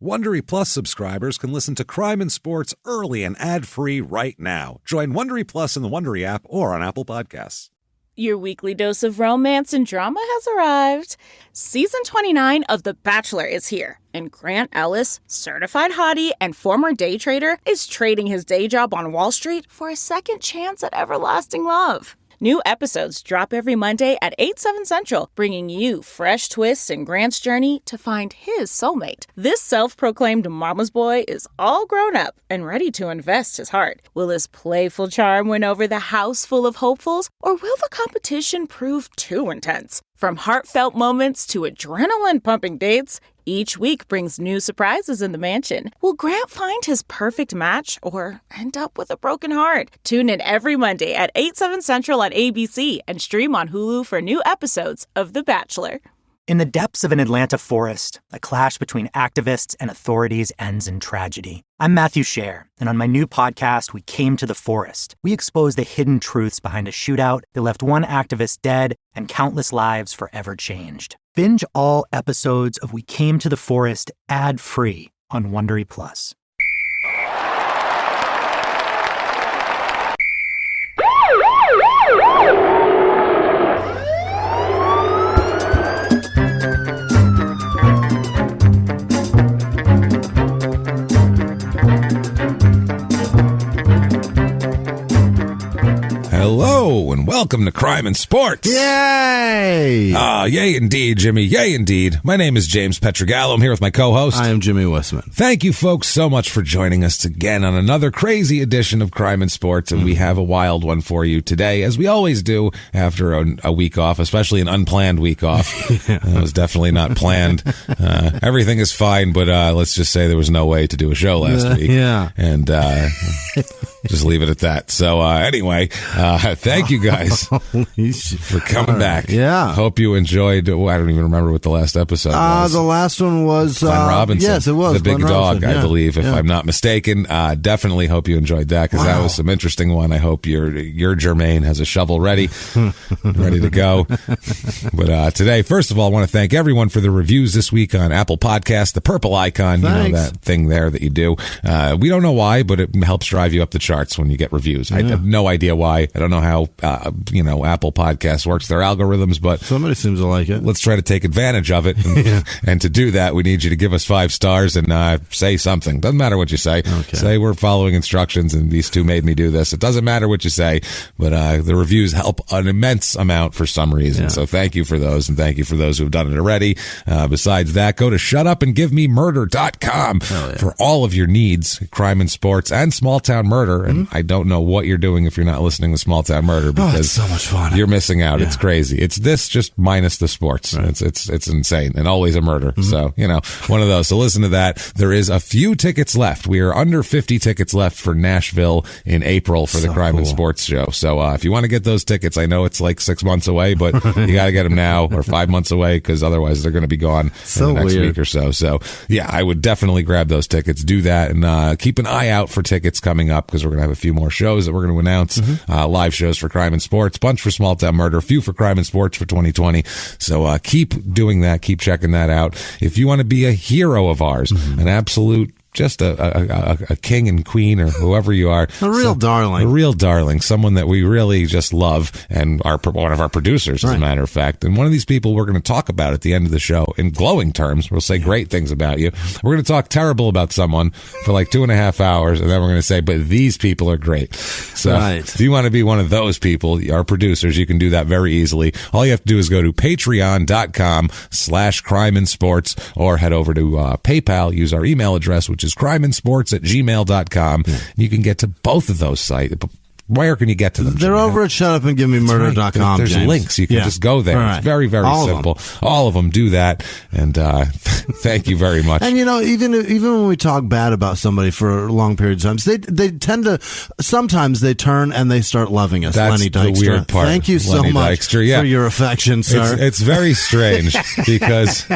Wondery Plus subscribers can listen to Crime and Sports early and ad-free right now. Join Wondery Plus in the Wondery app or on Apple Podcasts. Your weekly dose of romance and drama has arrived. Season 29 of The Bachelor is here, and Grant Ellis, certified hottie and former day trader, is trading his day job on Wall Street for a second chance at everlasting love. New episodes drop every Monday at 8/7 Central, bringing you fresh twists in Grant's journey to find his soulmate. This self-proclaimed mama's boy is all grown up and ready to invest his heart. Will his playful charm win over the house full of hopefuls, or will the competition prove too intense? From heartfelt moments to adrenaline-pumping dates, each week brings new surprises in the mansion. Will Grant find his perfect match or end up with a broken heart? Tune in every Monday at 8/7 Central on ABC and stream on Hulu for new episodes of The Bachelor. In the depths of an Atlanta forest, a clash between activists and authorities ends in tragedy. I'm Matthew Scher, and on my new podcast, We Came to the Forest, we expose the hidden truths behind a shootout that left one activist dead and countless lives forever changed. Binge all episodes of We Came to the Forest ad-free on Wondery Plus. Hello, and welcome to Crime and Sports. Yay! Yay indeed, Jimmy. Yay indeed. My name is James Pietragallo. I'm here with my co-host. I am Jimmie Whisman. Thank you, folks, so much for joining us again on another crazy edition of Crime and Sports, and we have a wild one for you today, as we always do after a week off, especially an unplanned week off. It was definitely not planned. Everything is fine, but let's just say there was no way to do a show last week. Yeah. And just leave it at that. So anyway, thank you guys for coming back. Yeah. Hope you enjoyed. I don't even remember what the last episode was. The last one was Glenn Robinson. Yes, it was the big Glenn dog, Robinson. I believe, if I'm not mistaken. Definitely hope you enjoyed that, because that was some interesting one. I hope your Jermaine has a shovel ready to go. But today, first of all, I want to thank everyone for the reviews this week on Apple Podcasts. The purple icon, Thanks. you know, that thing there that you do. We don't know why, but it helps drive you up the charts when you get reviews. I have no idea why. I don't know how Apple Podcasts works their algorithms, but Somebody seems to like it. let's try to take advantage of it. And to do that, we need you to give us 5 stars and say something. Doesn't matter what you say. Okay. Say we're following instructions and these two made me do this. It doesn't matter what you say, but the reviews help an immense amount for some reason. Yeah. So thank you for those, and thank you for those who have done it already. Besides that, go to shutupandgivememurder.com for all of your needs, crime and sports and small town murder. And I don't know what you're doing if you're not listening to Small Town Murder, because it's so much fun. You're missing out. Yeah. It's crazy. It's this just minus the sports. Right. It's insane, and always a murder. So, one of those. So listen to that. There is a few tickets left. We are under 50 tickets left for Nashville in April for the Crime and Sports show. So if you want to get those tickets, I know it's like 6 months away, but you got to get them now, or 5 months away, because otherwise they're going to be gone in the next week or so. So yeah, I would definitely grab those tickets. Do that, and keep an eye out for tickets coming up, because we're going to have a few more shows that we're going to announce. Live shows for Crime and Sports, bunch for Small Town Murder, a few for Crime and Sports for 2020. So keep doing that. Keep checking that out. If you want to be a hero of ours, an absolute just a king and queen, or whoever you are. A real darling. Someone that we really just love, and one of our producers, as a matter of fact. And one of these people we're going to talk about at the end of the show in glowing terms. We'll say great things about you. We're going to talk terrible about someone for like 2.5 hours, and then we're going to say, but these people are great. So if you want to be one of those people, our producers, you can do that very easily. All you have to do is go to patreon.com/crimeandsports, or head over to PayPal, use our email address, which is crimeandsports@gmail.com. You can get to both of those sites. Where can you get to them? They're over at shutupandgivememurder.com. There's links. You can just go there. Right. It's very, very simple. All of them do that. And thank you very much. And, even when we talk bad about somebody for long periods of time, they tend to, sometimes they turn and they start loving us. That's Lenny Dykstra. The weird part. Thank you so much for your affection, sir. It's very strange because,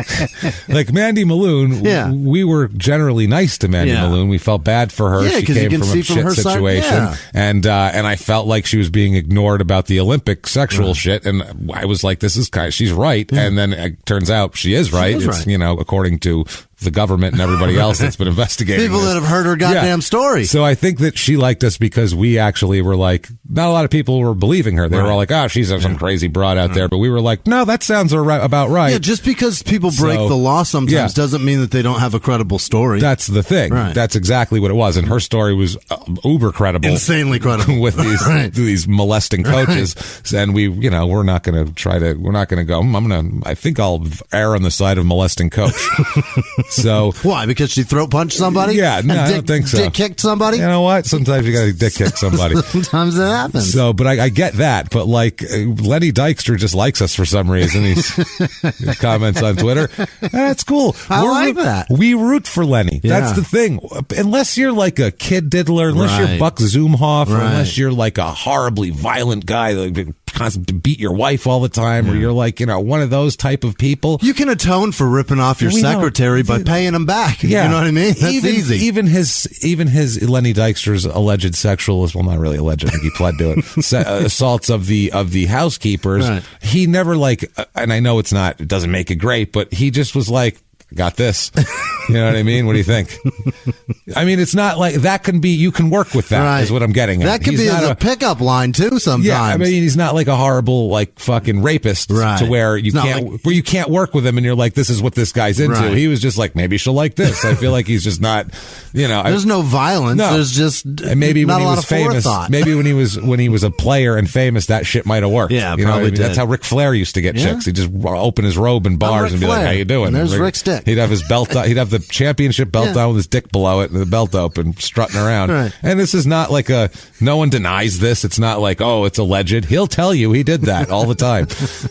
like Mandy Maloon, we were generally nice to Mandy Maloon. We felt bad for her. She came from a shit situation. And I felt like she was being ignored about the Olympic sexual shit, and I was like, "This is she's right." And then it turns out she is right. It's according to the government and everybody else that's been investigating People this. that have heard her goddamn story. So I think that she liked us because we actually were like, not a lot of people were believing her. They were all like, oh, she's some crazy broad out there. But we were like, no, that sounds about right. Yeah, just because people break the law sometimes doesn't mean that they don't have a credible story. That's the thing. Right. That's exactly what it was. And her story was uber credible. Insanely credible. With these molesting coaches. And we're not going to go, I think I'll err on the side of molesting coach. So why? Because she throat punched somebody? Yeah, no, I don't think so. Dick kicked somebody? You know what? Sometimes you got to dick kick somebody. Sometimes it happens. So, but I get that. But like Lenny Dykstra just likes us for some reason. His comments on Twitter. That's cool. I like that. We root for Lenny. Yeah. That's the thing. Unless you're like a kid diddler, unless you're Buck Zumhoff, or unless you're like a horribly violent guy that constantly beat your wife all the time, or you're like, one of those type of people. You can atone for ripping off your secretary by paying him back. Yeah. You know what I mean? That's easy. Even his Lenny Dykstra's alleged sexual, well, not really alleged, I think he pled to it, assaults of the housekeepers. Right. He never and I know it doesn't make it great, but he just was like, got this. You know what I mean? What do you think? I mean, it's not like that can be, you can work with that, is what I'm getting at. That could be a pickup line too sometimes. Yeah, I mean, he's not like a horrible, fucking rapist to where you can't work with him and you're like, this is what this guy's into. Right. He was just like, maybe she'll like this. I feel like he's just not, There's no violence. No. There's just maybe not when he a lot was of famous, forethought. Maybe when he was a player and famous, that shit might have worked. Yeah, probably did. That's how Ric Flair used to get chicks. He'd just open his robe in bars and be like, how you doing? And there's Rick's dick. He'd have his belt, he'd have the championship belt on with his dick below it and the belt open, strutting around. Right. And this is not like no one denies this. It's not like, oh, it's alleged. He'll tell you he did that all the time.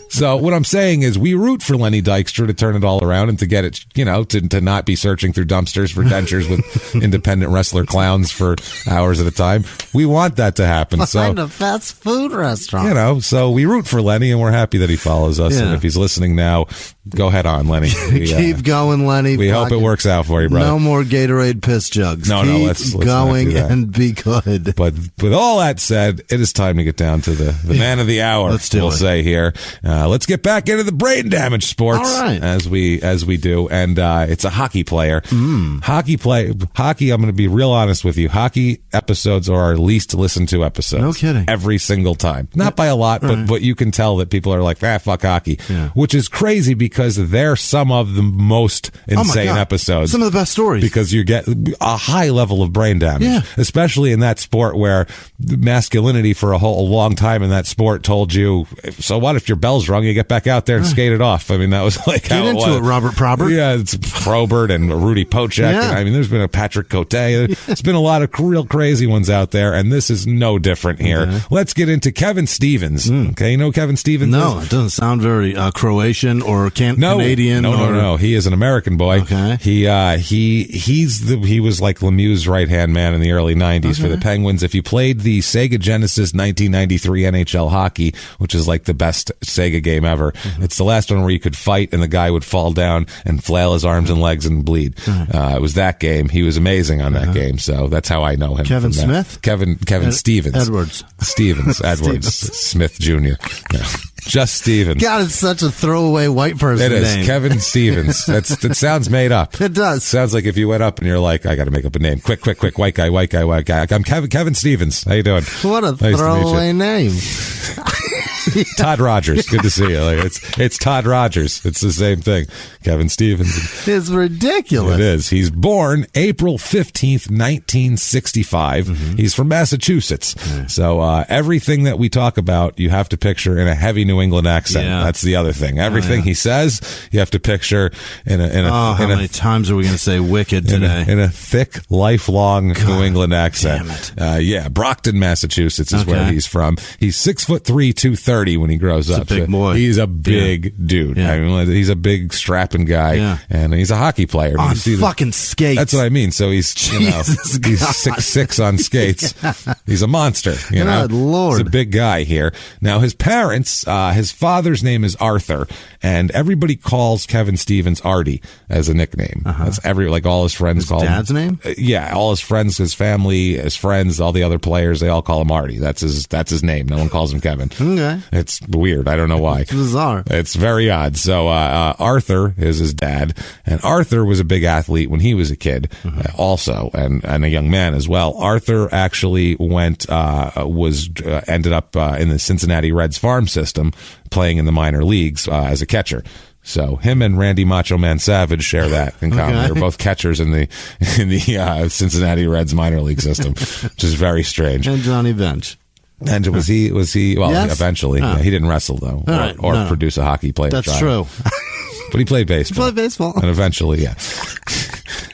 So what I'm saying is we root for Lenny Dykstra to turn it all around and to get it, to not be searching through dumpsters for dentures with independent wrestler clowns for hours at a time. We want that to happen. Find a fast food restaurant. So we root for Lenny and we're happy that he follows us. Yeah. And if he's listening now, go head on, Lenny. Keep going, Lenny. We hope it works out for you, brother. No more Gatorade piss jugs. Let's going and be good. But with all that said, it is time to get down to the man of the hour. We'll say here. Let's get back into the brain damage sports, all right, as we do, and it's a hockey player. Hockey. I'm going to be real honest with you. Hockey episodes are our least listened to episodes. No kidding. Every single time, not by a lot, but you can tell that people are like, fuck hockey, which is crazy because they're some of the most insane episodes. Some of the best stories. Because you get a high level of brain damage, especially in that sport where masculinity for a long time in that sport told you, so what if your bell's rung, you get back out there and skate it off. I mean, that was like how it was. Robert Probert. Yeah, it's Probert and Rudy Pocek. Yeah. I mean, there's been a Patrick Cote. There's been a lot of real crazy ones out there, and this is no different here. Okay. Let's get into Kevin Stevens. Okay, you know who Kevin Stevens is? No, it doesn't sound very Croatian or Canadian. No. He is an American boy. Okay. He was like Lemieux's right-hand man in the early 90s for the Penguins. If you played the Sega Genesis 1993 NHL hockey, which is like the best Sega game ever, it's the last one where you could fight and the guy would fall down and flail his arms and legs and bleed. It was that game. He was amazing on that game, so that's how I know him. Kevin Smith? Kevin Stevens. Edwards. Smith Jr. No. Just Stevens. God, it's such a throwaway white person name. It is. Kevin Stevens. That sounds made up. It does. Sounds like if you went up and you're like, I got to make up a name. Quick. White guy. I'm Kevin Stevens. How you doing? What a throwaway name. Todd Rogers. Good to see you. It's Todd Rogers. It's the same thing. Kevin Stevens. It's ridiculous. It is. He's born April 15th, 1965. He's from Massachusetts. So everything that we talk about, you have to picture in a heavy New England accent. Yeah. That's the other thing. Everything he says, you have to picture in a how many times are we going to say wicked today? In a thick, lifelong New England accent. Damn it. Brockton, Massachusetts is where he's from. He's 6'3", 230 when he grows up. A big boy. He's a big dude. Yeah. I mean, he's a big strapping guy, and he's a hockey player. On fucking skates. That's what I mean. So he's he's 6'6" on skates. He's a monster. Good Lord. He's a big guy here. Now his parents, his father's name is Arthur, and everybody calls Kevin Stevens Artie as a nickname. That's all his friends call him. Dad's name? All his friends, his family, his friends, all the other players, they all call him Artie. That's his name. No one calls him Kevin. Okay. It's weird. I don't know why. It's bizarre. It's very odd. So Arthur is his dad, and Arthur was a big athlete when he was a kid, also, and a young man as well. Arthur actually ended up in the Cincinnati Reds farm system, playing in the minor leagues as a catcher. So him and Randy Macho Man Savage share that in common. Okay. They're both catchers in the Cincinnati Reds minor league system, which is very strange. And Johnny Bench. And was he? Well, Yes? eventually. Oh. Yeah, he didn't wrestle though, or produce a hockey player. That's true. But he played baseball. And eventually, yeah.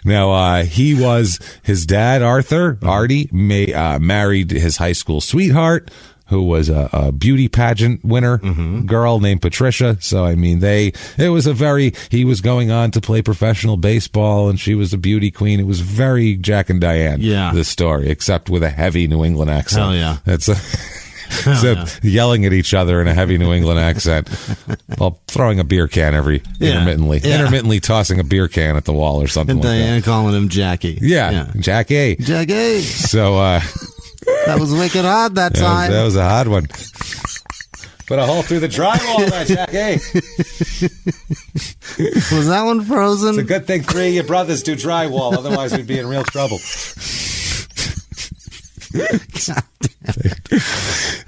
Now, his dad, Artie, married his high school sweetheart, who was a beauty pageant winner girl named Patricia. So, I mean, he was going on to play professional baseball, and she was a beauty queen. It was very Jack and Diane, this story, except with a heavy New England accent. Hell yeah. That's yelling at each other in a heavy New England accent while throwing a beer can intermittently tossing a beer can at the wall or something and like Diane that. calling him Jackie. Yeah. Jackie. So, that was wicked hard that time. That was a hard one. Put a hole through the drywall there, Jackie. Was that one frozen? It's a good thing 3 of your brothers do drywall, otherwise we'd be in real trouble.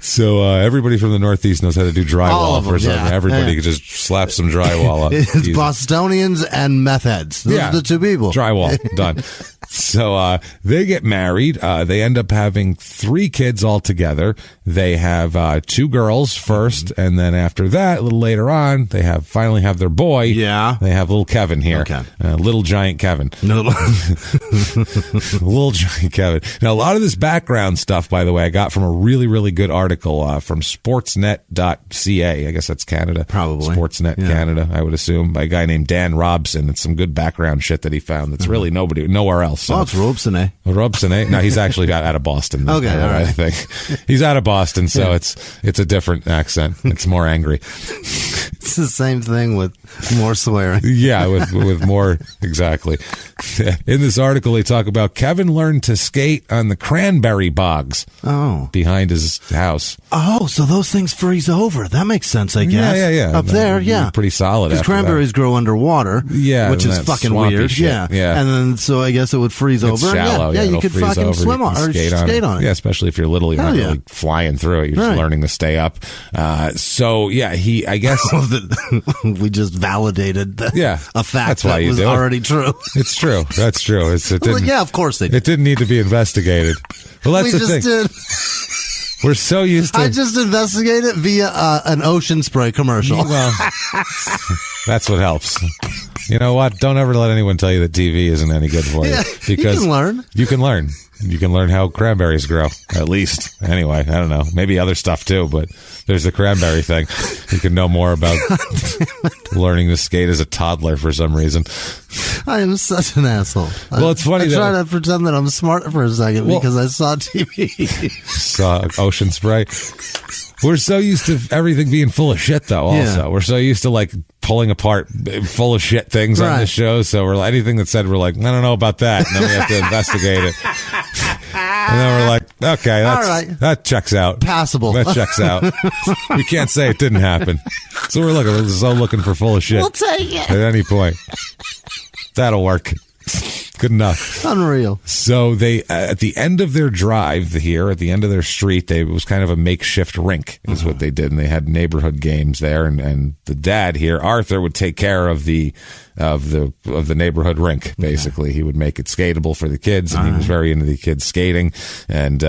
So everybody from the Northeast knows how to do drywall for something. Everybody could just slap some drywall up. It's Bostonians and meth heads. Those are the two people. Drywall, done. So they get married. They end up having 3 kids altogether. They have 2 girls first, and then after that, a little later on, they finally have their boy. Yeah. They have little Kevin here. Okay. Little giant Kevin. Little giant Kevin. Now, a lot of this background stuff, by the way, I got from a really, really good article from sportsnet.ca. I guess that's Canada. Probably. Sportsnet Canada, I would assume, by a guy named Dan Robson. It's some good background shit that he found that's really nowhere else. So. Oh, it's Robson, eh? Robson, eh? No, he's actually out of Boston. Okay, all right. I think he's out of Boston, so it's a different accent. It's more angry. It's the same thing with more swearing. Yeah, with more, exactly. In this article, they talk about Kevin learned to skate on the cranberry bogs behind his house. Oh, so those things freeze over. That makes sense, I guess. Yeah. Up there, yeah. Pretty solid. Because cranberries grow underwater, which is fucking weird. Shit. Yeah. And then, so I guess it would freeze it's over. Shallow. Yeah, you could fucking swim on or skate on it. Yeah, especially if you're little, you're not really flying through it. You're just learning to stay up. So, yeah, I guess. We just validated a fact that was already true. It's true. That's true. Of course they did. It didn't need to be investigated. Well, that's the thing. Did. We're so used to. I just investigated it via an Ocean Spray commercial. Well, that's what helps. You know what? Don't ever let anyone tell you that TV isn't any good for you. Because you can learn. You can learn. You can learn how cranberries grow, at least. Anyway, I don't know. Maybe other stuff too, but there's the cranberry thing. You can know more about learning to skate as a toddler for some reason. I am such an asshole. Well, it's funny. I try to pretend that I'm smart for a second because I saw TV. Saw Ocean Spray. We're so used to everything being full of shit, though, also. We're so used to, like, pulling apart full of shit things on the show. So we're anything that said, we're like, I don't know about that. And then we have to investigate it. And then we're like, okay, that checks out. Passable. That checks out. We can't say it didn't happen. So we're looking for full of shit. We'll take it. At any point. That'll work. Good enough. Unreal. So they, at the end of their drive here, at the end of their street, it was kind of a makeshift rink is what they did. And they had neighborhood games there. And the dad here, Arthur, would take care of the neighborhood rink. Basically, he would make it skatable for the kids, and he was very into the kids skating. And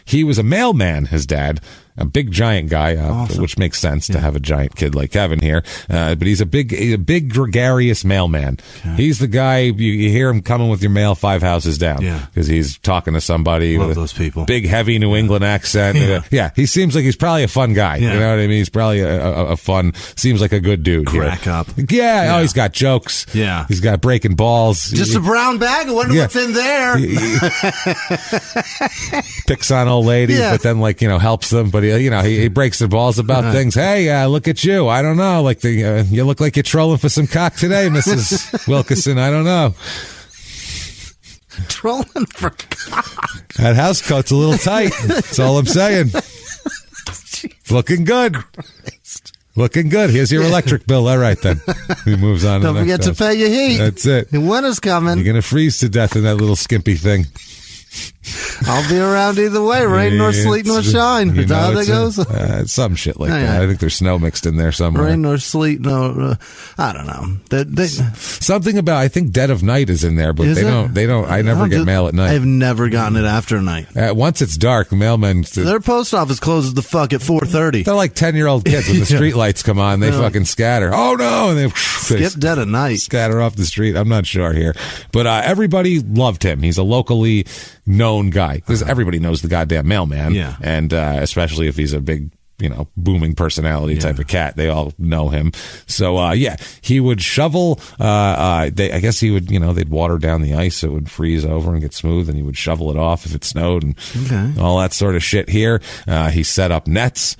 he was a mailman, his dad. A big giant guy, awesome. Which makes sense to have a giant kid like Kevin here. But he's a big gregarious mailman. Okay. He's the guy, you hear him coming with your mail 5 houses down. Yeah. Because he's talking to somebody with those people. Big, heavy New England accent. Yeah. He seems like he's probably a fun guy. Yeah. You know what I mean? He's probably a fun, seems like a good dude Crack here. up. Yeah. Oh, he's got jokes. Yeah. He's got breaking balls. Just a brown bag. I wonder what's in there. He picks on old ladies, but then, helps them. But, he breaks their balls about things. Hey, look at you. I don't know. You look like you're trolling for some cock today, Mrs. Wilkerson. I don't know. Trolling for cock. That house coat's a little tight. That's all I'm saying. Looking good. Looking good. Here's your electric bill. All right, then. He moves on. Don't forget to pay your heat. That's it. The winter's coming. You're going to freeze to death in that little skimpy thing. I'll be around either way, rain nor sleet nor shine. That's how that goes. Some shit like that. I think there's snow mixed in there somewhere. Rain nor sleet, no, I don't know. Something about, I think Dead of Night is in there, but they don't. I never get mail at night. I've never gotten it after night. Once it's dark, mailmen. Their post office closes the fuck at 4:30. They're like 10-year-old kids when the street lights come on. They fucking scatter. Oh no! And they skip Dead of Night. Scatter off the street. I'm not sure here, but everybody loved him. He's a locally known guy because everybody knows the goddamn mailman. Yeah, and especially if he's a big, booming personality type of cat, they all know him. So he would shovel. I guess he would. They'd water down the ice so it would freeze over and get smooth, and he would shovel it off if it snowed and all that sort of shit. Here, he set up nets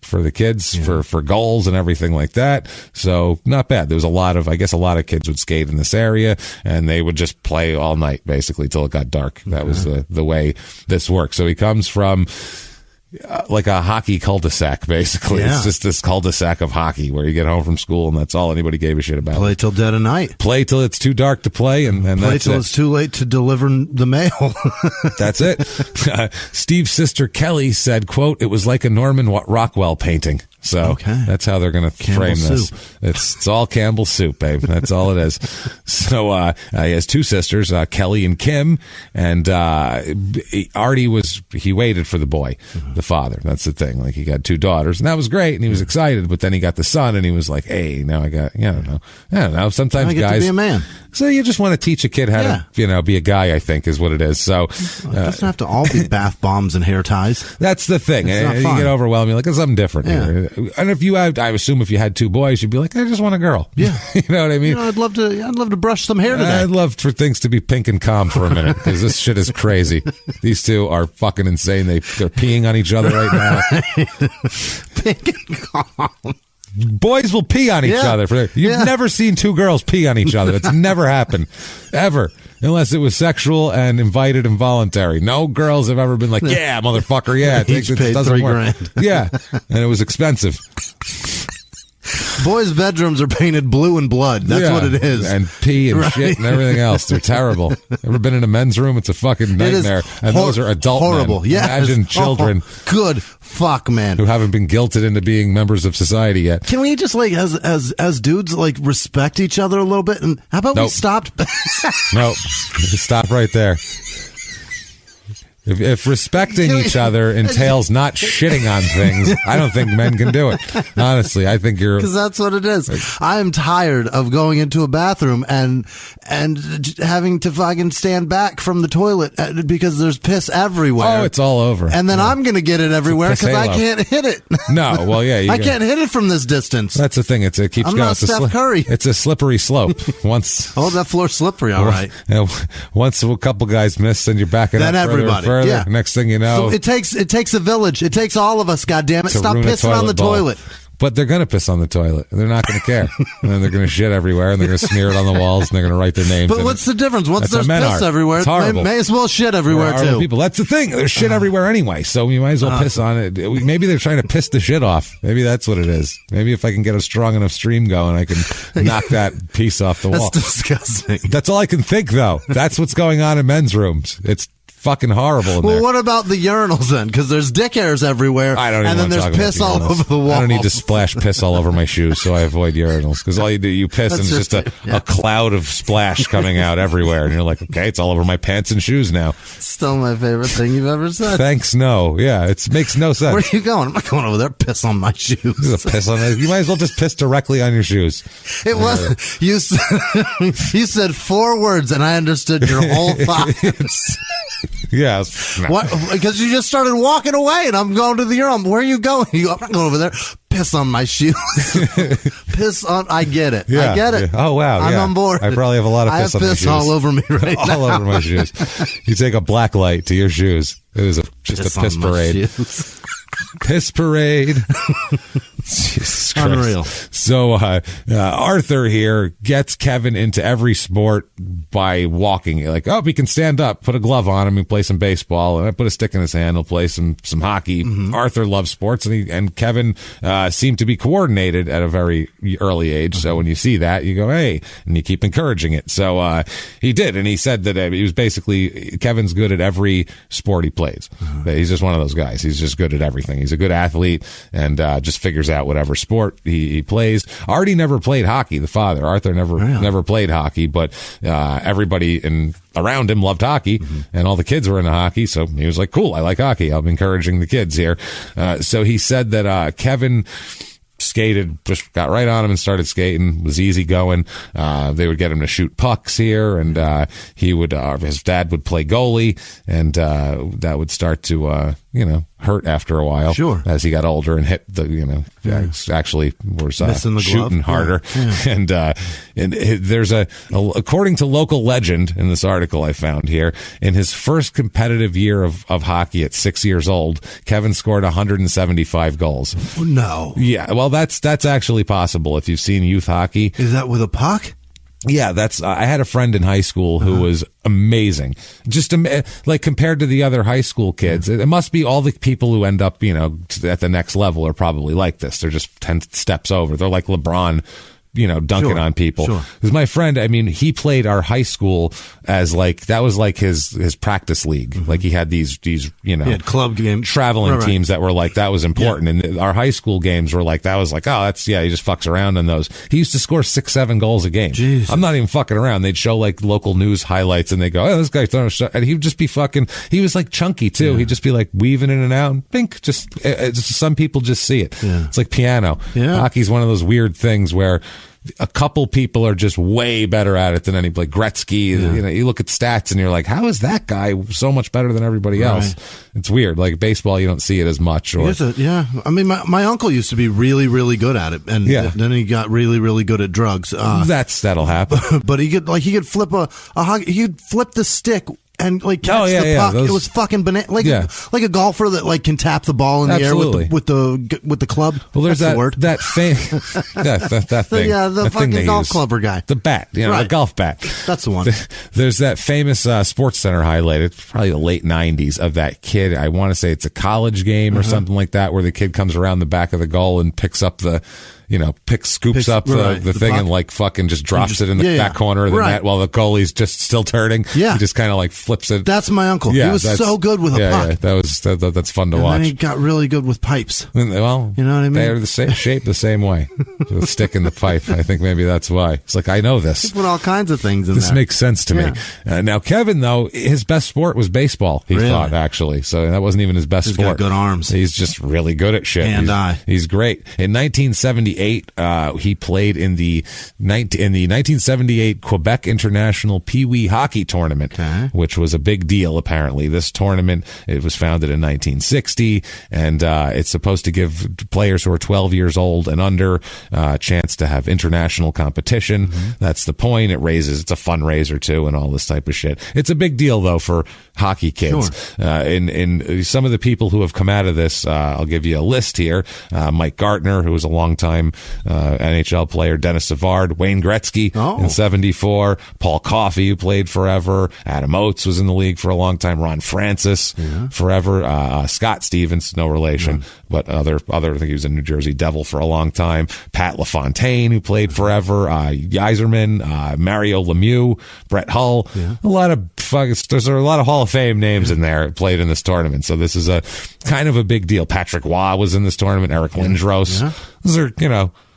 for the kids for goals and everything like that. So not bad. There was a lot of kids would skate in this area, and they would just play all night basically till it got dark. That was the way this worked. So he comes from like a hockey cul-de-sac, basically. It's just this cul-de-sac of hockey where you get home from school and that's all anybody gave a shit about. Play till dead of night. Play till it's too dark to play, and play till it's too late to deliver the mail. That's it. Steve's sister Kelly said, quote, "It was like a Norman Rockwell painting." So that's how they're going to frame this. It's all Campbell soup, babe. That's all it is. So he has two sisters, Kelly and Kim, and Artie he waited for the boy, the father. That's the thing. Like, he got two daughters, and that was great, and he was excited. But then he got the son, and he was like, "Hey, now I got, I don't know. Sometimes I get guys to be a man." So you just want to teach a kid how to, be a guy, I think, is what it is. So it doesn't have to all be bath bombs and hair ties. That's the thing. And you get overwhelmed. You're like, "There's something different here." And if you had, I assume if you had two boys, you'd be like, "I just want a girl." Yeah. You know what I mean? I'd love to brush some hair today. I'd love for things to be pink and calm for a minute, because this shit is crazy. These two are fucking insane. They're peeing on each other right now. Pink and calm. Boys will pee on each other. You've never seen two girls pee on each other. It's never happened. Ever. Unless it was sexual and invited and voluntary. No girls have ever been like, "Yeah, motherfucker, yeah." Each paid $3,000. Yeah. And it was expensive. Boys' bedrooms are painted blue and blood. That's what it is. And pee and shit and everything else. They're terrible. Ever been in a men's room? It's a fucking nightmare. And those are adult horrible. men. Yeah. Imagine children. Good fuck, man. Who haven't been guilted into being members of society yet. Can we just, like, as dudes, like, respect each other a little bit? And how about we stopped? Nope. Stop right there. If respecting each other entails not shitting on things, I don't think men can do it. Honestly, I think you're... Because that's what it is. I'm tired of going into a bathroom and having to fucking stand back from the toilet because there's piss everywhere. Oh, it's all over. And then I'm going to get it everywhere because I can't hit it. No, well, yeah. I can't hit it from this distance. That's the thing. It keeps I'm going. not Steph Curry. It's a slippery slope. Oh, that floor's slippery, all right. Once a couple guys miss, then you're backing then up everybody. Further. Yeah. Next thing you know, so it takes a village. It takes all of us. Goddammit! Stop pissing on the toilet. But they're going to piss on the toilet. They're not going to care. And then they're going to shit everywhere, and they're going to smear it on the walls, and they're going to write their names. But what's the difference? Once there's piss everywhere, they may as well shit everywhere, too. People. That's the thing. There's shit everywhere anyway, so you might as well piss on it. Maybe they're trying to piss the shit off. Maybe that's what it is. Maybe if I can get a strong enough stream going, I can knock that piece off the wall. That's disgusting. That's all I can think, though. That's what's going on in men's rooms. It's fucking horrible in there. Well, what about the urinals then? Because there's dick hairs everywhere. I don't even and then there's piss all over the wall. I don't need to splash piss all over my shoes, so I avoid urinals. Because all you do, you piss, and it's just a cloud of splash coming out everywhere, and you're like, okay, it's all over my pants and shoes now. Still my favorite thing you've ever said. Thanks, no. Yeah, it makes no sense. Where are you going? I'm not going over there. Piss on my shoes. Piss on it. You might as well just piss directly on your shoes. It was you. You said 4 words, and I understood your whole thought. Yes. What? Because you just started walking away, and I'm going to the urinal. Where are you going? I'm not going over there. Piss on my shoes. Piss on. I get it. Yeah, I get it. Yeah. Oh wow, I'm on board. I probably have a lot of piss on my shoes. I have piss all over me right now. All over my shoes. You take a black light to your shoes. It is just a piss parade. Piss parade. Jesus Christ. Unreal. So Arthur here gets Kevin into every sport by walking. Like, oh, he can stand up, put a glove on him, and play some baseball. And I put a stick in his hand, he'll play some hockey. Arthur loves sports, and Kevin seemed to be coordinated at a very early age. So when you see that, you go, hey, and you keep encouraging it. So he did, and he said that he was basically, Kevin's good at every sport he plays. He's just one of those guys. He's just good at everything. He's a good athlete and just figures out whatever sport he plays. Artie never played hockey, the father. Arthur never played hockey, but everybody around him loved hockey, and all the kids were into hockey, so he was like, cool, I like hockey. I'm encouraging the kids here. So he said that Kevin skated, just got right on him and started skating, was easy going. They would get him to shoot pucks here, and he would, his dad would play goalie, and that would start to, hurt after a while. Sure. As he got older and hit the, actually was shooting harder. Yeah. And there's according to local legend in this article I found here, in his first competitive year of hockey at 6 years old, Kevin scored 175 goals. No. Yeah. Well, that's actually possible if you've seen youth hockey. Is that with a puck? Yeah, I had a friend in high school who was amazing. Just like compared to the other high school kids, it must be all the people who end up, at the next level are probably like this. They're just 10 steps over. They're like LeBron, dunking on people. Because my friend, he played our high school as that was like his practice league. Like he had these he had club games, traveling teams that were that was important. And our high school games were that was he just fucks around in those. He used to score 6-7 goals a game. Jesus. I'm not even fucking around. They'd show local news highlights and they go, oh, this guy's throwing a shot. And he'd just be he was chunky too. Yeah. He'd just be weaving in and out and pink. Just some people just see it. Yeah. It's like piano. Yeah. Hockey's one of those weird things where a couple people are just way better at it than anybody. Gretzky, you look at stats and you're like, how is that guy so much better than everybody else? It's weird. Like baseball, you don't see it as much. Or my uncle used to be really, really good at it, and then he got really, really good at drugs. That'll happen. But he could flip he could flip the stick and catch the puck. It was fucking banana, like a golfer that can tap the ball in the air with the club. Well, there's that word. That thing. that thing. The fucking golf clubber guy. The bat, the golf bat. That's the one. There's that famous Sports Center highlight. It's probably the late '90s of that kid. I want to say it's a college game or something like that, where the kid comes around the back of the goal and picks up the. Scoops up the thing puck. And fucking just drops it in the back corner of the net while the goalie's just still turning. Yeah. He just kind of flips it. That's my uncle. Yeah, he was so good with a puck. Yeah, that's fun to watch. And then he got really good with pipes. Well, you know what I mean? They're the same shape, the same way. The stick in the pipe. I think maybe that's why. It's I know this. He put all kinds of things in this makes sense to me. Now, Kevin, though, his best sport was baseball, he thought, actually. So that wasn't even his best sport. He's got good arms. He's just really good at shit. He's great. In 1978, he played in the 1978 Quebec International Pee Wee Hockey Tournament, which was a big deal, apparently. This tournament, it was founded in 1960, and it's supposed to give players who are 12 years old and under a chance to have international competition. That's the point. It's a fundraiser, too, and all this type of shit. It's a big deal, though, for hockey kids. Sure. In some of the people who have come out of this, I'll give you a list here. Mike Gartner, who was a long-time NHL player, Dennis Savard, Wayne Gretzky in 74, Paul Coffey, who played forever, Adam Oates was in the league for a long time, Ron Francis forever, Scott Stevens, no relation, but other I think he was a New Jersey Devil for a long time, Pat LaFontaine, who played forever, Yzerman, Mario Lemieux, Brett Hull, there's a lot of Hall of Fame names in there played in this tournament, so this is a kind of a big deal. Patrick Waugh was in this tournament, Eric Lindros. Those are,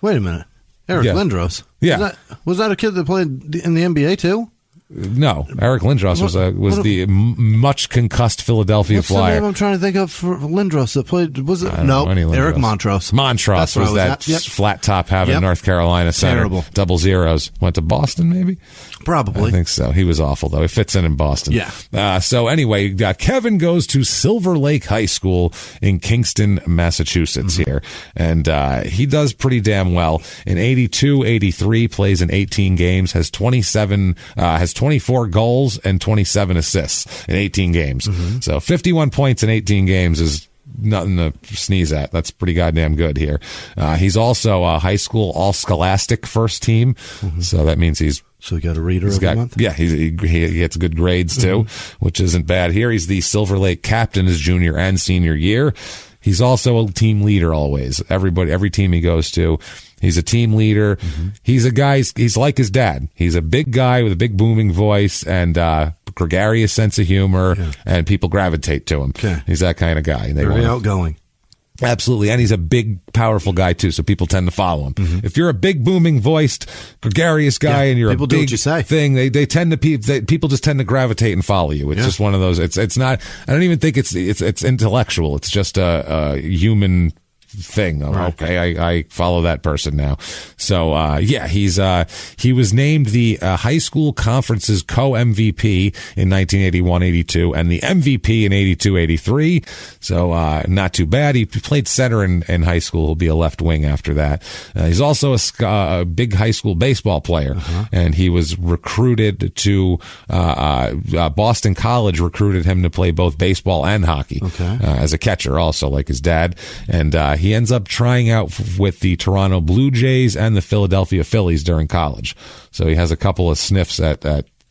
Wait a minute. Eric Lindros? Yeah. Was that a kid that played in the NBA, too? No, Eric Lindros was the much concussed Philadelphia Flyer. What's the name I'm trying to think of for Lindros that played? Was it? No, Eric Montross. Montross was that flat top having North Carolina center. Terrible. Double zeros. Went to Boston, maybe? Probably. I think so. He was awful, though. He fits in Boston. Yeah. So anyway, Kevin goes to Silver Lake High School in Kingston, Massachusetts here. And he does pretty damn well. In 82-83, plays in 18 games, has 24 goals and 27 assists in 18 games. So 51 points in 18 games is nothing to sneeze at. That's pretty goddamn good here. He's also a high school all scholastic first team. So that means so he got a reader every month? Yeah, he gets good grades too, which isn't bad here. He's the Silver Lake captain his junior and senior year. He's also a team leader always. Every team he goes to, he's a team leader. He's a guy, he's like his dad. He's a big guy with a big booming voice and gregarious sense of humor, and people gravitate to him. Okay. He's that kind of guy. Very outgoing. Absolutely, and he's a big, powerful guy too, so people tend to follow him. If you're a big, booming voiced, gregarious guy, and you're a big thing, they tend to people just tend to gravitate and follow you. It's just one of those. It's not. I don't even think it's intellectual. It's just a human thing. Right. Okay, I follow that person now. So he was named the high school conference's co-MVP in 1981-82 and the MVP in 82-83. So not too bad. He played center in high school. He'll be a left wing after that. He's also a big high school baseball player, and he was recruited to Boston College recruited him to play both baseball and hockey as a catcher, also like his dad. And he ends up trying out with the Toronto Blue Jays and the Philadelphia Phillies during college. So he has a couple of sniffs at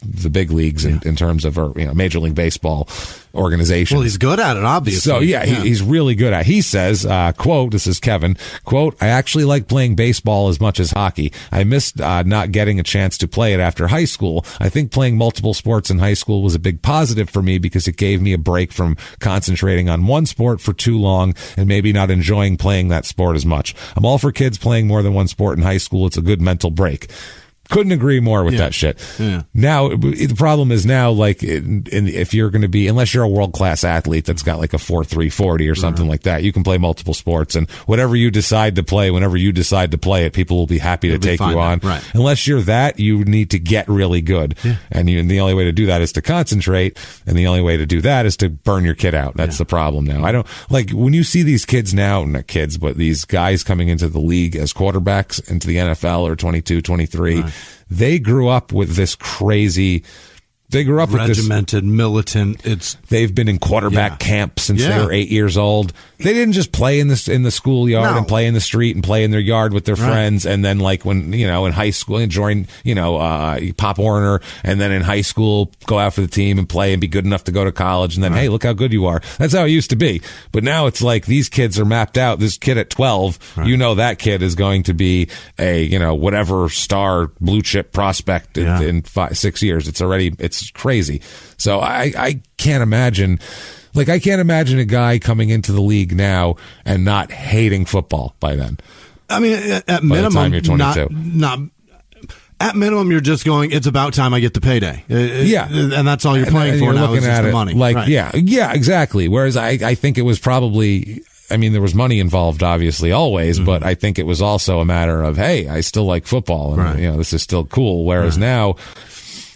the big leagues in terms of Major League Baseball organization. Well, he's good at it, obviously. So he's really good at it. He says, quote, this is Kevin, quote, I actually like playing baseball as much as hockey. I missed not getting a chance to play it after high school. I think playing multiple sports in high school was a big positive for me because it gave me a break from concentrating on one sport for too long and maybe not enjoying playing that sport as much. I'm all for kids playing more than one sport in high school. It's a good mental break. Couldn't agree more with that shit. Yeah. Now, the problem is now, like, if you're going to be, unless you're a world-class athlete that's got like a 4.3 40 or something like that, you can play multiple sports, and whatever you decide to play, whenever you decide to play it, people will be happy to take you on. Right. Unless you're that, you need to get really good. Yeah. And the only way to do that is to concentrate, and the only way to do that is to burn your kid out. That's the problem now. I don't, like, when you see these kids now, not kids, but these guys coming into the league as quarterbacks into the NFL or 22, 23, they grew up with this crazy. They grew up regimented, with this militant. They've been in quarterback camp since they were 8 years old. They didn't just play in the schoolyard and play in the street and play in their yard with their friends. And then, like, when in high school and join Pop Warner, and then in high school go out for the team and play and be good enough to go to college. And then hey, look how good you are. That's how it used to be. But now it's like these kids are mapped out. This kid at 12, that kid is going to be a whatever star blue chip prospect in 6 years. It's crazy. So I can't imagine. Like, I can't imagine a guy coming into the league now and not hating football by then. I mean, at minimum, by the time you're 22. At minimum, you're just going, it's about time I get the payday. And that's all you're playing for now is just the money. Like, yeah, exactly. Whereas I think it was probably, I mean, there was money involved, obviously, always, but I think it was also a matter of, hey, I still like football, and this is still cool. Whereas now,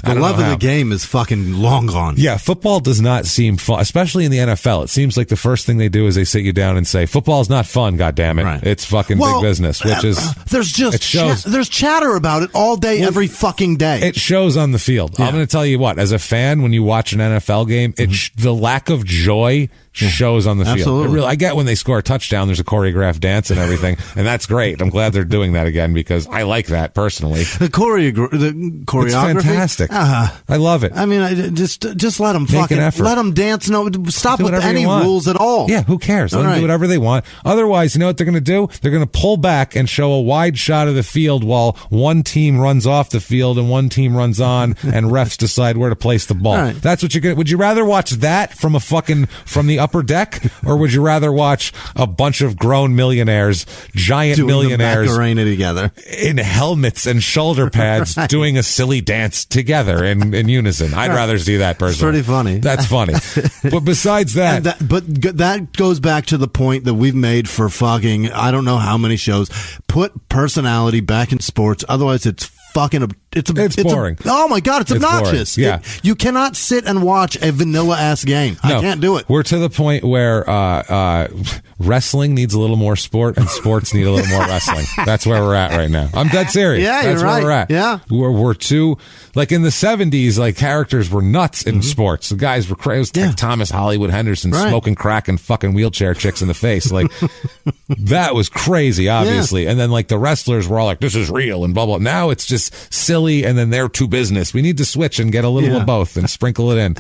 the love of the game is fucking long gone. Yeah, football does not seem fun, especially in the NFL. It seems like the first thing they do is they sit you down and say, "Football's not fun, goddammit. Right. It's fucking big business." Which is there's chatter about it all day, every fucking day. It shows on the field. Yeah. I'm going to tell you what, as a fan, when you watch an NFL game, the lack of joy shows on the field. I get when they score a touchdown, there's a choreographed dance and everything, and that's great. I'm glad they're doing that again because I like that personally. The choreography, it's fantastic. I love it. I mean, just let them fucking let them dance. No, stop with any rules at all. Yeah, who cares? Let them do whatever they want. Otherwise, you know what they're going to do? They're going to pull back and show a wide shot of the field while one team runs off the field and one team runs on, and refs decide where to place the ball. Right. That's what you're going to. Would you rather watch that from the upper deck, or would you rather watch a bunch of grown millionaires, giant doing millionaires, the Macarena together in helmets and shoulder pads doing a silly dance together in unison? I'd rather see that personally. It's pretty funny. That's funny. But besides that, that goes back to the point that we've made for fucking I don't know how many shows. Put personality back in sports, otherwise it's it's boring. Oh my God, it's obnoxious. Boring. Yeah. You cannot sit and watch a vanilla-ass game. No, I can't do it. We're to the point where wrestling needs a little more sport and sports need a little more wrestling. That's where we're at right now. I'm dead serious. Yeah, That's you're where right. we're at. Yeah. We're too, like in the 70s, like characters were nuts in sports. The guys were crazy. It was like Thomas Hollywood Henderson smoking crack and fucking wheelchair chicks in the face. Like, that was crazy, obviously. And then like the wrestlers were all like, this is real and blah, blah. Now it's just silly and then they're to business. We need to switch and get a little of both and sprinkle it in.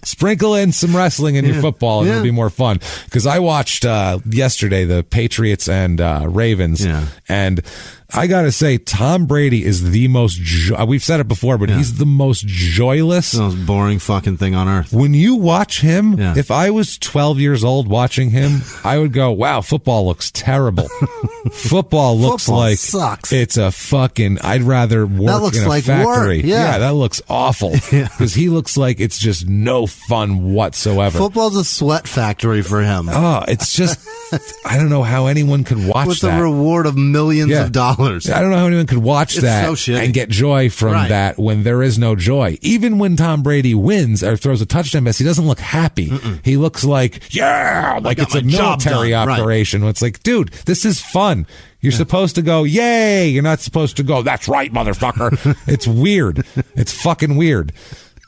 Sprinkle in some wrestling in your football and it'll be more fun. Because I watched yesterday the Patriots and Ravens and I gotta say, Tom Brady is the most, we've said it before, but he's the most joyless. The most boring fucking thing on earth. When you watch him, if I was 12 years old watching him, I would go, wow, football looks terrible. Football looks like sucks. It's a fucking, I'd rather work in a like factory. Work. Yeah, that looks awful. Because he looks like it's just no fun whatsoever. Football's a sweat factory for him. Oh, it's just, I don't know how anyone could watch with that. With a reward of millions of dollars. I don't know how anyone could watch that and get joy from that when there is no joy. Even when Tom Brady wins or throws a touchdown pass, he doesn't look happy. He looks like, like it's a military operation. It's like, dude, this is fun. You're supposed to go, yay. You're not supposed to go, that's right, motherfucker. It's weird. It's fucking weird.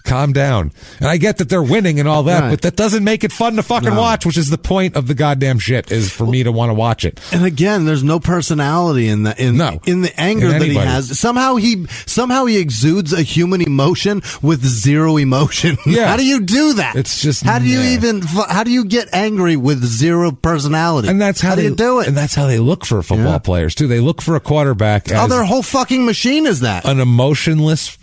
Calm down. And I get that they're winning and all that, but that doesn't make it fun to fucking watch, which is the point of the goddamn shit, is for me to want to watch it. And again, there's no personality in the anger that he has. Somehow he exudes a human emotion with zero emotion. Yeah. How do you do that? It's just how do you get angry with zero personality? And that's how do you do it? And that's how they look for football players too. They look for a quarterback as their whole fucking machine is that. An emotionless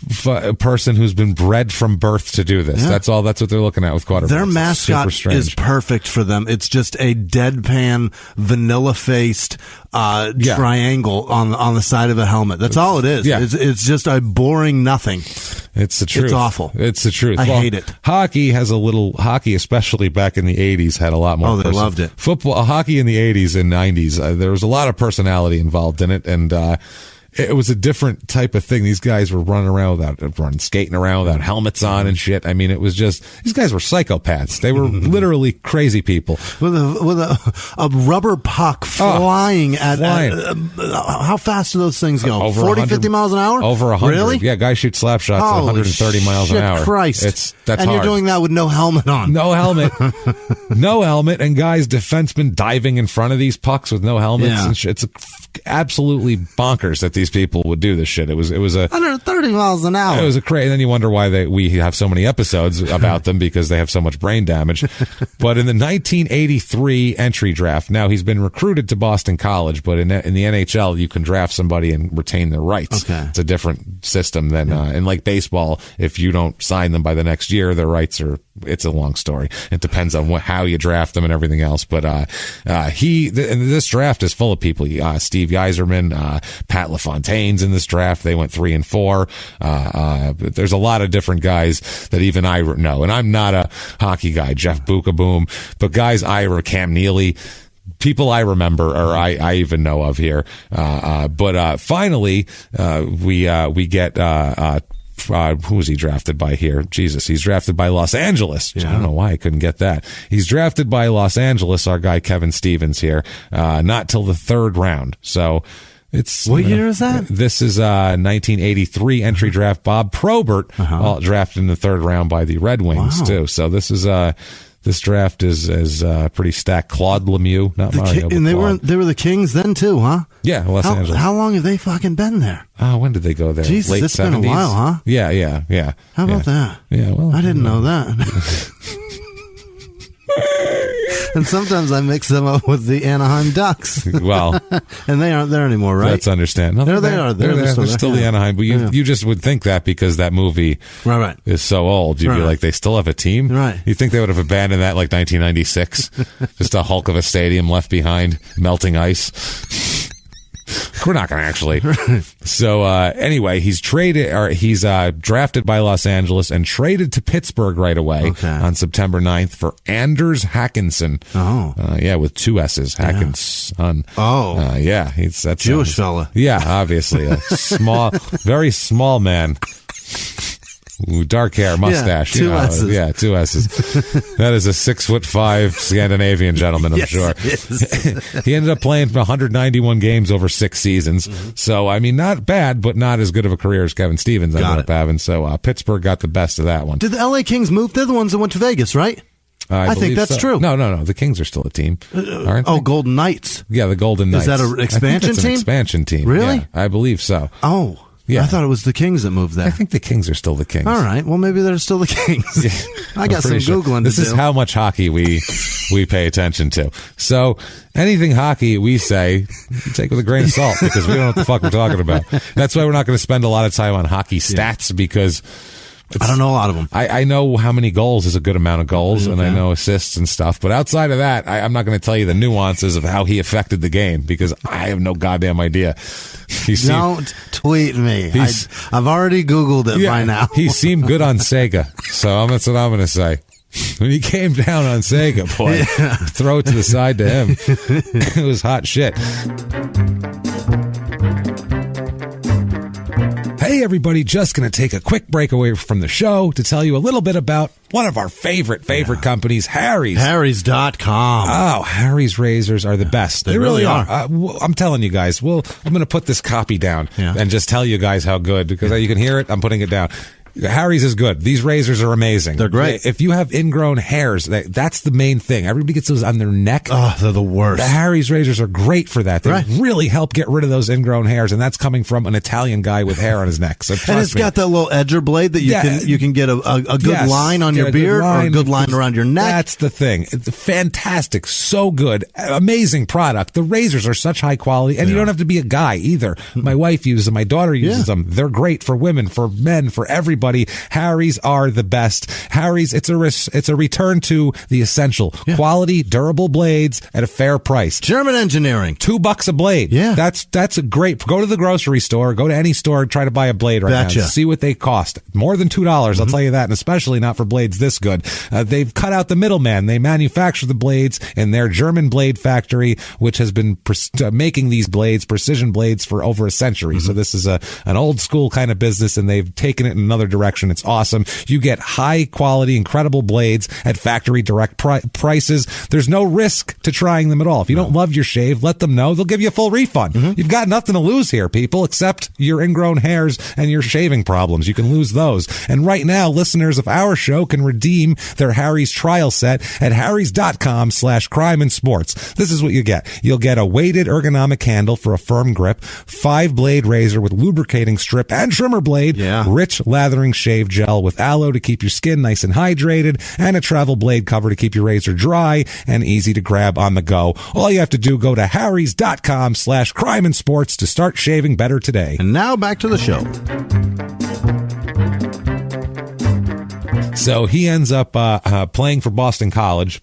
person who's been bred from birth to do this. That's all. That's what they're looking at with quarterbacks. Their mascot is perfect for them. It's just a deadpan, vanilla-faced triangle on the side of a helmet. That's all it is. Yeah. It's just a boring nothing. It's the truth. It's awful. It's the truth. I hate it. Hockey, especially back in the 80s, had a lot more. Oh, they loved it. Football, hockey in the 80s and 90s, there was a lot of personality involved in it, and it was a different type of thing. These guys were skating around without helmets on and shit. I mean, it was just, these guys were psychopaths. They were literally crazy people. With a rubber puck flying at how fast do those things go? Over 40, 50 miles an hour? Over 100. Really? Yeah, guys shoot slap shots at 130 miles an hour. Christ. That's and hard. You're doing that with no helmet on. No helmet. No helmet. And guys, defensemen diving in front of these pucks with no helmets and shit. It's absolutely bonkers that these people would do this shit. It was a 130 miles an hour. It was a crazy. And then you wonder why we have so many episodes about them, because they have so much brain damage. But in the 1983 entry draft, now he's been recruited to Boston College, but in the NHL you can draft somebody and retain their rights. Okay. It's a different system than in like baseball. If you don't sign them by the next year, their rights are. It's a long story. It depends on how you draft them and everything else. But and this draft is full of people. Steve Yzerman, Pat LaFontaine's in this draft. They went 3 and 4. There's a lot of different guys that even I know, and I'm not a hockey guy. Jeff Bukaboom, but guys, Cam Neely. People I remember, or I even know of here. But finally, we get. Who was he drafted by here? Jesus, he's drafted by Los Angeles. I don't know why I couldn't get that. He's drafted by Los Angeles, our guy Kevin Stevens here, not till the 3rd round. So it's what year is that? This is 1983 entry draft. Bob Probert, drafted in the 3rd round by the Red Wings too. So this is this draft is pretty stacked. Claude Lemieux, not Mario, and they were the Kings then too, huh? Yeah, Los Angeles. How long have they fucking been there? When did they go there? Jesus, late it's 70s? been a while, huh? Yeah. How about that? Yeah, well, I didn't know that. And sometimes I mix them up with the Anaheim Ducks. Well, and they aren't there anymore, right? That's understandable. No, they are. They're still the Anaheim. But you just would think that because that movie is so old. You'd be like, they still have a team? Right. You think they would have abandoned that like 1996? Just a hulk of a stadium left behind, melting ice. We're not going to actually. So anyway, he's drafted by Los Angeles and traded to Pittsburgh right away on September 9th for Anders Hackinson. With 2 S's. Hackinson. That's Jewish fella. Yeah, obviously. A very small man. Ooh, dark hair, mustache. 2 S's. Yeah, 2 S's. That is a 6'5" Scandinavian gentleman, I'm sure. He ended up playing for 191 games over 6 seasons. So, I mean, not bad, but not as good of a career as Kevin Stevens ended up having. So, Pittsburgh got the best of that one. Did the LA Kings move? They're the ones that went to Vegas, right? I think that's true. No. The Kings are still a team. Aren't they? Golden Knights. Yeah, the Golden Knights. Is that an expansion team? An expansion team. Really? Yeah, I believe so. Oh. Yeah. I thought it was the Kings that moved there. I think the Kings are still the Kings. All right. Well, maybe they're still the Kings. I got some Googling to do. This is how much hockey we pay attention to. So anything hockey we say, you take with a grain of salt because we don't know what the fuck we're talking about. That's why we're not going to spend a lot of time on hockey stats because I don't know a lot of them. I know how many goals is a good amount of goals, and I know assists and stuff. But outside of that, I'm not going to tell you the nuances of how he affected the game because I have no goddamn idea. Don't tweet me. I've already Googled it by now. He seemed good on Sega, so that's what I'm going to say. When he came down on Sega, boy, throw it to the side to him. It was hot shit. Hey, everybody, just going to take a quick break away from the show to tell you a little bit about one of our favorite companies, Harry's. Harry's.com. Oh, Harry's razors are the best. They really are. I'm telling you guys, I'm going to put this copy down and just tell you guys how good, because you can hear it. I'm putting it down. Harry's is good. These razors are amazing. They're great. If you have ingrown hairs, that's the main thing. Everybody gets those on their neck. Oh, they're the worst. The Harry's razors are great for that. They really help get rid of those ingrown hairs, and that's coming from an Italian guy with hair on his neck. So and it's got that little edger blade that you can get a good line on your beard or a good line around your neck. That's the thing. It's fantastic. So good. Amazing product. The razors are such high quality, and you don't have to be a guy either. My wife uses them. My daughter uses them. They're great for women, for men, for everybody. Harry's are the best. Harry's, it's a return to the essential. Quality, durable blades at a fair price. German engineering. $2 a blade. Yeah. That's a great. Go to the grocery store, go to any store, try to buy a blade right now. See what they cost. More than $2, I'll tell you that, and especially not for blades this good. They've cut out the middleman. They manufacture the blades in their German blade factory, which has been making these blades, precision blades, for over a century. So this is an old school kind of business, and they've taken it in another direction. It's awesome. You get high quality, incredible blades at factory direct prices. There's no risk to trying them at all. If you don't love your shave, let them know. They'll give you a full refund. You've got nothing to lose here, people, except your ingrown hairs and your shaving problems. You can lose those. And right now, listeners of our show can redeem their Harry's trial set at harrys.com/crime and sports. This is what you get. You'll get a weighted ergonomic handle for a firm grip, 5-blade razor with lubricating strip and trimmer blade, rich lathering shave gel with aloe to keep your skin nice and hydrated, and a travel blade cover to keep your razor dry and easy to grab on the go. All you have to do, go to harrys.com/crime and sports to start shaving better today. And now back to the show. So he ends up playing for Boston College.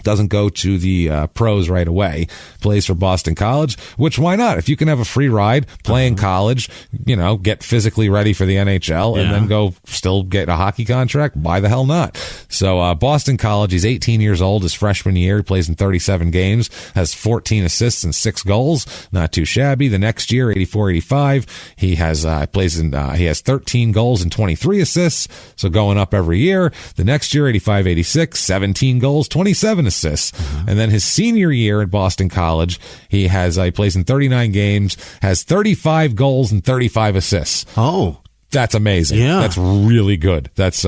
Doesn't go to the pros right away, plays for Boston College, which why not? If you can have a free ride, play in college, get physically ready for the NHL and then go still get a hockey contract, why the hell not? So Boston College, he's 18 years old, his freshman year, he plays in 37 games, has 14 assists and 6 goals, not too shabby. The next year, 84-85, he has he has 13 goals and 23 assists, so going up every year. The next year, 85-86, 17 goals, 27 assists. And then his senior year at Boston College, he plays in 39 games, has 35 goals and 35 assists. Oh. That's amazing. Yeah. That's really good. That's,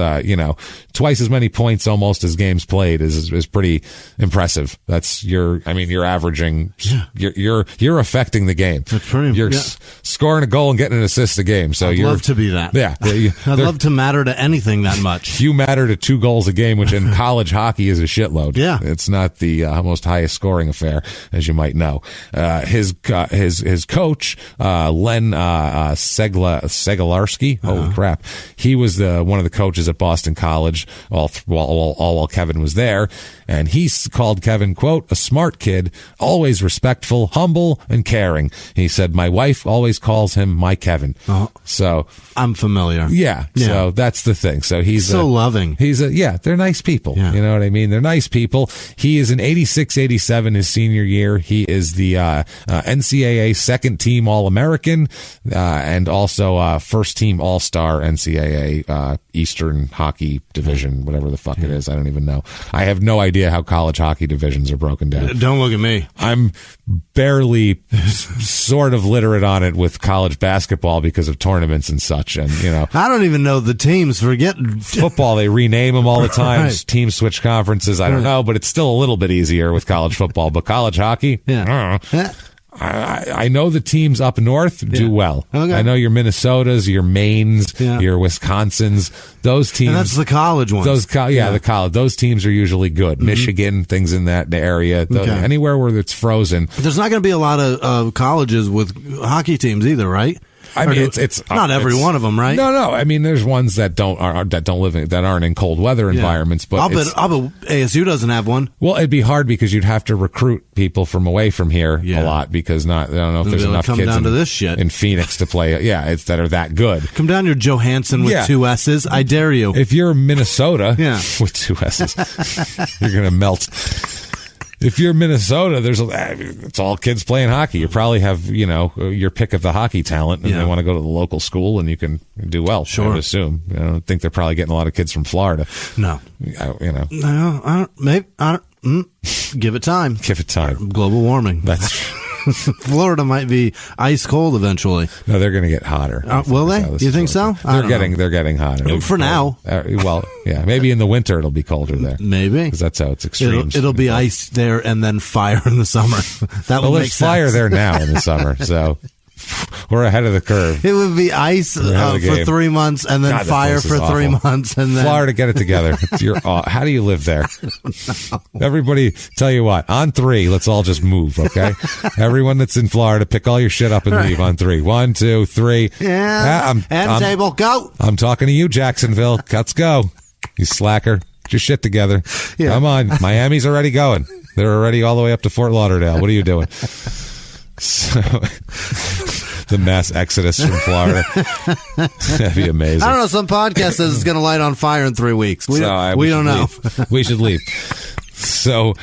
twice as many points almost as games played is pretty impressive. That's you're averaging, you're affecting the game. That's pretty, you're scoring a goal and getting an assist a game. So I'd love to be that. Yeah. I'd love to matter to anything that much. You matter to 2 goals a game, which in college hockey is a shitload. Yeah. It's not the most highest scoring affair, as you might know. His coach, Len Seglarski, hockey. Holy crap. He was one of the coaches at Boston College while Kevin was there. And he called Kevin, quote, a smart kid, always respectful, humble, and caring. He said, my wife always calls him my Kevin. So I'm familiar. Yeah. So that's the thing. So he's so loving. They're nice people. Yeah. You know what I mean? They're nice people. He is in 86, 87, his senior year. He is the NCAA second team All-American and also first team All-Star NCAA Eastern Hockey Division, whatever the fuck it is. I don't even know. I have no idea how college hockey divisions are broken down. Don't look at me. I'm barely sort of literate on it with college basketball because of tournaments and such. And, I don't even know the teams. Forget football. They rename them all the time. Right. Team switch conferences. I don't know, but it's still a little bit easier with college football. But college hockey, I know the teams up north do well. Okay. I know your Minnesotas, your Maines, your Wisconsins. Those teams. And that's the college ones. The college. Those teams are usually good. Michigan, things in that area. Anywhere where it's frozen. There's not going to be a lot of colleges with hockey teams either, right? I mean, it's not every one of them, right? No. I mean, there's ones that aren't in cold weather environments. But I'll bet ASU doesn't have one. Well, it'd be hard because you'd have to recruit people from away from here a lot because I don't know if there's enough kids in Phoenix to play. That are that good. Come down here, Johansson with 2 S's. I dare you. If you're Minnesota, with 2 S's, you're gonna melt. If you're Minnesota, it's all kids playing hockey. You probably have, your pick of the hockey talent, and they want to go to the local school, and you can do well. Sure. I would assume. I don't think they're probably getting a lot of kids from Florida. No. No, I don't. Give it time. Give it time. Global warming. That's true. Florida might be ice cold eventually. No, they're going to get hotter. Will they? You think so? They're getting hotter for now. Maybe in the winter it'll be colder there. Maybe because that's how it's extreme. It'll be ice there and then fire in the summer. There's fire there now in the summer, so we're ahead of the curve. It would be ice for 3 months and then fire for 3 months and then Florida, get it together. How do you live there? Everybody, tell you what, on 3, let's all just move, okay? Everyone that's in Florida, pick all your shit up and leave on 3. 1, 2, 3. Table, go. I'm talking to you, Jacksonville. Let's go. You slacker. Get your shit together. Yeah. Come on. Miami's already going. They're already all the way up to Fort Lauderdale. What are you doing? So, the mass exodus from Florida. That'd be amazing. I don't know. Some podcast says it's going to light on fire in 3 weeks. We don't know. We should leave. So,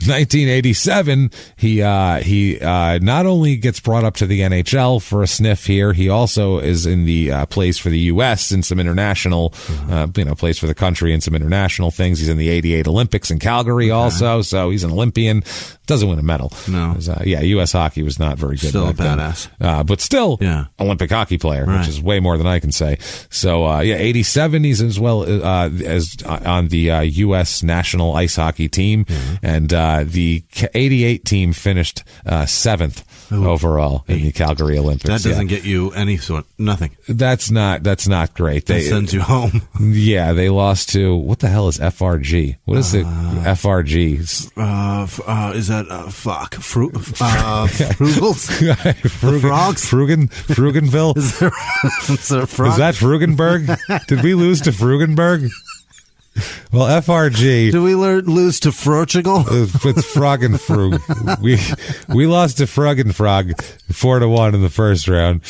1987, he not only gets brought up to the NHL for a sniff here, he also is in the plays for the U.S. in some international, plays for the country in some international things. He's in the 88 Olympics in Calgary also, so he's an Olympian. Doesn't win a medal. No. U.S. hockey was not very good. Still a badass. But still, Olympic hockey player, which is way more than I can say. So, 87, he's as well as on the U.S. national ice hockey team. And the 88 team finished 7th overall in the Calgary Olympics. That doesn't get you nothing. That's not great. That sends you home. Yeah, they lost to, what the hell is FRG? What is it? FRG? Is that Frugals? Frogs? Frugenville? Is there a frog? Is that Frugenberg? Did we lose to Frugenberg? Well, FRG. Did we lose to Frochigal? It's Frog and Frug. We lost to Frog and Frog 4-1 in the first round.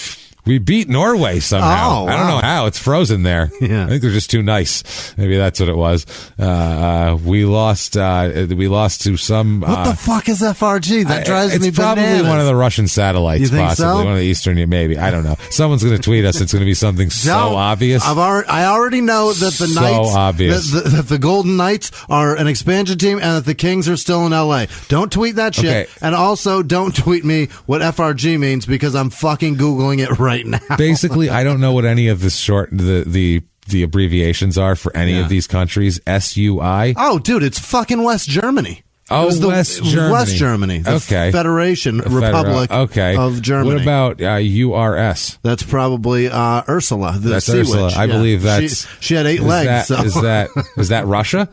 We beat Norway somehow. Oh, wow. I don't know how. It's frozen there. Yeah. I think they're just too nice. Maybe that's what it was. We lost to some. What the fuck is FRG? That drives me bananas. It's probably one of the Russian satellites, you think possibly. So? One of the Eastern, maybe. I don't know. Someone's going to tweet us. It's going to be something so obvious. I already know that the Knights, obvious. That the Golden Knights are an expansion team and that the Kings are still in LA. Don't tweet that shit. Okay. And also don't tweet me what FRG means because I'm fucking Googling it right now. Basically, I don't know what any of the abbreviations are for any of these countries. SUI. Oh, dude, it's fucking West Germany. Oh, West Germany. West Germany. The Federation Republic of Germany. What about URS? That's probably Ursula. That's sea Ursula. witch. I believe that's. She had 8 legs. Is that Russia?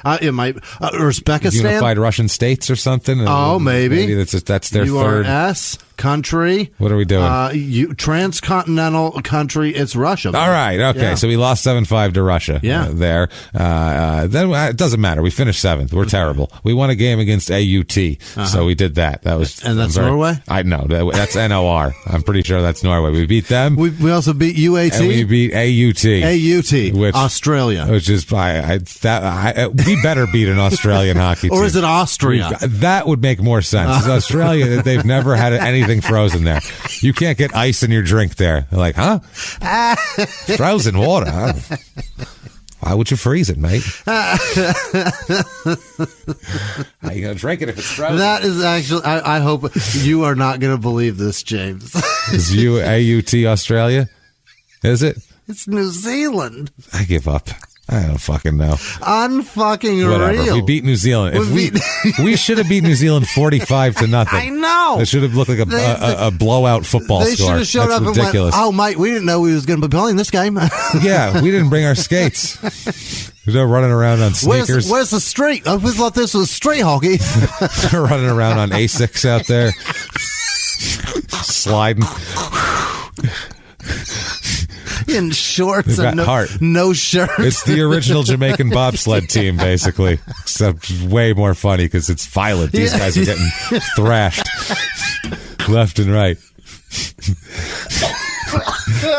It might Uzbekistan, Unified Russian States or something. Oh, maybe that's their URS, third. country. What are we doing? Transcontinental country. It's Russia. All right. Okay. Yeah. So we lost 7-5 to Russia. Yeah. Then it doesn't matter. We finished 7th. We're terrible. We won a game against AUT. So we did that. And that's Norway? I know. That's NOR. I'm pretty sure that's Norway. We beat them. We also beat UAT. And we beat AUT. Which, Australia. Which is, we better beat an Australian hockey team. Or is it Austria? That would make more sense. It's Australia, they've never had anything frozen there. You can't get ice in your drink there. They're like, huh? Frozen water, huh? Why would you freeze it, mate? How are you going to drink it if it's frozen? That is actually, I hope you are not going to believe this, James. Is AUT Australia? Is it? It's New Zealand. I give up. I don't fucking know. Unfucking Whatever. real. We beat New Zealand. We should have beat New Zealand 45-0. I know. It should have looked like a blowout football they score. They should have showed That's up ridiculous. and went, oh, mate, we didn't know we was going to be playing this game. Yeah, we didn't bring our skates. They're running around on sneakers. Where's the street? I always thought this was street hockey. They're running around on Asics out there. Sliding. In shorts and no shirt. It's the original Jamaican bobsled team, basically, except way more funny because it's violent. These guys are getting thrashed left and right.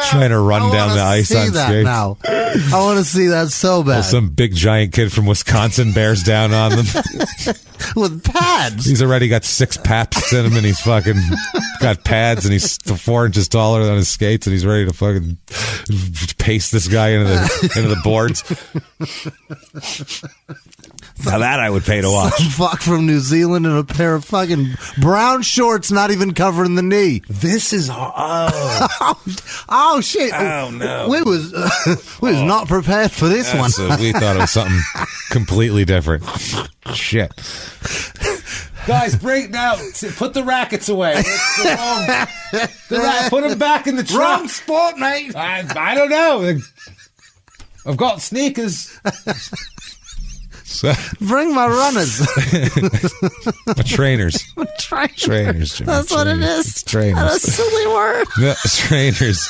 Trying to run down the ice on skates. Now. I want to see that so bad. Well, some big giant kid from Wisconsin bears down on them. With pads. He's already got 6 paps in him, and he's fucking got pads, and he's 4 inches taller than his skates, and he's ready to fucking paste this guy into the boards. Now that I would pay to watch. Some fuck from New Zealand in a pair of fucking brown shorts, not even covering the knee. This is oh shit! Oh no, we was not prepared for this one. So we thought it was something completely different. Shit. Guys, put the rackets away. Put them back in the truck. Wrong sport, mate. I don't know. I've got sneakers. Bring my runners. My trainers. Trainers, Jimmy. That's what it is. It's trainers. That's a silly word. Yeah, trainers.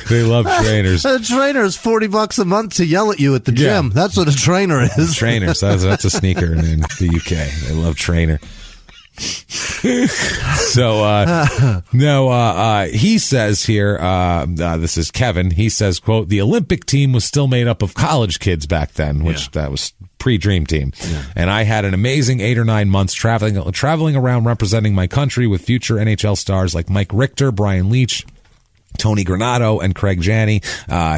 They love trainers. A trainer is $40 a month to yell at you at the gym. That's what a trainer is. Trainers. That's a sneaker in the UK. They love trainer. So he says here, this is Kevin, he says, quote, the Olympic team was still made up of college kids back then, which that was pre-dream team. And I had an amazing 8 or 9 months traveling around representing my country with future NHL stars like Mike Richter, Brian Leach, Tony Granato, and Craig Janney.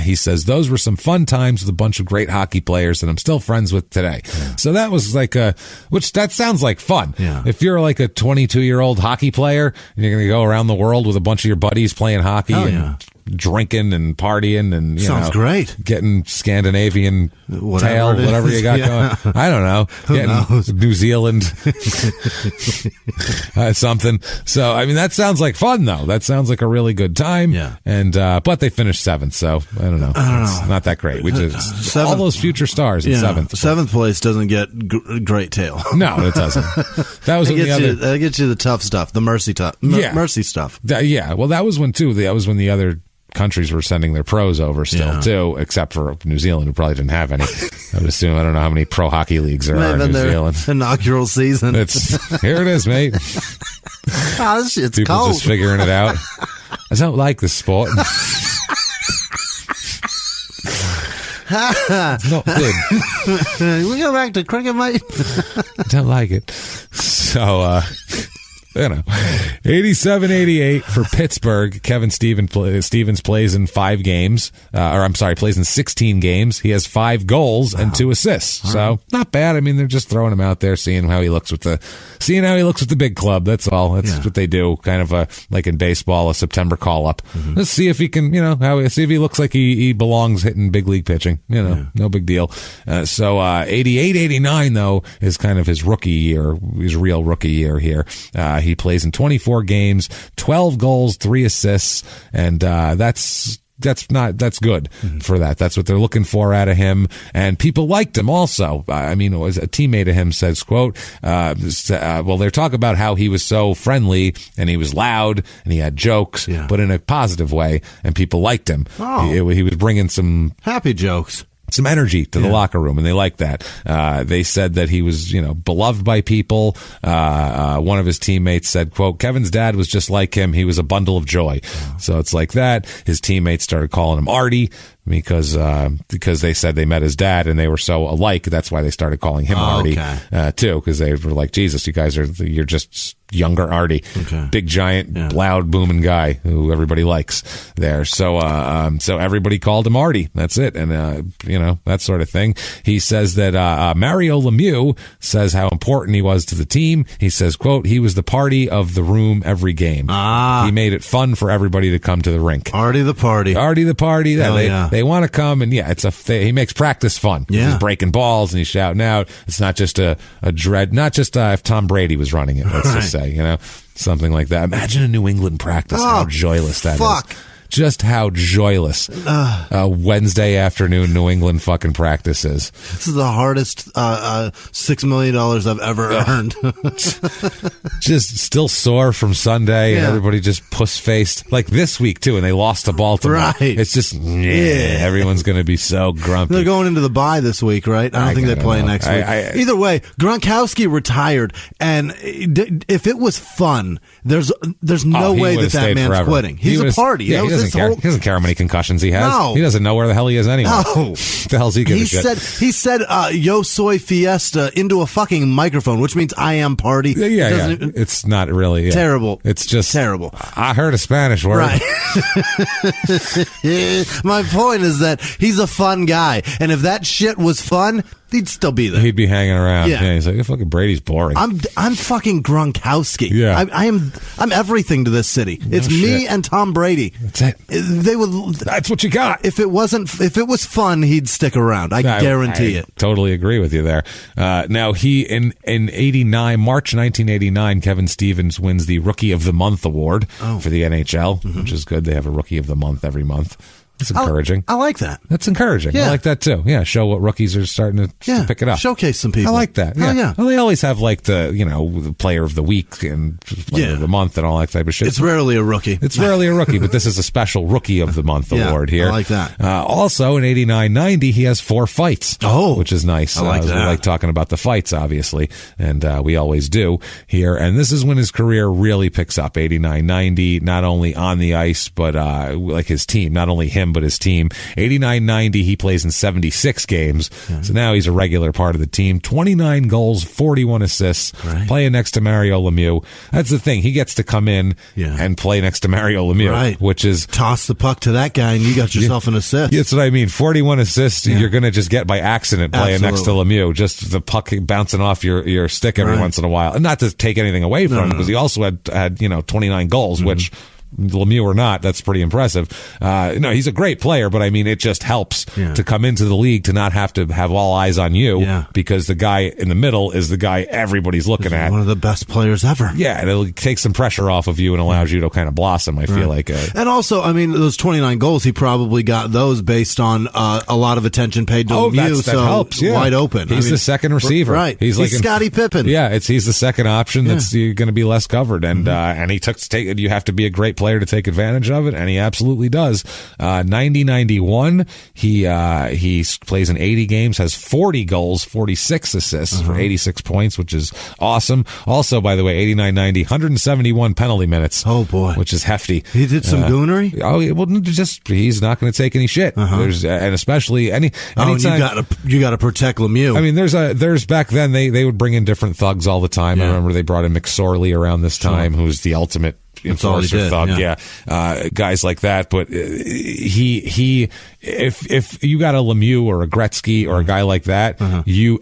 He says those were some fun times with a bunch of great hockey players that I'm still friends with today. So that was like that sounds like fun. If you're like a 22-year-old hockey player and you're going to go around the world with a bunch of your buddies playing hockey and drinking and partying and sounds great, getting Scandinavian whatever you got going. I don't know, getting New Zealand something. So I mean that sounds like fun though. That sounds like a really good time. And but they finished 7th, so I don't know. It's not that great. We just all those future stars in 7th. 7th place doesn't get great tail. No, it doesn't. That was that gets you the tough stuff, the mercy stuff. Mercy stuff. Well, that was when too. That was when the other countries were sending their pros over still too, except for New Zealand, who probably didn't have any. I would assume. I don't know how many pro hockey leagues there are in New Zealand. Inaugural season. Here it is, mate. This shit's People cold. just figuring it out. I don't like this sport. It's not good. We go back to cricket, mate. I don't like it. So, 87-88 for Pittsburgh. Kevin Stevens plays in 5 games. Plays in 16 games. He has 5 goals and 2 assists. So not bad. I mean, they're just throwing him out there, seeing how he looks with the big club. That's all. That's what they do. Kind of like in baseball, a September call up. Let's see if he can, see if he looks like he belongs hitting big league pitching. No big deal. So 88-89 though is kind of his rookie year, his real rookie year here. He plays in 24 games, 12 goals, 3 assists, and that's that's good for that. That's what they're looking for out of him. And people liked him also. I mean, it was a teammate of him says, quote, well, they're talking about how he was so friendly and he was loud and he had jokes, but in a positive way, and people liked him. He was bringing some happy jokes, some energy to the locker room, and they liked that. They said that he was, beloved by people. One of his teammates said, quote, Kevin's dad was just like him. He was a bundle of joy. So it's like that. His teammates started calling him Artie because they said they met his dad and they were so alike. That's why they started calling him Artie, too, because they were like, Jesus, you're just younger Artie, big giant loud booming guy who everybody likes there. So everybody called him Artie. That's it. And that sort of thing. He says that Mario Lemieux says how important he was to the team. He says, quote, he was the party of the room every game. He made it fun for everybody to come to the rink. Artie the party. They want to come, and he makes practice fun. He's breaking balls and he's shouting out. It's not just a dread, not just if Tom Brady was running it, let's just say, something like that. Imagine a New England practice, how joyless that is. Just how joyless Wednesday afternoon New England fucking practice is. This is the hardest $6 million I've ever earned. Just still sore from Sunday, and everybody just puss-faced. Like this week, too, and they lost to Baltimore. Right. It's just, everyone's going to be so grumpy. They're going into the bye this week, right? I don't think they play next week. Either way, Gronkowski retired, and if it was fun, there's no way that man's forever. quitting. He's a party. Yeah, he doesn't care. He doesn't care how many concussions he has. No. He doesn't know where the hell he is anyway. No. The hell's he giving a shit? He said Yo Soy Fiesta into a fucking microphone, which means I am party. Yeah. It's not really terrible. It's just terrible. I heard a Spanish word. Right. My point is that he's a fun guy, and if that shit was fun, he'd still be there. He'd be hanging around. Yeah. He's like, fucking Brady's boring. I'm fucking Gronkowski. Yeah. I'm everything to this city. It's me and Tom Brady. That's it. That's what you got. If it was fun, he'd stick around. I guarantee it. Totally agree with you there. Now he in March 1989, Kevin Stevens wins the Rookie of the Month award for the NHL, which is good. They have a Rookie of the Month every month. That's encouraging. I like that. That's encouraging. Yeah. I like that too. Yeah, show what rookies are starting to pick it up. Showcase some people. I like that. Yeah. Well, they always have like the player of the week and player of the month and all that type of shit. It's rarely a rookie. But this is a special Rookie of the Month award here. I like that. Also in 89-90, he has 4 fights. Which is nice. I like that. We like talking about the fights, obviously, and we always do here. And this is when his career really picks up. 89-90, not only on the ice, but like his team, not only him, but his team. 89-90, he plays in 76 games. So now he's a regular part of the team. 29 goals, 41 assists, playing next to Mario Lemieux. That's the thing. He gets to come in and play next to Mario Lemieux, which is... Toss the puck to that guy and you got yourself an assist. That's what I mean. 41 assists, you're going to just get by accident playing next to Lemieux. Just the puck bouncing off your stick every once in a while. And not to take anything away from him, because he also had 29 goals, which... Lemieux or not, that's pretty impressive. No, he's a great player, but I mean, it just helps to come into the league to not have to have all eyes on you because the guy in the middle is the guy everybody's looking at. One of the best players ever. Yeah, and it'll take some pressure off of you and allows you to kind of blossom, I feel like. And also, I mean, those 29 goals, he probably got those based on a lot of attention paid to Lemieux, that helps, wide open. He's the second receiver. Right. He's like Scottie Pippen. Yeah, he's the second option that's going to be less covered. And and he you have to be a great player to take advantage of it, and he absolutely does. 90-91, he plays in 80 games, has 40 goals, 46 assists for 86 points, which is awesome. Also, by the way, 89-90, 171 penalty minutes. Oh boy, which is hefty. He did some goonery. He's not going to take any shit. And especially anytime you got to protect Lemieux. I mean, there's back then they would bring in different thugs all the time. I remember they brought in McSorley around this time, who's the ultimate enforcer thug, guys like that. But if you got a Lemieux or a Gretzky or a guy like that,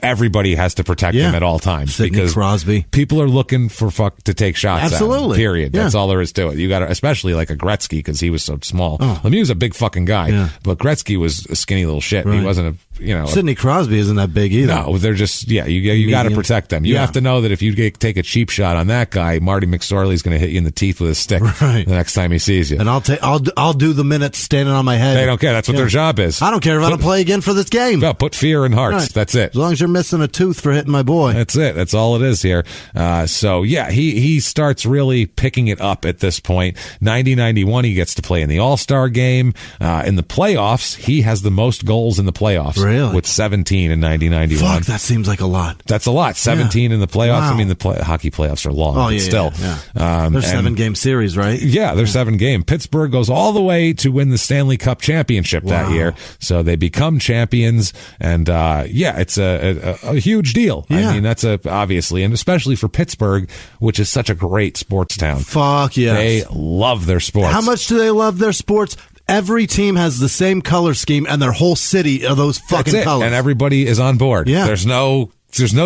everybody has to protect him at all times. Sidney because Crosby. People are looking for to take shots. Absolutely. At him, period. That's all there is to it. You got to, especially like a Gretzky, because he was so small. Lemieux's a big fucking guy, but Gretzky was a skinny little shit. He wasn't a Sidney Crosby isn't that big either. No, they're just, you got to protect them. You have to know that if you take a cheap shot on that guy, Marty McSorley's going to hit you in the teeth with a stick the next time he sees you. And I'll do the minutes standing on my head. They don't care. That's what their job is. I don't care if I don't play again for this game. No, put fear in hearts. Right. That's it. As long as you're missing a tooth for hitting my boy. That's it. That's all it is here. He starts really picking it up at this point. 90-91, he gets to play in the All-Star game. In the playoffs, he has the most goals in the playoffs. Really? With 17 in 90-91. Fuck, that seems like a lot. That's a lot. 17 in the playoffs. Wow. I mean, hockey playoffs are long. Oh, but still. There's 7-game series, right? Yeah, they're 7-game. Pittsburgh goes all the way to win the Stanley Cup championship that year. So they become champions. And, it's a huge deal. Yeah. I mean, that's obviously, and especially for Pittsburgh, which is such a great sports town. Fuck yes. They love their sports. How much do they love their sports? Every team has the same color scheme, and their whole city are those fucking colors. And everybody is on board. Yeah. There's no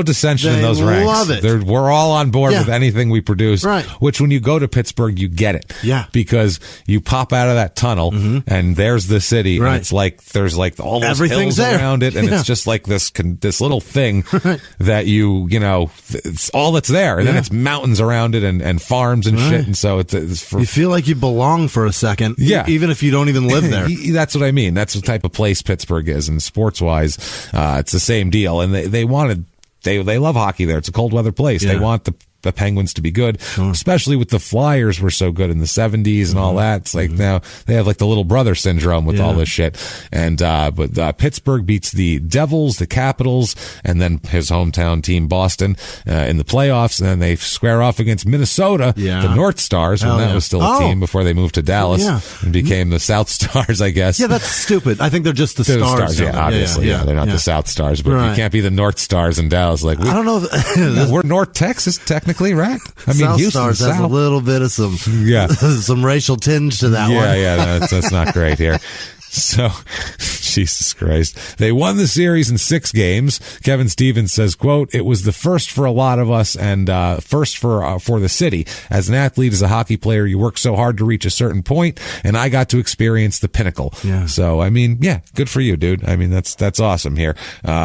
dissension in those ranks. Love it. We're all on board with anything we produce. Right. Which, when you go to Pittsburgh, you get it. Yeah. Because you pop out of that tunnel, and there's the city, and it's like there's like all those Everything's hills there. around it, and it's just like this little thing that it's all that's there, and then it's mountains around it and farms and shit, and so it's you feel like you belong for a second, even if you don't even live there. That's what I mean. That's the type of place Pittsburgh is, and sports wise, it's the same deal, and they wanted. They love hockey there. It's a cold weather place. They want the Penguins to be good, especially with the Flyers were so good in the 70s and all that. It's like now they have like the little brother syndrome with all this shit. And but Pittsburgh beats the Devils, the Capitals, and then his hometown team Boston in the playoffs. And then they square off against Minnesota, the North Stars, when that was still a team before they moved to Dallas and became the South Stars, I guess. Yeah, that's stupid. I think they're just the Stars. Obviously. They're not the South Stars, but you can't be the North Stars in Dallas. Like I don't know. We're North Texas, technically. Right? I mean, South Houston Stars has a little bit of some racial tinge to that one. Yeah, that's not great here. So, Jesus Christ. They won the series in 6 games. Kevin Stevens says, quote, "It was the first for a lot of us and first for the city. As an athlete, as a hockey player, you work so hard to reach a certain point, and I got to experience the pinnacle." Yeah. So, I mean, good for you, dude. I mean, that's awesome here. During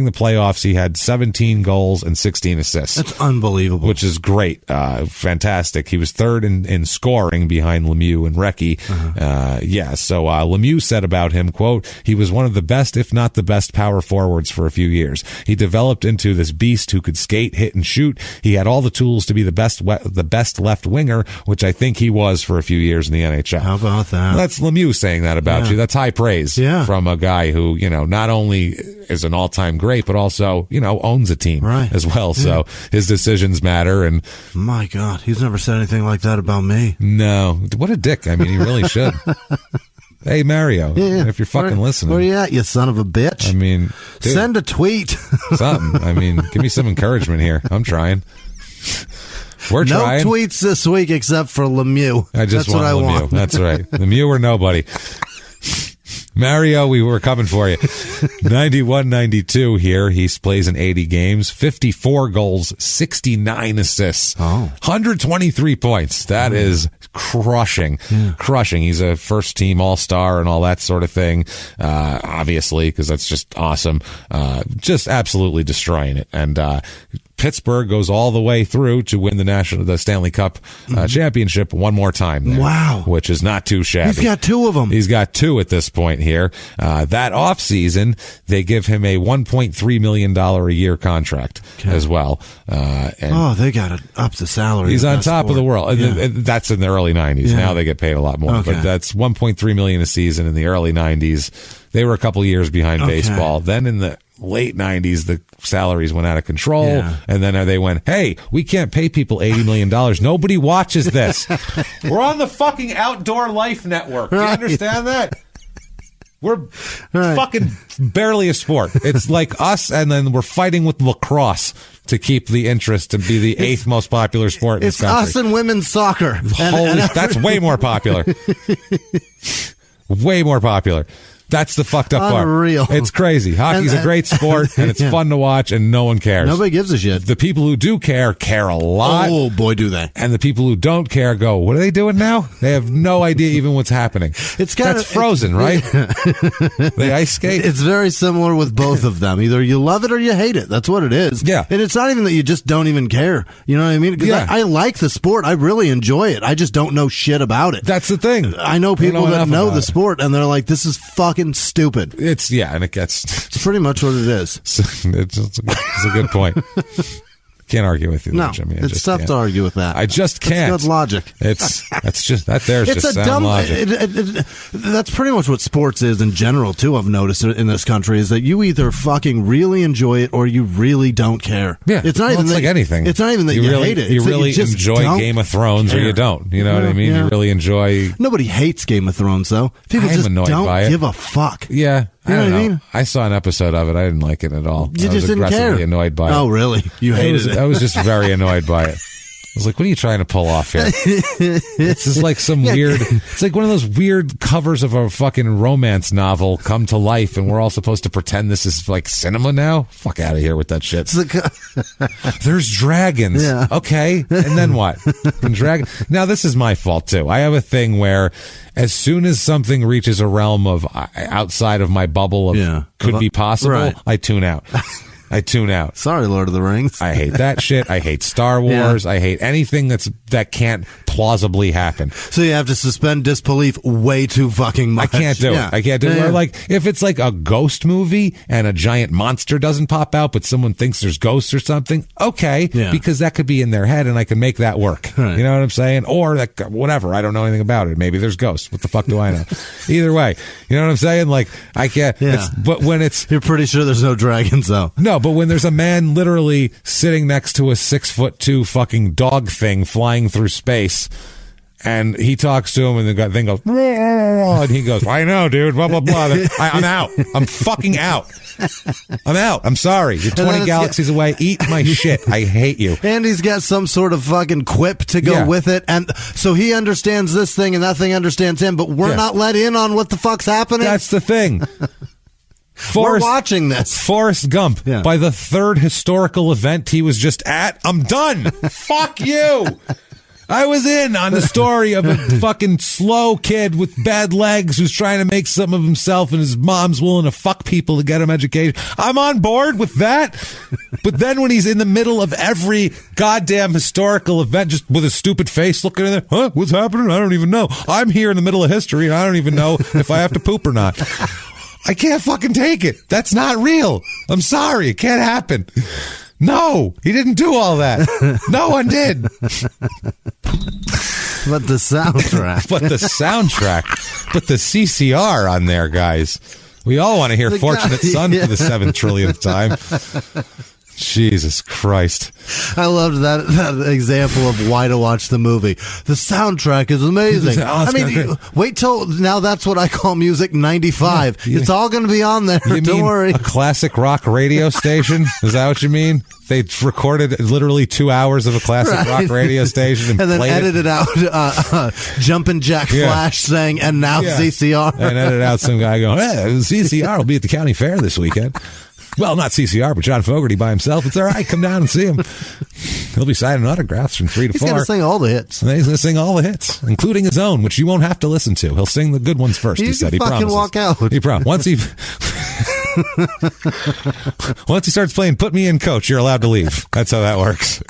the playoffs, he had 17 goals and 16 assists. That's unbelievable. Which is great. Fantastic. He was third in scoring behind Lemieux and Recchi. So Lemieux said about him, quote, "He was one of the best, if not the best, power forwards for a few years. He developed into this beast who could skate, hit, and shoot. He had all the tools to be the best left winger, which I think he was for a few years in the NHL." How about that? That's Lemieux saying that about you. That's high praise from a guy who, not only is an all-time great, but also, owns a team as well. So his decisions matter. And my God, he's never said anything like that about me. No. What a dick. I mean, he really should. Hey, Mario, if you're fucking listening. Where you at, you son of a bitch? I mean, dude, send a tweet. Something. I mean, give me some encouragement here. I'm trying. We're trying. No tweets this week except for Lemieux. That's what I want. That's right. Lemieux or nobody. Mario, we were coming for you. 91-92 here. He plays in 80 games, 54 goals, 69 assists, 123 points. That is crushing. Crushing. He's a first-team all-star and all that sort of thing, obviously, because that's just awesome. Just absolutely destroying it. And Pittsburgh goes all the way through to win the Stanley Cup championship one more time there. Wow. Which is not too shabby. He's got 2 of them. He's got 2 at this point here. That offseason, they give him a $1.3 million a year contract as well. They got to up the salary. He's on top of the world. That's in the early 90s. Now they get paid a lot more. Okay. But that's $1.3 million a season in the early 90s. They were a couple years behind baseball. Then in the late 90s, the salaries went out of control, and then they went, "Hey, we can't pay people $80 million. Nobody watches this. We're on the fucking Outdoor Life Network. Do you understand that? We're fucking barely a sport. It's like us, and then we're fighting with lacrosse to keep the interest and be the 8th most popular sport in this country. It's us and women's soccer. That's way more popular. Way more popular. That's the fucked up part. Unreal. It's crazy. Hockey's a great sport, and it's fun to watch, and no one cares. Nobody gives a shit. The people who do care a lot. Oh, boy, do they. And the people who don't care go, what are they doing now? They have no idea even what's happening. That's Frozen, right? They ice skate. It's very similar with both of them. Either you love it or you hate it. That's what it is. Yeah. And it's not even that you just don't even care. You know what I mean? Because I like the sport. I really enjoy it. I just don't know shit about it. That's the thing. I know people that know the sport, and they're like, this is fucking stupid. And it gets... It's pretty much what it is. It's a good point. Can't argue with you, there, Jimmy. It's tough to argue with that. I just can't. That's good logic. That's just that. There's it's just a sound dumb logic. That's pretty much what sports is in general too. I've noticed in this country is that you either fucking really enjoy it or you really don't care. Yeah, it's not even like anything. It's not even that you really hate it. You really enjoy Game of Thrones or you don't. You know what I mean? You really enjoy. Nobody hates Game of Thrones though. People just don't give a fuck. Yeah. You know what I mean? I saw an episode of it. I didn't like it at all. You just didn't care. I was aggressively annoyed by it. Oh, really? You hated it? I was just very annoyed by it. I was like, what are you trying to pull off here? It's just like some weird... It's like one of those weird covers of a fucking romance novel come to life, and we're all supposed to pretend this is like cinema now? Fuck out of here with that shit. There's dragons. Yeah. Okay. And then what? Now, this is my fault, too. I have a thing where as soon as something reaches a realm of outside of my bubble of could be possible, I tune out. I tune out. Sorry, Lord of the Rings. I hate that shit. I hate Star Wars. I hate anything that can't plausibly happen. So you have to suspend disbelief way too fucking much. I can't do it. I can't do it. Or like if it's like a ghost movie and a giant monster doesn't pop out, but someone thinks there's ghosts or something, okay, because that could be in their head and I can make that work. Right. You know what I'm saying? Or that whatever. I don't know anything about it. Maybe there's ghosts. What the fuck do I know? Either way, you know what I'm saying? Like I can't. Yeah. But when it's, you're pretty sure there's no dragons though. No. But when there's a man literally sitting next to a 6'2" fucking dog thing flying through space, and he talks to him, and the thing goes, and he goes, I know, dude, blah, blah, blah. I'm out. I'm fucking out. I'm out. I'm sorry. You're 20 galaxies away. Eat my shit. I hate you. And he's got some sort of fucking quip to go with it. And so he understands this thing and that thing understands him, but we're not let in on what the fuck's happening. That's the thing. We're watching this. Forrest Gump, by the third historical event he was just at, I'm done. Fuck you. I was in on the story of a fucking slow kid with bad legs who's trying to make something of himself and his mom's willing to fuck people to get him education. I'm on board with that. But then when he's in the middle of every goddamn historical event, just with a stupid face looking in there, huh? What's happening? I don't even know. I'm here in the middle of history and I don't even know if I have to poop or not. I can't fucking take it. That's not real. I'm sorry. It can't happen. No, he didn't do all that. No one did. But the soundtrack. But the CCR on there, guys. We all want to hear Fortunate Son for the 7th trillionth time. Jesus Christ. I loved that example of why to watch the movie. The soundtrack is amazing. I mean, wait till now. That's what I call music 95. It's all going to be on there. Don't worry. A classic rock radio station? Is that what you mean? They recorded literally 2 hours of a classic rock radio station and then edited out Jumpin' Jack Flash saying, and now CCR. And edited out some guy going, hey, CCR will be at the county fair this weekend. Well, not CCR, but John Fogerty by himself. It's all right. Come down and see him. He'll be signing autographs from 3 to 4. He's going to sing all the hits. And he's going to sing all the hits, including his own, which you won't have to listen to. He'll sing the good ones first, he said. He promises. Walk out. He promised. Once he starts playing Put Me In Coach, you're allowed to leave. That's how that works.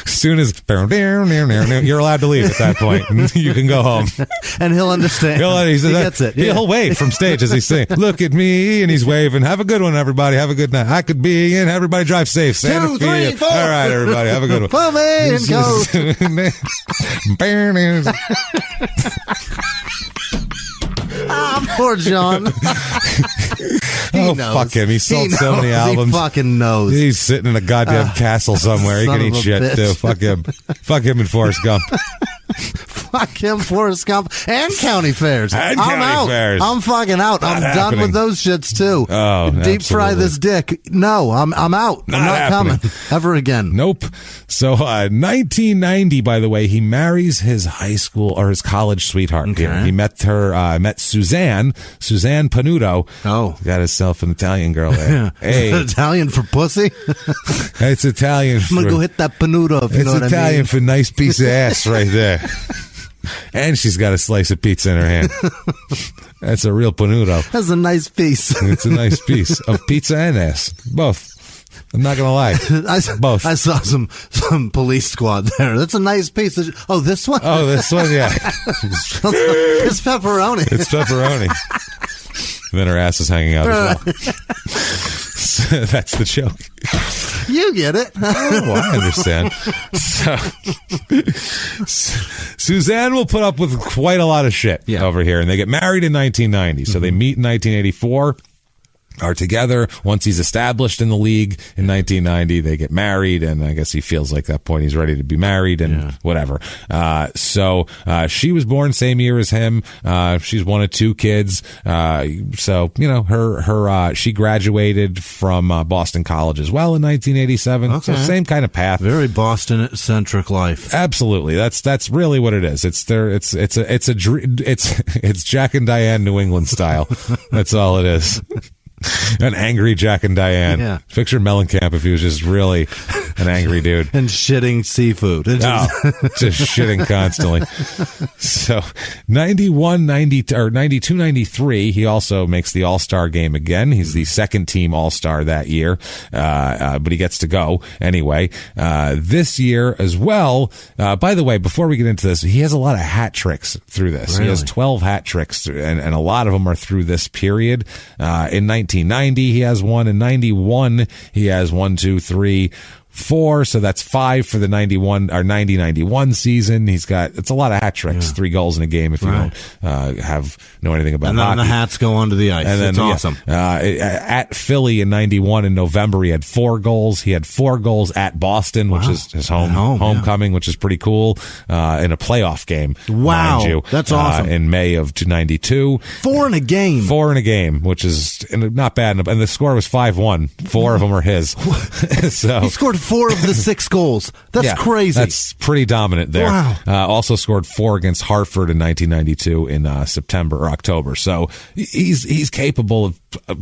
As soon as you're allowed to leave at that point. You can go home. And he'll understand. He gets it. He'll wave from stage as he's saying, look at me, and he's waving. Have a good one, everybody. Have a good night. I could be in. Everybody drive safe. Santa 2, 3, 4. All right, everybody. Have a good one. Put me in Coach. Poor John. Knows. Fuck him. He sold so many albums. He fucking knows. He's sitting in a goddamn castle somewhere. He can eat shit, too. Fuck him. Fuck him and Forrest Gump. Fuck him, Forrest Gump, and county fairs. And I'm county out. fairs. I'm fucking out. I'm done with those shits too. Oh, deep fry absolutely. this dick. No, I'm out. I'm not happening. coming ever again. Nope. So, 1990, by the way, he marries his high school or his college sweetheart. Okay. He met Suzanne Panuto. Oh. Got himself an Italian girl there. Hey, Italian for pussy? it's Italian I'm going to for, go hit that Panuto, if you know what it's I Italian mean. for nice piece of ass right there. And she's got a slice of pizza in her hand. That's a real Panuto. That's a nice piece. It's a nice piece of pizza and ass. Both. I'm not going to lie. Both. I saw some police squad there. That's a nice piece. Oh, this one? Oh, this one, yeah. It's pepperoni. It's pepperoni. Then her ass is hanging out as well. So that's the joke. You get it. Oh, I understand. So, Suzanne will put up with quite a lot of shit over here, and they get married in 1990. So they meet in 1984. Are together. Once he's established in the league in 1990, they get married, and I guess he feels like at that point he's ready to be married and whatever. So she was born same year as him. She's one of two kids. So you know she graduated from Boston College as well in 1987. Okay. So same kind of path. Very Boston centric life. Absolutely. That's really what it is. It's Jack and Diane New England style. That's all it is. An angry Jack and Diane. Yeah. Picture Mellencamp if he was just really an angry dude. And shitting seafood. Just shitting constantly. So 91, 92, or 92, 93, he also makes the All-Star game again. He's the second team All-Star that year, but he gets to go anyway. This year as well, by the way, before we get into this, he has a lot of hat tricks through this. Really? He has 12 hat tricks, and a lot of them are through this period. In 1990, he has one. In 91, he has 1, 2, 3, 4, so that's 5 for the 90-91 season. It's a lot of hat tricks, 3 goals in a game if you don't know anything about and then hockey. the hats go onto the ice. And then, it's awesome. At Philly in 91 in November, he had 4 goals. He had 4 goals at Boston, which is his homecoming, which is pretty cool, in a playoff game. Wow, mind you, that's awesome. In May of 92. 4 in a game. 4 in a game, which is not bad. And the score was 5-1. 4 of them are his. So he scored 4 of the 6 goals. That's crazy. That's pretty dominant there. Wow. Also scored 4 against Hartford in 1992 in September or October. So he's capable of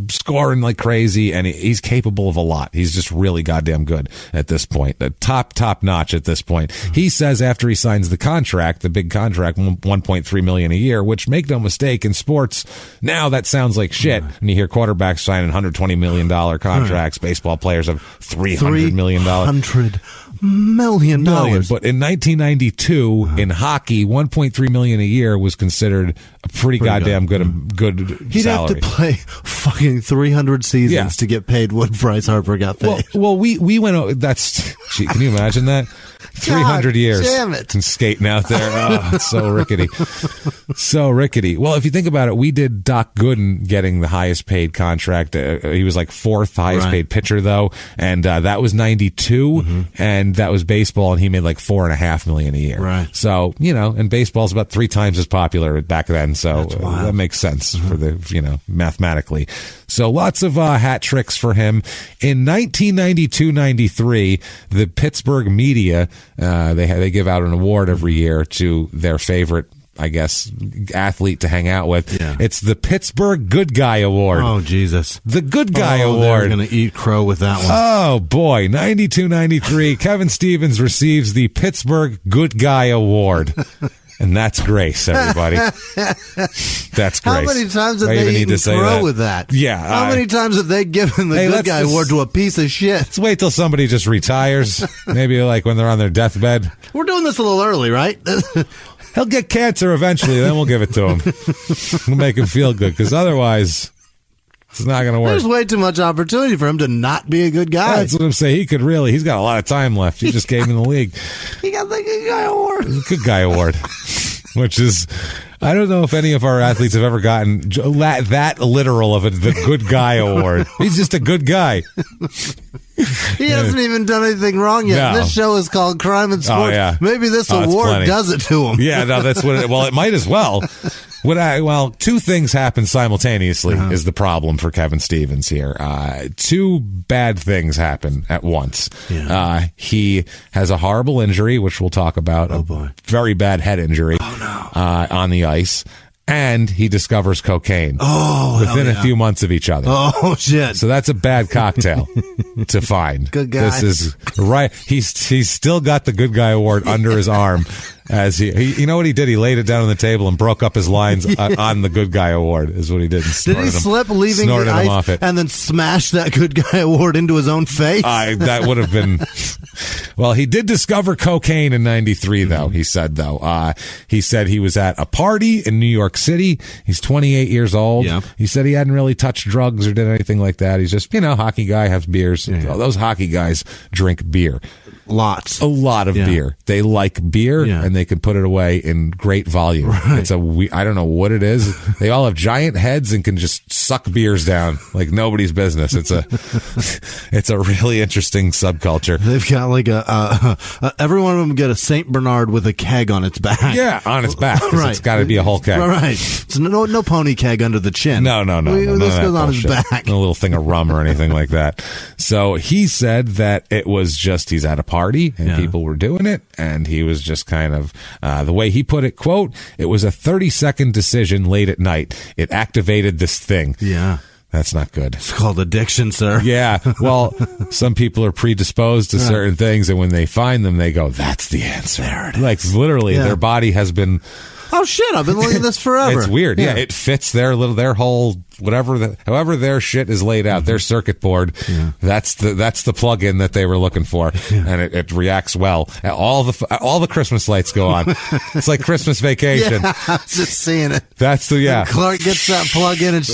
scoring like crazy, and he's capable of a lot. He's just really goddamn good at this point. Top notch at this point. He says after he signs the contract, the big contract, $1.3 million a year, which, make no mistake, in sports now that sounds like shit. And you hear quarterbacks signing $120 million contracts. Baseball players have $300 million. $100 million. But in 1992, in hockey, $1.3 million a year was considered a pretty goddamn good He'd salary. have to play fucking 300 seasons to get paid what Bryce Harper got paid. Well, we went. Gee, can you imagine that? 300 years. Damn it. And skating out there. Oh, it's so rickety. So rickety. Well, if you think about it, we did Doc Gooden getting the highest paid contract. He was like 4th highest paid pitcher, though. And that was 92. And that was baseball. And he made like $4.5 million a year. Right. So, and baseball's about 3 times as popular back then. So that makes sense for the, mathematically. So lots of hat tricks for him. In 1992-93, the Pittsburgh media, they give out an award every year to their favorite, I guess, athlete to hang out with. Yeah. It's the Pittsburgh Good Guy Award. Oh, Jesus. The Good Guy Award. They're going to eat crow with that one. Oh, boy. 92-93, Kevin Stevens receives the Pittsburgh Good Guy Award. And that's grace, everybody. That's grace. How many times have they eaten crow with that? Yeah. How many times have they given the Good Guy Award to a piece of shit? Let's wait till somebody just retires. Maybe like when they're on their deathbed. We're doing this a little early, right? He'll get cancer eventually, then we'll give it to him. We'll make him feel good, because otherwise it's not going to work. There's way too much opportunity for him to not be a good guy. That's what I'm saying. He's got a lot of time left. He just came in the league. He got the Good Guy Award. Good Guy Award. Which is, I don't know if any of our athletes have ever gotten that literal of it, the Good Guy Award. He's just a good guy. He hasn't even done anything wrong yet. No. This show is called Crime and Sports. Oh, yeah. Maybe this Oh, it's award plenty. does it to him. Yeah, no, that's what it might as well. Two things happen simultaneously is the problem for Kevin Stevens here. Two bad things happen at once. Yeah. He has a horrible injury, which we'll talk about. Oh, boy. Very bad head injury on the ice. And he discovers cocaine within a few months of each other. Oh, shit. So that's a bad cocktail to find. Good guy. This is right. He's still got the good guy award under his arm. As he you know what he did? He laid it down on the table and broke up his lines on the good guy award. Is what he did. And Did he slip leaving the ice off it. and then smash that good guy award into his own face? That would have been. Well, he did discover cocaine in '93, though. He said he said he was at a party in New York City. He's 28 years old. Yeah. He said he hadn't really touched drugs or did anything like that. He's just hockey guy, has beers. Yeah. Those hockey guys drink beer. Lots. A lot of beer. They like beer, and they can put it away in great volume. Right. It's I don't know what it is. They all have giant heads and can just suck beers down like nobody's business. It's a really interesting subculture. They've got like every one of them get a Saint Bernard with a keg on its back. Yeah, on its back. Right. It's got to be a whole keg. Right. It's no pony keg under the chin. No. This goes on his back. No little thing of rum or anything like that. So he said that it was just he's at a party and people were doing it, and he was just kind of the way he put it, quote, it was a 30-second decision late at night. It activated this thing. Yeah. That's not good. It's called addiction, sir. Yeah. Well, some people are predisposed to certain things, and when they find them, they go, that's the answer. There it is. Like, literally, their body has been... Oh, shit, I've been looking at this forever. It's weird. Yeah, it fits their whole however their shit is laid out, their circuit board. Yeah. That's the plug-in that they were looking for, and it reacts well. All the Christmas lights go on. It's like Christmas Vacation. Yeah, I was just seeing it. That's And Clark gets that plug-in, and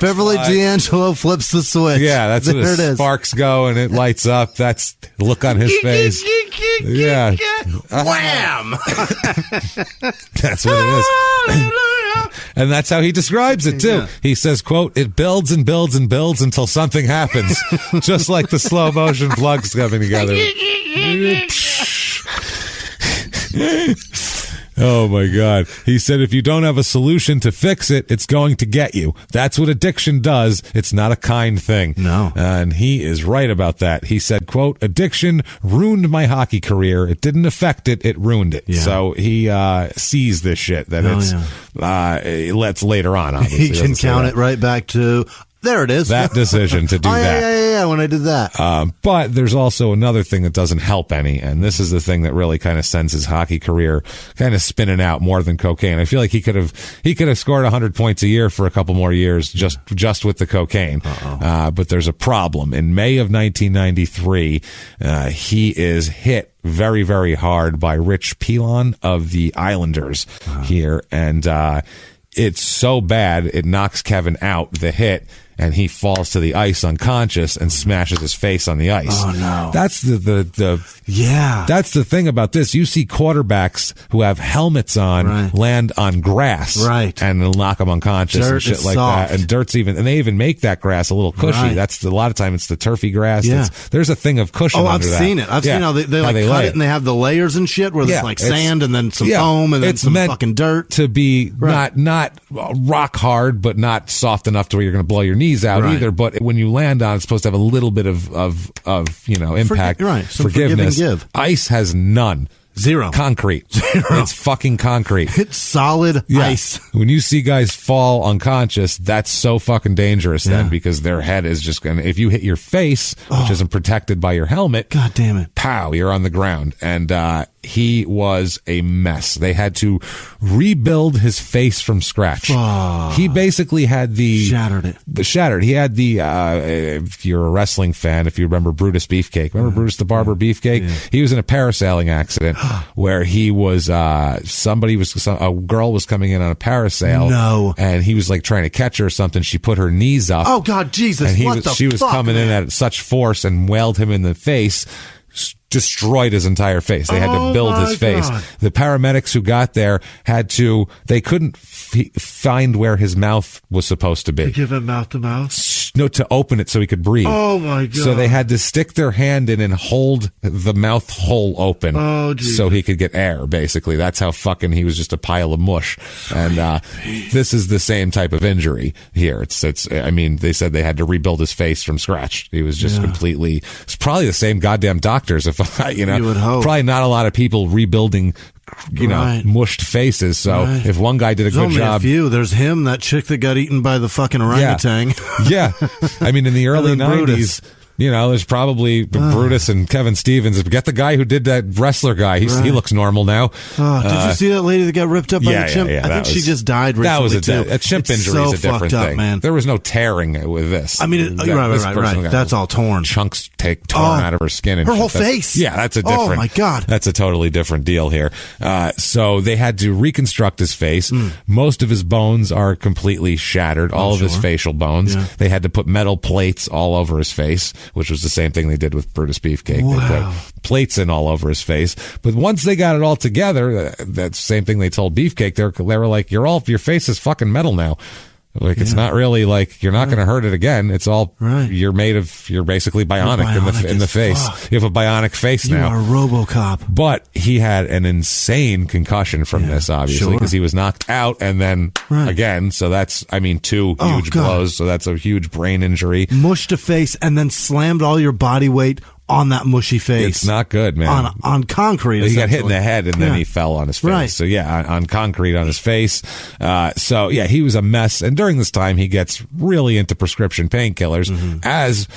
Beverly D'Angelo flips the switch. Yeah, that's there what it is. Sparks go, and it lights up. That's the look on his face. Yeah. Wham! That's what it is. And that's how he describes it, too. Yeah. He says, quote, it builds and builds and builds until something happens. Just like the slow motion plugs coming together. Oh, my God. He said, if you don't have a solution to fix it, it's going to get you. That's what addiction does. It's not a kind thing. No. And he is right about that. He said, quote, addiction ruined my hockey career. It didn't affect it. It ruined it. Yeah. So he sees this shit that let's later on, obviously. He can count it right back to... There it is. That decision to do that. Yeah, when I did that. But there's also another thing that doesn't help any, and this is the thing that really kind of sends his hockey career kind of spinning out more than cocaine. I feel like he could have scored 100 points a year for a couple more years just with the cocaine. But there's a problem. In May of 1993, he is hit very, very hard by Rich Pilon of the Islanders here, and it's so bad it knocks Kevin out, the hit, and he falls to the ice unconscious and smashes his face on the ice. Oh, no. That's yeah. That's the thing about this. You see quarterbacks who have helmets on land on grass, and they'll knock them unconscious Dirt and shit is like soft. that. And dirt's and they even make that grass a little cushy. Right. That's a lot of time it's the turfy grass. Yeah. There's a thing of cushion. I've under that. seen it. I've seen how they cut it and they have the layers and shit where there's like sand and then some foam and then some fucking dirt. To be not rock hard, but not soft enough to where you're going to blow your knees out either. But when you land on, it's supposed to have a little bit of impact. Forgiveness. Ice has none. Zero. Concrete. Zero. It's fucking concrete. It's solid ice. When you see guys fall unconscious, that's so fucking dangerous then, because their head is just going to, if you hit your face, which isn't protected by your helmet, God damn it. Pow, you're on the ground. And he was a mess. They had to rebuild his face from scratch. He basically had shattered. He had if you're a wrestling fan, if you remember Brutus Beefcake, Brutus the Barber Beefcake? Yeah. He was in a parasailing accident where he was, a girl was coming in on a parasail. No. And he was like trying to catch her or something. She put her knees up. Oh, God, Jesus. And she was coming in at such force and whaled him in the face. destroyed his entire face. They had to build his face. God. The paramedics who got there they couldn't find where his mouth was supposed to be. Give him mouth to mouth? No, to open it so he could breathe. Oh my God. So they had to stick their hand in and hold the mouth hole open so he could get air, basically. That's how fucking he was just a pile of mush. And this is the same type of injury here. I mean, they said they had to rebuild his face from scratch. He was just completely, it's probably the same goddamn doctors. If you would hope. Probably not a lot of people rebuilding, mushed faces. So if one guy did a good job. A few. There's him, that chick that got eaten by the fucking orangutan. Yeah. I mean, in the early 90s, Brutus. there's probably Brutus and Kevin Stevens. Get the guy who did that wrestler guy. He looks normal now. Did you see that lady that got ripped up by the chimp? I think she just died recently, that was a chimp injury is a different thing. Man. There was no tearing with this. I mean, right. That's all torn. Chunks torn out of her skin. And her whole face. Yeah, that's a different. Oh, my God. That's a totally different deal here. So they had to reconstruct his face. Most of his bones are completely shattered. All of his facial bones. Yeah. They had to put metal plates all over his face, which was the same thing they did with Brutus Beefcake. Wow. They put plates in all over his face. But once they got it all together, that same thing they told Beefcake, they were like, your face is fucking metal now. Like, it's not really like, you're not going to hurt it again. It's all, you're basically bionic in the face. Fuck. You have a bionic face now. You are RoboCop. But he had an insane concussion from this, obviously, because he was knocked out and then again. So that's, two huge blows. So that's a huge brain injury. Mushed a face and then slammed all your body weight on that mushy face. It's not good, man. On concrete. He got hit in the head and then he fell on his face. Right. So on concrete on his face. He was a mess. And during this time, he gets really into prescription painkillers. As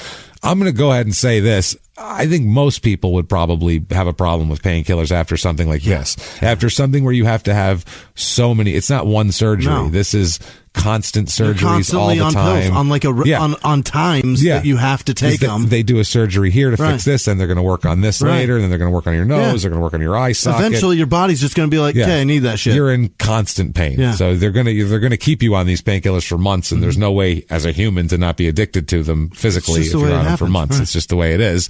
I'm going to go ahead and say this. I think most people would probably have a problem with painkillers after something like this. After something where you have to have so many, it's not one surgery. No. This is constant surgeries all the time. Pills, on times that you have to take them. They do a surgery here to fix this, and they're going to work on this later, and then they're going to work on your nose, they're going to work on your eye socket. Eventually your body's just going to be like, okay, I need that shit. You're in constant pain. So they're going to keep you on these painkillers for months, and there's no way as a human to not be addicted to them physically if you're on them for months. It's just the way it is.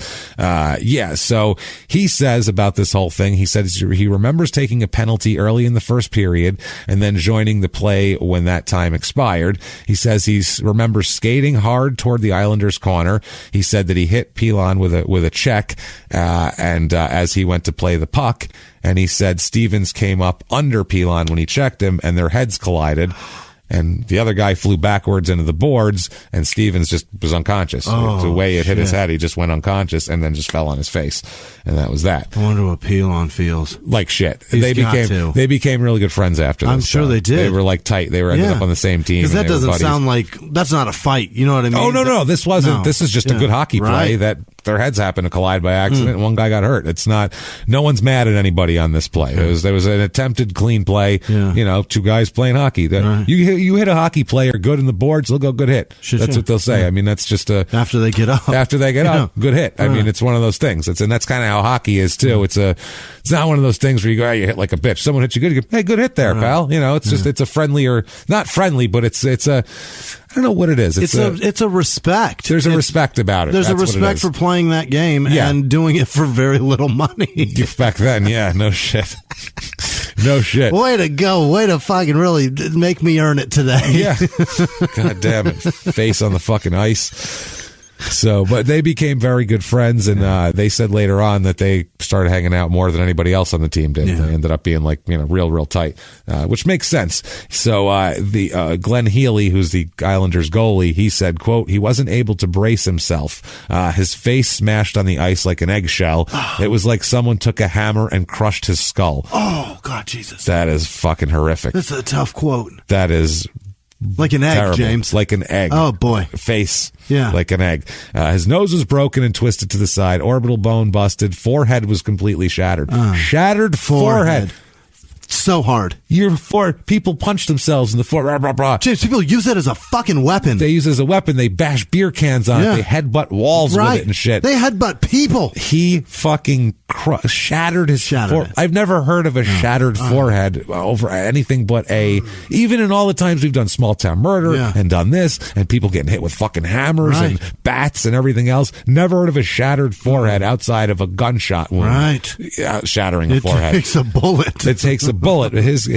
So he says about this whole thing, he says he remembers taking a penalty early in the first period and then joining the play when that time expired. He says he remembers skating hard toward the Islanders' corner. He said that he hit Pilon with a check, as he went to play the puck, and he said Stevens came up under Pilon when he checked him, and their heads collided. And the other guy flew backwards into the boards, and Stevens just was unconscious. The way it hit his head, he just went unconscious and then just fell on his face. And that was that. I wonder what Pilon feels. Like shit. They became really good friends after this. I'm sure they did. They were like tight. They were ended up on the same team. Because that doesn't sound like, that's not a fight. You know what I mean? Oh, no. This wasn't. No. This is just a good hockey play that their heads happened to collide by accident and one guy got hurt. It's not, no one's mad at anybody on this play. There was an attempted clean play, two guys playing hockey. You hit a hockey player good in the boards, they'll go good hit. That's what they'll say. I mean, that's just after they get up, good hit. I mean, it's one of those things. And that's kind of how hockey is too. It's not one of those things where you go, you hit like a bitch. Someone hits you good, you go, hey, good hit there, pal. It's just, it's a friendly, or not friendly, but it's a, I don't know what it is. It's a respect. There's a respect about it. There's a respect for playing that game and doing it for very little money. Back then, no shit. No shit. Way to go. Way to fucking really make me earn it today. Yeah. God damn it. Face on the fucking ice. So, but they became very good friends, and they said later on that they started hanging out more than anybody else on the team did. They ended up being like, real tight, which makes sense. So, the Glenn Healy, who's the Islanders goalie, he said, quote, he wasn't able to brace himself. His face smashed on the ice like an eggshell. It was like someone took a hammer and crushed his skull. Oh, God, Jesus. That is fucking horrific. That's a tough quote. That is like an egg, terrible. James. Like an egg. Oh, boy. Face. Like an egg. His nose was broken and twisted to the side. Orbital bone busted. Forehead was completely shattered. Shattered forehead. So hard. People punch themselves in the forehead. Blah, blah, blah. James, people use it as a fucking weapon. They use it as a weapon. They bash beer cans on it. They headbutt walls with it and shit. They headbutt people. He fucking shattered his forehead. I've never heard of a shattered forehead over anything but even in all the times we've done small town murder and done this and people getting hit with fucking hammers and bats and everything else. Never heard of a shattered forehead outside of a gunshot wound. Right. Shattering a forehead. It takes a bullet. It takes a bullet. His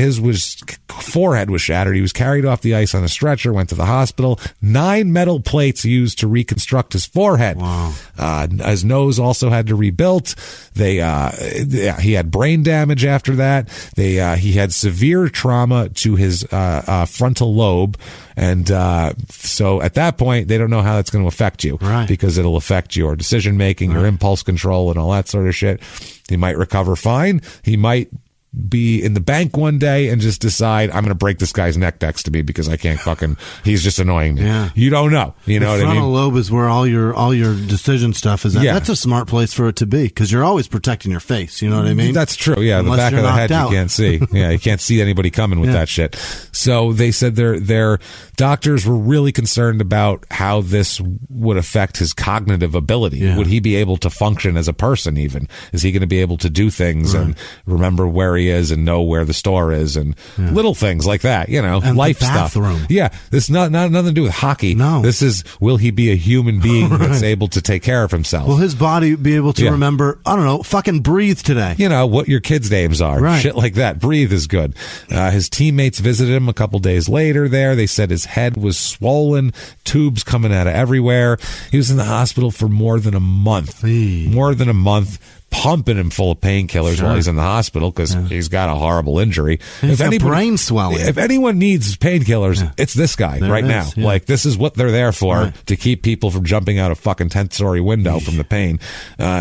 forehead was shattered. He was carried off the ice on a stretcher, went to the hospital. 9 metal plates used to reconstruct his forehead. Wow. His nose also had to rebuilt. He had brain damage after that. He had severe trauma to his frontal lobe. And so at that point, they don't know how that's going to affect you. Right. Because it'll affect your decision making, your impulse control, and all that sort of shit. He might recover fine. He might be in the bank one day and just decide I'm going to break this guy's neck next to me because I can't fucking, he's just annoying me. Yeah. You don't know. You know what I mean? Frontal lobe is where all your decision stuff is at. Yeah. That's a smart place for it to be because you're always protecting your face. You know what I mean? That's true. Yeah. Unless the back of the head out. You can't see. Yeah. You can't see anybody coming with that shit. So they said their doctors were really concerned about how this would affect his cognitive ability. Yeah. Would he be able to function as a person even? Is he going to be able to do things and remember where he is and know where the store is and little things like that, you know, and life the bathroom. stuff. Yeah. This is not nothing to do with hockey. No. This is, will he be a human being that's able to take care of himself? Will his body be able to remember, I don't know, fucking breathe today? You know, what your kids' names are. Right. Shit like that. Breathe is good. His teammates visited him a couple days later there. They said his head was swollen, tubes coming out of everywhere. He was in the hospital for more than a month. More than a month. Pumping him full of painkillers while he's in the hospital because he's got a horrible injury. He's got brain swelling. If anyone needs painkillers, it's this guy now. Yeah. Like, this is what they're there for, to keep people from jumping out a fucking 10th-story window from the pain.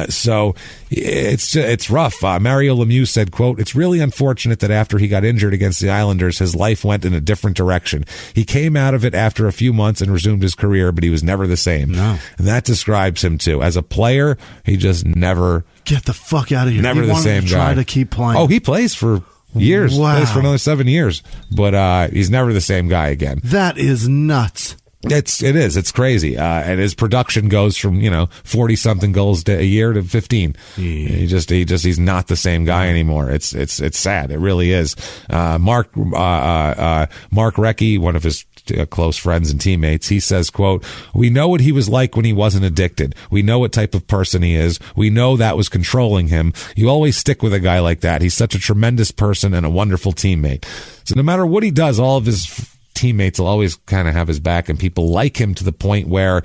So it's rough. Mario Lemieux said, quote, "It's really unfortunate that after he got injured against the Islanders, his life went in a different direction. He came out of it after a few months and resumed his career, but he was never the same." No. And that describes him, too. As a player, he just never... Get the fuck out of here. Never the same guy. Try to keep playing. Oh, he plays for years. Wow. Plays for another 7 years. But he's never the same guy again. That is nuts. It is. It's crazy. And his production goes from, 40 something goals a year to 15. He's not the same guy anymore. It's sad. It really is. Mark Recchi, one of his close friends and teammates, he says, quote, "We know what he was like when he wasn't addicted. We know what type of person he is. We know that was controlling him. You always stick with a guy like that. He's such a tremendous person and a wonderful teammate." So no matter what he does, all of his teammates will always kind of have his back, and people like him to the point where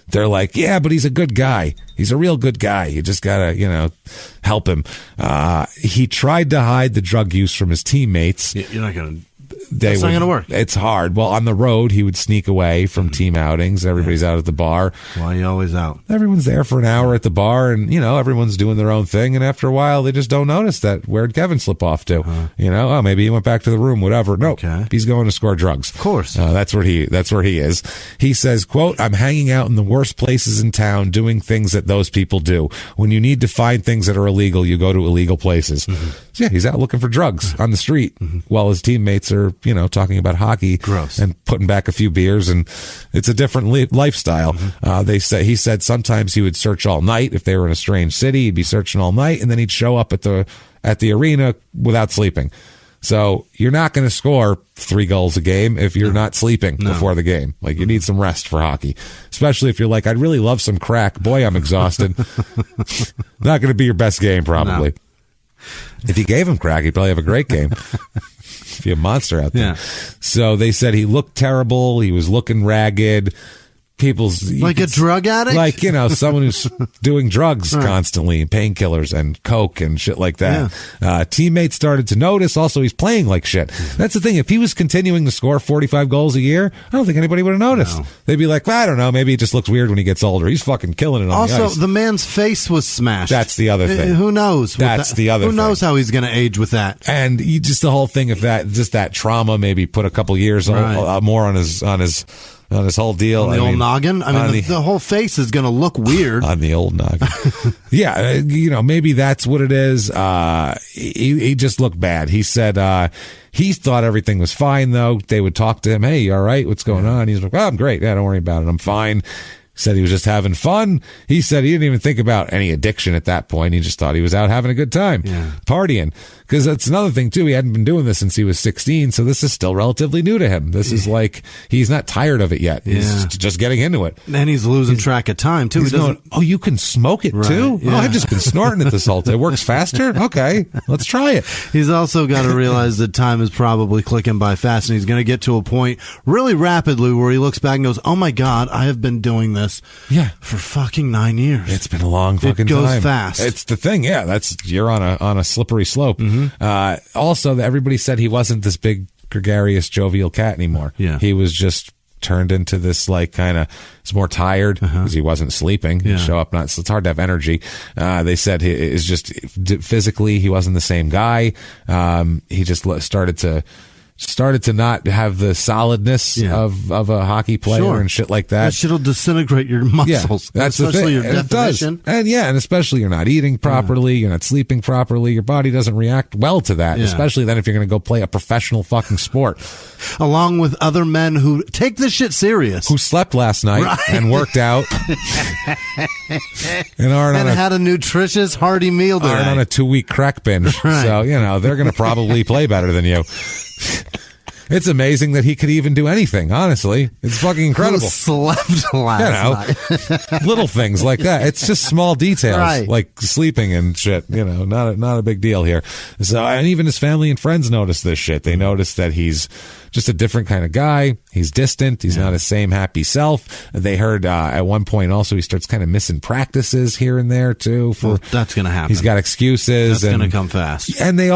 they're like, yeah, but he's a good guy. He's a real good guy. You just gotta, help him. He tried to hide the drug use from his teammates. You're not gonna... That's not going to work. It's hard. Well, on the road, he would sneak away from team outings. Everybody's out at the bar. Why are you always out? Everyone's there for an hour at the bar, and, everyone's doing their own thing. And after a while, they just don't notice that. Where'd Kevin slip off to? Oh, maybe he went back to the room, whatever. No, he's going to score drugs. Of course. That's where he is. He says, quote, "I'm hanging out in the worst places in town doing things that those people do. When you need to find things that are illegal, you go to illegal places." So yeah, he's out looking for drugs on the street while his teammates are, talking about hockey. Gross. And putting back a few beers, and it's a different lifestyle. He said sometimes he would search all night. If they were in a strange city, he'd be searching all night, and then he'd show up at the arena without sleeping. So you're not going to score 3 goals a game if you're not sleeping before the game. Like, you need some rest for hockey, especially if you're like, I'd really love some crack. Boy, I'm exhausted. Not going to be your best game, probably. No. If you gave him crack, he'd probably have a great game. Be a monster out there. Yeah. So they said he looked terrible. He was looking ragged. Like a drug addict? Like, someone who's doing drugs constantly, painkillers and coke and shit like that. Yeah. Teammates started to notice. Also, he's playing like shit. That's the thing. If he was continuing to score 45 goals a year, I don't think anybody would have noticed. No. They'd be like, well, I don't know. Maybe it just looks weird when he gets older. He's fucking killing it on the ice. Also, the man's face was smashed. That's the other thing. Who knows? That's the other thing. Who knows how he's going to age with that? And just the whole thing of that, just that trauma maybe put a couple years more on his on his whole deal. On the old noggin? I mean, the whole face is going to look weird. On the old noggin. Yeah, maybe that's what it is. He just looked bad. He said he thought everything was fine, though. They would talk to him, hey, you all right? What's going on? He's like, oh, I'm great. Yeah, don't worry about it. I'm fine. Said he was just having fun. He said he didn't even think about any addiction at that point. He just thought he was out having a good time, partying. Because that's another thing, too. He hadn't been doing this since he was 16, so this is still relatively new to him. This is like, he's not tired of it yet. He's just getting into it. And he's losing track of time, too. He's going, oh, you can smoke it, too? Yeah. Oh, I've just been snorting it this whole time. It works faster? Okay, let's try it. He's also got to realize that time is probably clicking by fast, and he's going to get to a point really rapidly where he looks back and goes, oh, my God, I have been doing this for fucking 9 years. It's been a long fucking time. It goes fast. It's the thing, you're on a slippery slope. Also, everybody said he wasn't this big, gregarious, jovial cat anymore. Yeah. He was just turned into this, like, kind of, he's more tired because he wasn't sleeping. He'd show up, so it's hard to have energy. They said he is just physically, he wasn't the same guy. He just started to not have the solidness of a hockey player and shit like that. That shit'll disintegrate your muscles. That's especially the thing. Your definition. And especially you're not eating properly, you're not sleeping properly, your body doesn't react well to that, especially then if you're going to go play a professional fucking sport. Along with other men who take this shit serious. Who slept last night and worked out. and had a nutritious, hearty meal today. Aren't on a 2-week crack binge. Right. So, they're going to probably play better than you. It's amazing that he could even do anything, honestly. It's fucking incredible. Who slept last night. Little things like that. It's just small details, like sleeping and shit, not a big deal here. So, and even his family and friends notice this shit. They notice that he's just a different kind of guy. He's distant. He's not his same happy self. They heard at one point also he starts kind of missing practices here and there too. That's going to happen. He's got excuses. That's going to come fast. And they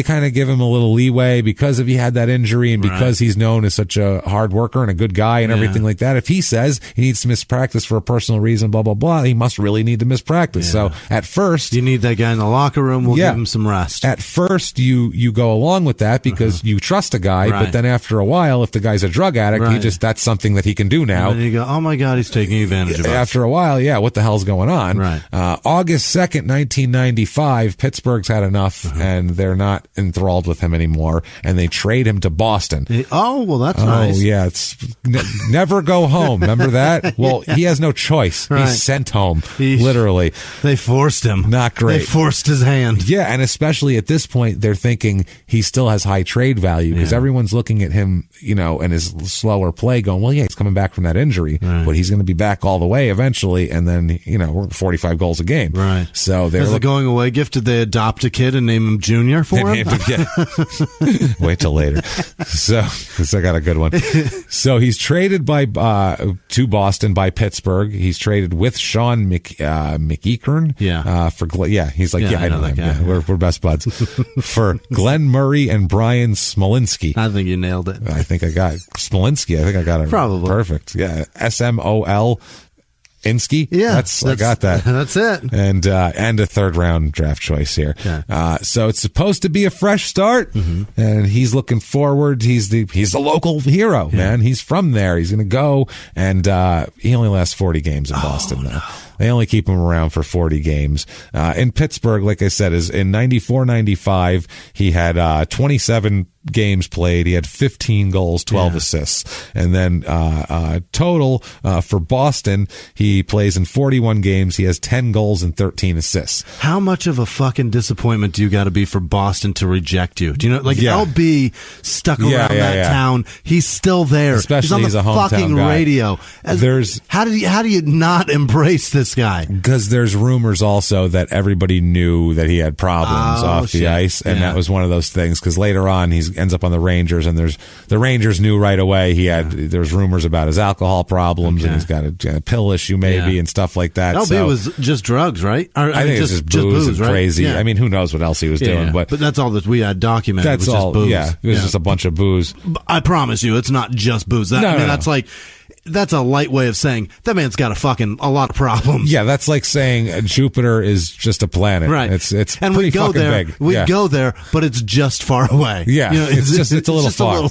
kind of give him a little leeway because he had that injury and because he's known as such a hard worker and a good guy and everything like that. If he says he needs to miss practice for a personal reason, blah, blah, blah, he must really need to miss practice. So at first, you need that guy in the locker room. We'll give him some rest. At first, you go along with that because you trust a guy, but then after a while, if the guy's a drug addict, that's something that he can do now. And then you go, oh my God, he's taking advantage of us. After a while, what the hell's going on? Right. August 2nd, 1995, Pittsburgh's had enough and they're not enthralled with him anymore and they trade him to Boston. Well, that's nice. Oh, yeah. It's never go home. Remember that? Well, he has no choice. Right. He's sent home, literally. They forced him. Not great. They forced his hand. Yeah, and especially at this point, they're thinking he still has high trade value because everyone's looking at him, and his slower play going, well, he's coming back from that injury, but he's going to be back all the way eventually, and then, we're 45 goals a game. Right. So they're... As a going away gift, did they adopt a kid and name him Junior for him? Wait till later. So I got a good one. So he's traded to Boston by Pittsburgh. He's traded with Sean McEachern. He's like, I know that guy. We're best buds. For Glenn Murray and Brian Smolinski. I think you nailed it. I think I got Smolinski. I think I got it probably perfect. Yeah, SMOL. Insky? Yeah. I got that. That's it. And a third round draft choice here. Okay. So it's supposed to be a fresh start and he's looking forward. He's the local hero, man. He's from there. He's going to go and he only lasts 40 games in Boston though. They only keep him around for 40 games. In Pittsburgh, like I said, is in 94-95, he had 27 games played. He had 15 goals, 12 assists. And then total for Boston, he plays in 41 games. He has 10 goals and 13 assists. How much of a fucking disappointment do you got to be for Boston to reject you? Do you know, LB stuck around that town. He's still there. Especially he's on the fucking guy. Radio. How do you not embrace this guy? Because there's rumors also that everybody knew that he had problems off the ice, and that was one of those things. Because later on, he ends up on the Rangers, and the Rangers knew right away there's rumors about his alcohol problems, and he's got a pill issue maybe and stuff like that. LB was just drugs, right? I think it was just booze and crazy. Right? I mean, who knows what else he was doing? But that's all that we had documented. That's was all. Just booze. Yeah, it was just a bunch of booze. I promise you, it's not just booze. That's like. that's a light way of saying that man's got a lot of problems. Yeah, that's like saying Jupiter is just a planet. Right. It's and pretty we go fucking there. big. We go there, but it's just far away. Yeah, it's a little far.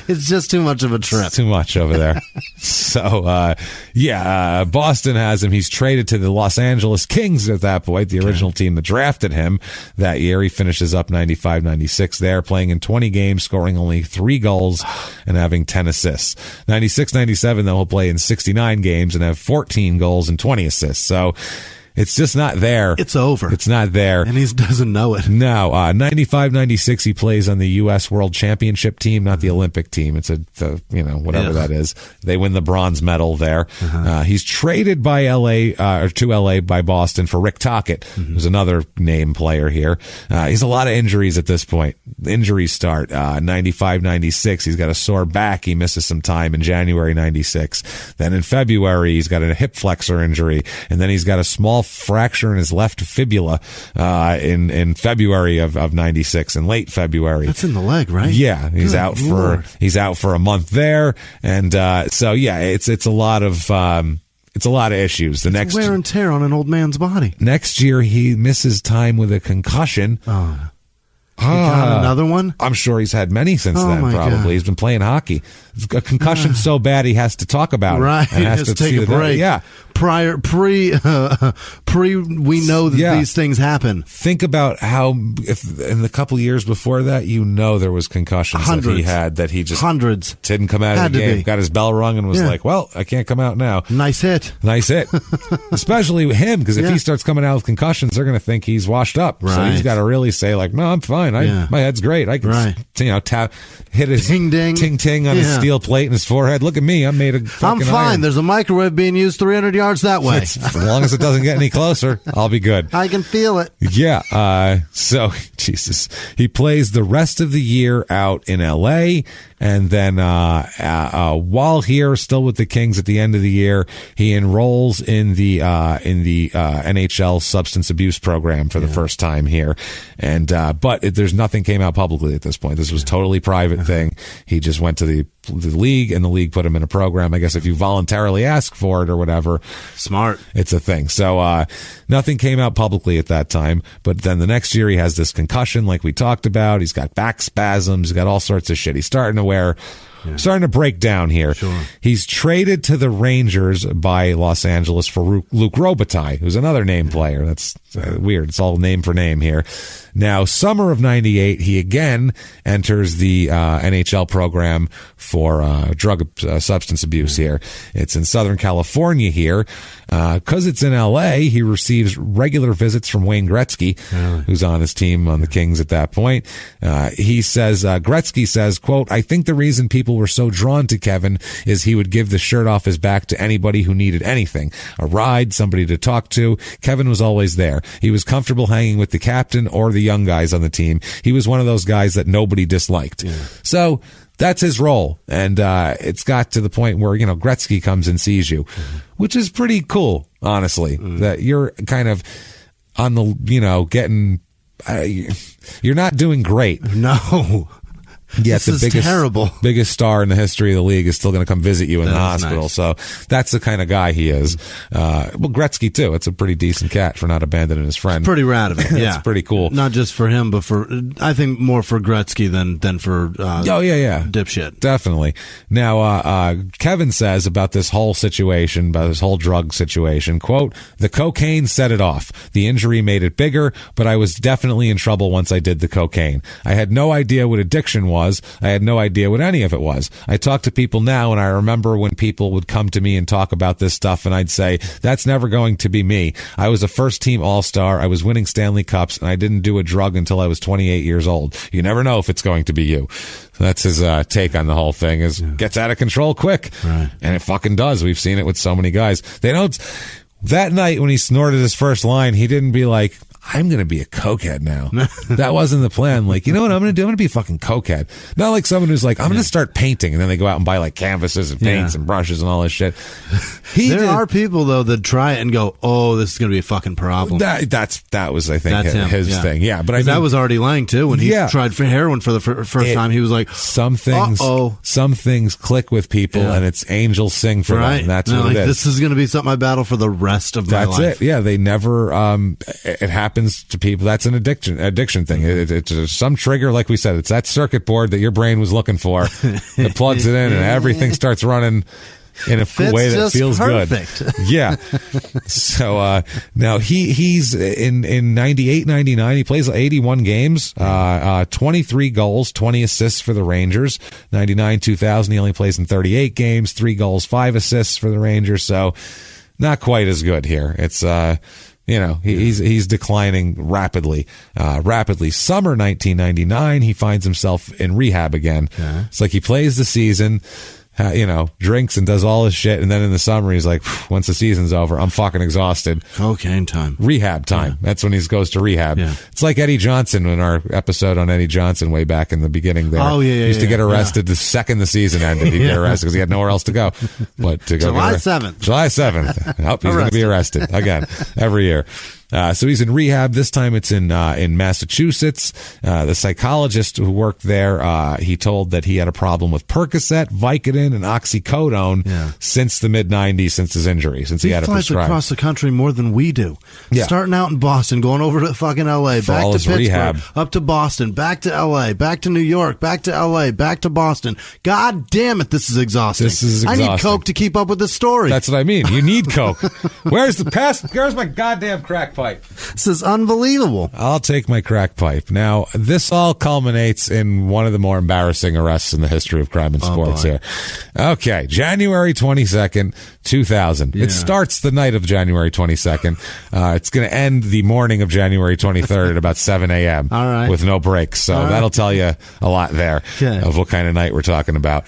It's just too much of a trip. It's too much over there. So, Boston has him. He's traded to the Los Angeles Kings at that point, the original team that drafted him that year. He finishes up 95-96 there, playing in 20 games, scoring only 3 goals and having 10 assists. 96-97, though, he'll play in 69 games and have 14 goals and 20 assists. So it's just not there. It's over. It's not there. And he doesn't know it. No. 95-96, he plays on the U.S. World Championship team, not the Olympic team. It's whatever that is. They win the bronze medal there. He's traded by to L.A. by Boston for Rick Tocchet, who's another name player here. He's a lot of injuries at this point. Injuries start 95-96. He's got a sore back. He misses some time in January 96. Then in February, he's got a hip flexor injury, and then he's got a small fracture in his left fibula in February of 96, in late February. That's in the leg, right? Yeah, he's out for a month there, and it's a lot of issues. The next wear and tear on an old man's body. Next year, he misses time with a concussion. Oh. He got another one? I'm sure he's had many since then, probably. God. He's been playing hockey. A concussion so bad he has to talk about it. Right, he has to take a break. Yeah. We know that these things happen. Think about how, if in the couple years before that, there was concussions that he had that he just didn't come out of the game. Got his bell rung and was like, well, I can't come out now. Nice hit. Especially with him, because if he starts coming out with concussions, they're going to think he's washed up. Right. So he's got to really say, like, no, I'm fine. My head's great. I can, hit his ting on his steel plate in his forehead. Look at me. I'm made of fucking I'm fine. iron. There's a microwave being used 300 yards that way. As long as it doesn't get any closer, I'll be good. I can feel it. Yeah. So, Jesus. He plays the rest of the year out in L.A., and then while here, still with the Kings at the end of the year, he enrolls in the NHL substance abuse program for the first time here. And but there's nothing came out publicly at this point. This was totally private thing. He just went to the league, and the league put him in a program. I guess if you voluntarily ask for it or whatever, smart, it's a thing. So nothing came out publicly at that time. But then the next year, he has this concussion, like we talked about. He's got back spasms. He's got all sorts of shit. He's starting to break down here. Sure. He's traded to the Rangers by Los Angeles for Luc Robitaille, who's another name player. That's weird. It's all name for name here. Now, summer of 98, he again enters the NHL program for substance abuse here. It's in Southern California here. Because it's in L.A., he receives regular visits from Wayne Gretzky, who's on his team on the Kings at that point. He says, Gretzky says, quote, "I think the reason people were so drawn to Kevin is he would give the shirt off his back to anybody who needed anything. A ride, somebody to talk to. Kevin was always there. He was comfortable hanging with the captain or the young guys on the team. He was one of those guys that nobody disliked." Yeah. So that's his role. And it's got to the point where, Gretzky comes and sees you, which is pretty cool, honestly, that you're kind of on the, getting, you're not doing great. No. Yeah, this is terrible. Biggest star in the history of the league is still going to come visit you in the hospital. Nice. So that's the kind of guy he is. Well, Gretzky too. It's a pretty decent cat for not abandoning his friend. It's pretty rad of him. Yeah, it's pretty cool. Not just for him, but I think more for Gretzky than for dipshit. Definitely. Now, Kevin says about this whole situation, about this whole drug situation, quote, "The cocaine set it off. The injury made it bigger, but I was definitely in trouble once I did the cocaine. I had no idea what addiction was. I had no idea what any of it was. I talk to people now, and I remember when people would come to me and talk about this stuff, and I'd say, that's never going to be me. I was a first-team All-Star. I was winning Stanley Cups, and I didn't do a drug until I was 28 years old. You never know if it's going to be you." So that's his take on the whole thing, gets out of control quick. Right. And it fucking does. We've seen it with so many guys. They don't... That night when he snorted his first line, he didn't be like, I'm going to be a cokehead now. That wasn't the plan. Like, you know what I'm going to do? I'm going to be a fucking cokehead. Not like someone who's like, I'm going to start painting, and then they go out and buy like canvases and paints and brushes and all this shit. There are people though that try it and go, "Oh, this is going to be a fucking problem." That was, I think, his thing. Yeah, but I mean, that was already Lang too when he tried for heroin for the first time. He was like, some things click with people, and it's angels sing for them. That's what it is. This is going to be something I battle for the rest of my life. That's it. Yeah, they never. It happens to people. That's an addiction thing. It's some trigger, like we said. It's that circuit board that your brain was looking for. It plugs it in, and everything starts running in a way that feels perfect. Good. Yeah. So now he's in 98, 99. He plays 81 games, 23 goals, 20 assists for the Rangers. 99, 2000, he only plays in 38 games, 3 goals, 5 assists for the Rangers. So not quite as good here. It's he's declining rapidly. Summer 1999, he finds himself in rehab again. Yeah. It's like he plays the season, drinks and does all his shit, and then in the summer he's like, once the season's over, I'm fucking exhausted. Cocaine time. Rehab time. Yeah. That's when he goes to rehab. Yeah. It's like Eddie Johnson in our episode on Eddie Johnson way back in the beginning there. Oh, yeah, he used to get arrested the second the season ended. He'd get arrested because he had nowhere else to go. But to go July 7th. July 7th. He's going to be arrested again every year. So he's in rehab. This time it's in Massachusetts. The psychologist who worked there, he told that he had a problem with Percocet, Vicodin, and oxycodone since the mid-90s, since his injury, since he had it prescribed. He flies across the country more than we do. Yeah. Starting out in Boston, going over to fucking L.A., back to Pittsburgh, rehab. Up to Boston, back to L.A., back to New York, back to L.A., back to Boston. God damn it, this is exhausting. This is exhausting. I need Coke to keep up with this story. That's what I mean. You need Coke. Where's my goddamn crack pipe? This is unbelievable. I'll take my crack pipe. Now, this all culminates in one of the more embarrassing arrests in the history of crime and sports here. Okay, January 22nd, 2000. Yeah. It starts the night of January 22nd. It's going to end the morning of January 23rd at about 7 a.m. All right. With no breaks. So that'll tell you a lot there of what kind of night we're talking about.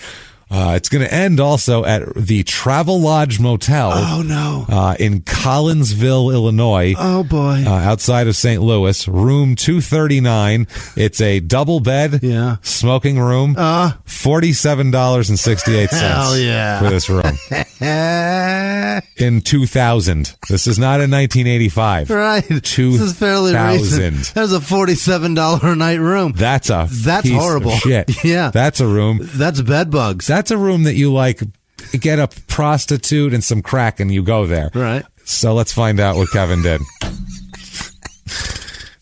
It's going to end also at the Travelodge Motel. Oh, no. In Collinsville, Illinois. Oh, boy. Outside of St. Louis. Room 239. It's a double bed, smoking room. $47.68 Hell yeah. for this room. In 2000. This is not in 1985. Right. 2000. This is fairly recent. There's a $47 a night room. That's piece horrible. Of shit. Yeah. That's a room. That's bed bugs. That's a room that you like get a prostitute and some crack and you go there. Right. So let's find out what Kevin did.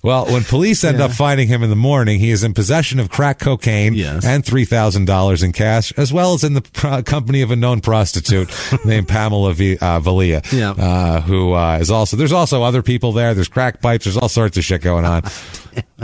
Well, when police end up finding him in the morning, he is in possession of crack cocaine and $3,000 in cash, as well as in the company of a known prostitute named Pamela Valia, who is also, there's also other people there. There's crack pipes. There's all sorts of shit going on.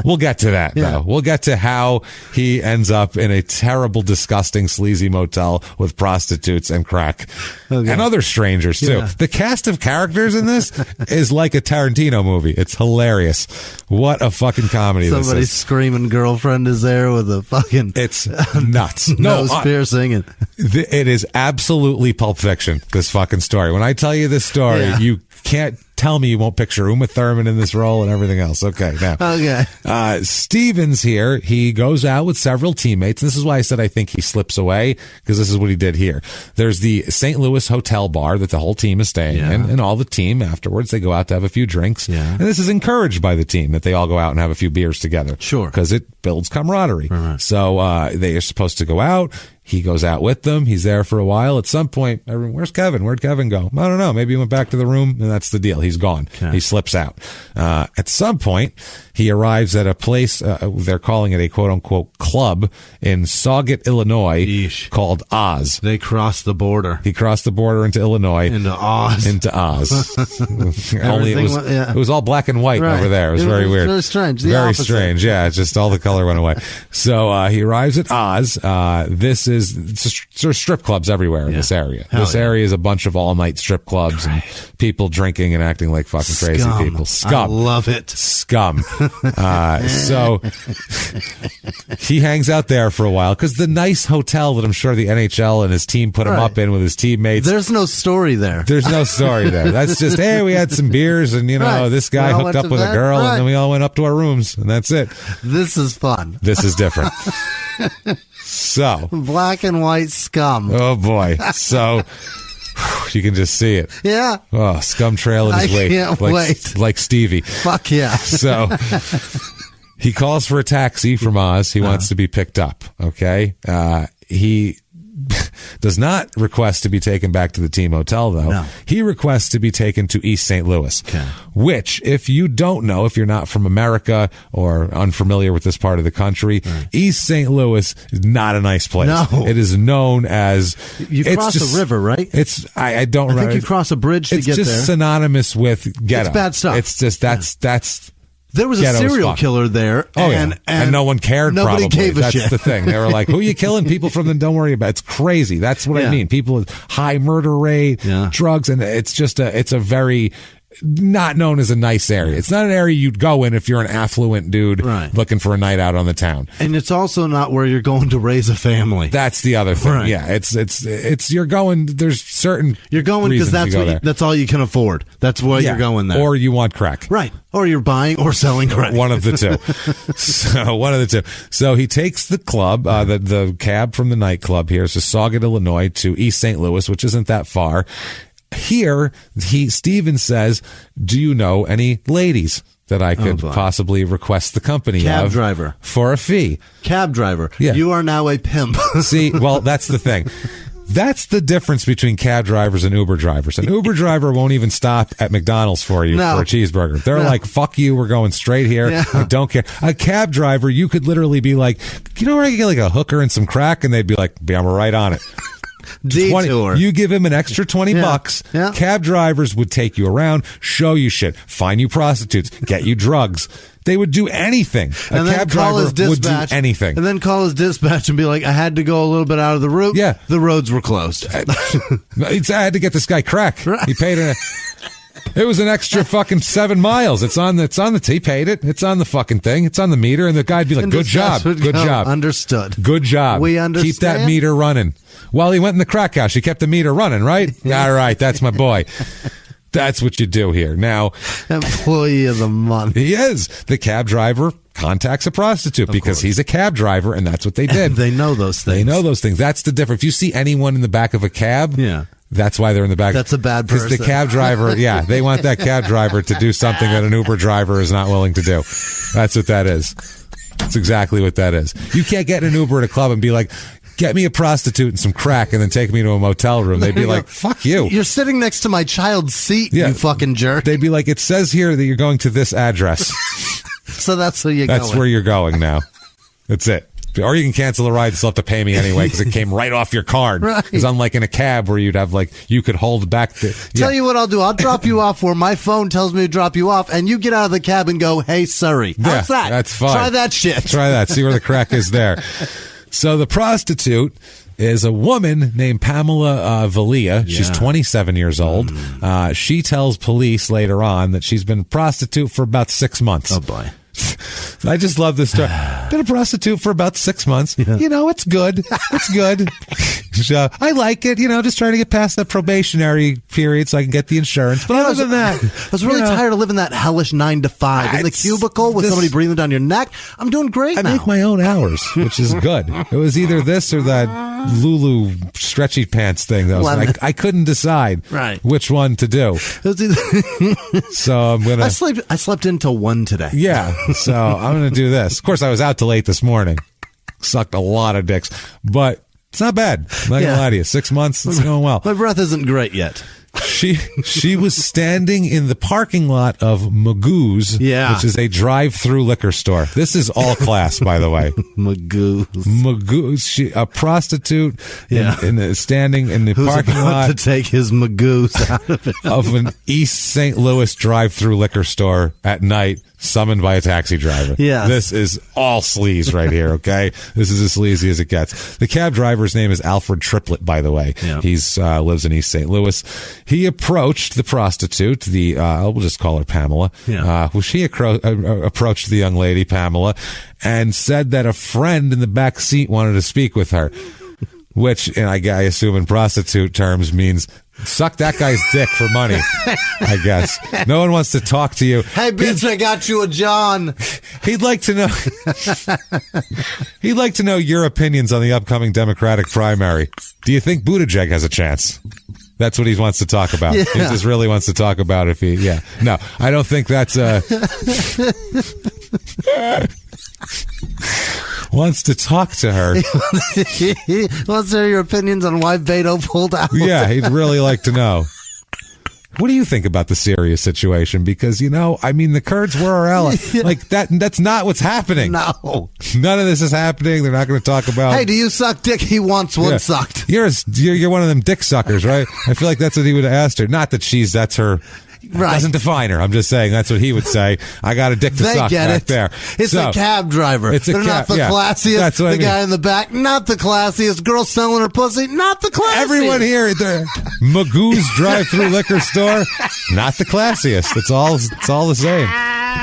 We'll get to that, though. We'll get to how he ends up in a terrible, disgusting, sleazy motel with prostitutes and crack and other strangers, too. Yeah. The cast of characters in this is like a Tarantino movie. It's hilarious. What a fucking comedy this is. Somebody's screaming girlfriend is there with a fucking... It's nuts. Nose piercing. It is absolutely Pulp Fiction, this fucking story. When I tell you this story, you can't tell me you won't picture Uma Thurman in this role and everything else. Okay, now. Okay. Stevens here, he goes out with several teammates. And this is why I said I think he slips away, because this is what he did here. There's the St. Louis hotel bar that the whole team is staying in, and all the team afterwards, they go out to have a few drinks. Yeah. And this is encouraged by the team that they all go out and have a few beers together. Sure. Because it builds camaraderie. Right. So they are supposed to go out. He goes out with them. He's there for a while. At some point, where's Kevin? Where'd Kevin go? I don't know. Maybe he went back to the room, and that's the deal. He's gone. Okay. He slips out. At some point, he arrives at a place, they're calling it a quote-unquote club in Sauget, Illinois, called Oz. They crossed the border. He crossed the border into Illinois. Into Oz. Only it was all black and white over there. It was very weird. Very strange. Very strange. Yeah, it's just all the color went away. So he arrives at Oz. This there's strip clubs everywhere in this area. This area is a bunch of all-night strip clubs and people drinking and acting like fucking crazy people. Scum. I love it. Scum. So he hangs out there for a while because the nice hotel that I'm sure the NHL and his team put him up in with his teammates. There's no story there. There's no story there. That's just, hey, we had some beers and, this guy hooked up with a girl and then we all went up to our rooms and that's it. This is fun. This is different. So. Black and white scum. Oh, boy. So. You can just see it. Yeah. Oh, scum trail in his wake. Can't wait. Like Stevie. Fuck yeah. So he calls for a taxi from Oz. He wants to be picked up. Okay. He does not request to be taken back to the team hotel, though. No. He requests to be taken to East St. Louis, which, if you don't know, if you're not from America or unfamiliar with this part of the country, East St. Louis is not a nice place. No. It is known as... You cross a river, right? I don't remember. I think you cross a bridge to get there. It's just synonymous with ghetto. It's bad stuff. It's just, that's there was a serial killer there. Oh, and no one cared. Nobody probably. Gave a That's shit. the thing. They were like, "Who are you killing? People from the? Don't worry about it. It's crazy." That's what I mean. People with high murder rate, drugs, and it's just it's a very not known as a nice area. It's not an area you'd go in if you're an affluent dude looking for a night out on the town. And it's also not where you're going to raise a family. That's the other thing. Right. Yeah, it's you're going. There's certain you're going because that's all you can afford. That's why you're going there. Or you want crack, right? Or you're buying or selling crack. One of the two. So he takes the club, the cab from the nightclub here, Sauget, Illinois, to East St. Louis, which isn't that far. Here, Steven says, "Do you know any ladies that I could possibly request the company Cab of driver for a fee?" Cab driver. Yeah. You are now a pimp. See, well, that's the thing. That's the difference between cab drivers and Uber drivers. An Uber driver won't even stop at McDonald's for you for a cheeseburger. They're like, fuck you, we're going straight here. Yeah. I don't care. A cab driver, you could literally be like, you know where I can get like a hooker and some crack? And they'd be like, I'm right on it. Detour. You give him an extra $20. Yeah. Cab drivers would take you around, show you shit, find you prostitutes, get you drugs. They would do anything. A cab driver would do anything. And then call his dispatch and be like, I had to go a little bit out of the route. Yeah. The roads were closed. I had to get this guy crack. Right. He paid it was an extra fucking 7 miles. He paid it. It's on the fucking thing. It's on the meter. And the guy'd be like, good job. Good job. Understood. Good job. We understand. Keep that meter running. Well, he went in the crack house. He kept the meter running, right? All right. That's my boy. That's what you do here. Now, Employee of the month. He is. The cab driver contacts a prostitute because he's a cab driver, and that's what they did. They know those things. That's the difference. If you see anyone in the back of a cab, that's why they're in the back. That's a bad person. Because the cab driver, they want that cab driver to do something that an Uber driver is not willing to do. That's what that is. That's exactly what that is. You can't get in an Uber at a club and be like, get me a prostitute and some crack and then take me to a motel room. They'd be like, fuck you. You're sitting next to my child's seat, you fucking jerk. They'd be like, it says here that you're going to this address. So that's where you're going. That's where you're going now. That's it. Or you can cancel the ride and still have to pay me anyway because it came right off your card. Right. It's unlike in a cab where you'd have you could hold back Tell you what I'll do. I'll drop you off where my phone tells me to drop you off and you get out of the cab and go, hey, Surrey. How's that? That's fine. Try that shit. Try that. See where the crack is there. So the prostitute is a woman named Pamela Valia. She's 27 years old. She tells police later on that she's been a prostitute for about 6 months. Oh, boy. I just love this story. Been a prostitute for about 6 months. Yeah. It's good. It's good. So, I like it, just trying to get past that probationary period so I can get the insurance. But other than that, I was really tired of living that hellish 9 to 5 in the cubicle with somebody breathing down your neck. I'm doing great now. I make my own hours, which is good. It was either this or that Lulu stretchy pants thing. I couldn't decide which one to do. So I'm going to... I slept until 1 today. Yeah. So I'm going to do this. Of course, I was out till 8 this morning. Sucked a lot of dicks. But it's not bad. I'm not going to lie to you. 6 months, it's going well. My breath isn't great yet. She was standing in the parking lot of Magoo's, which is a drive-through liquor store. This is all class, by the way. Magoo's. A prostitute standing in the parking lot to take his Magoo's out of it. of an East St. Louis drive-through liquor store at night, summoned by a taxi driver. Yes. This is all sleaze right here, okay? This is as sleazy as it gets. The cab driver's name is Alfred Triplett, by the way. Yeah. He's lives in East St. Louis. He approached the prostitute, we'll just call her Pamela. Yeah. She approached the young lady, Pamela, and said that a friend in the back seat wanted to speak with her, which, and I assume in prostitute terms, means suck that guy's dick for money, I guess. No one wants to talk to you. Hey, bitch, I got you a John. He'd like to know your opinions on the upcoming Democratic primary. Do you think Buttigieg has a chance? That's what he wants to talk about. Yeah. He just really wants to talk about No, I don't think that's wants to talk to her. What's your opinions on why Beto pulled out? Yeah, he'd really like to know. What do you think about the Syria situation? Because, the Kurds were like that's not what's happening. No. None of this is happening. They're not going to talk about. Hey, do you suck dick? He wants one sucked. You're one of them dick suckers, right? I feel like that's what he would have asked her. Not that that's her. Right. Doesn't define her. I'm just saying that's what he would say. I got a dick to suck back there. It's a cab driver. They're not the classiest. That's what I mean. Guy in the back, not the classiest. Girl selling her pussy, not the classiest. Everyone here at the Magoo's drive-through liquor store, not the classiest. It's all the same.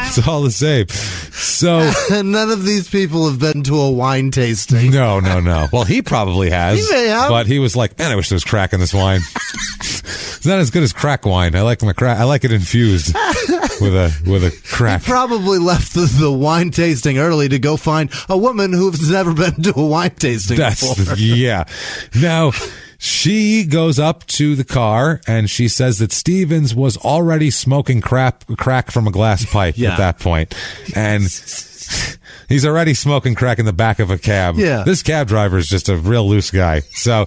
It's all the same. So none of these people have been to a wine tasting. No. Well, he probably has. He may have. But he was like, man, I wish there was crack in this wine. It's not as good as crack wine. I like my crack. I like it infused with a crack. He probably left the wine tasting early to go find a woman who's never been to a wine tasting before. Yeah. Now, she goes up to the car and she says that Stevens was already smoking crack from a glass pipe at that point. And he's already smoking crack in the back of a cab. Yeah. This cab driver is just a real loose guy. So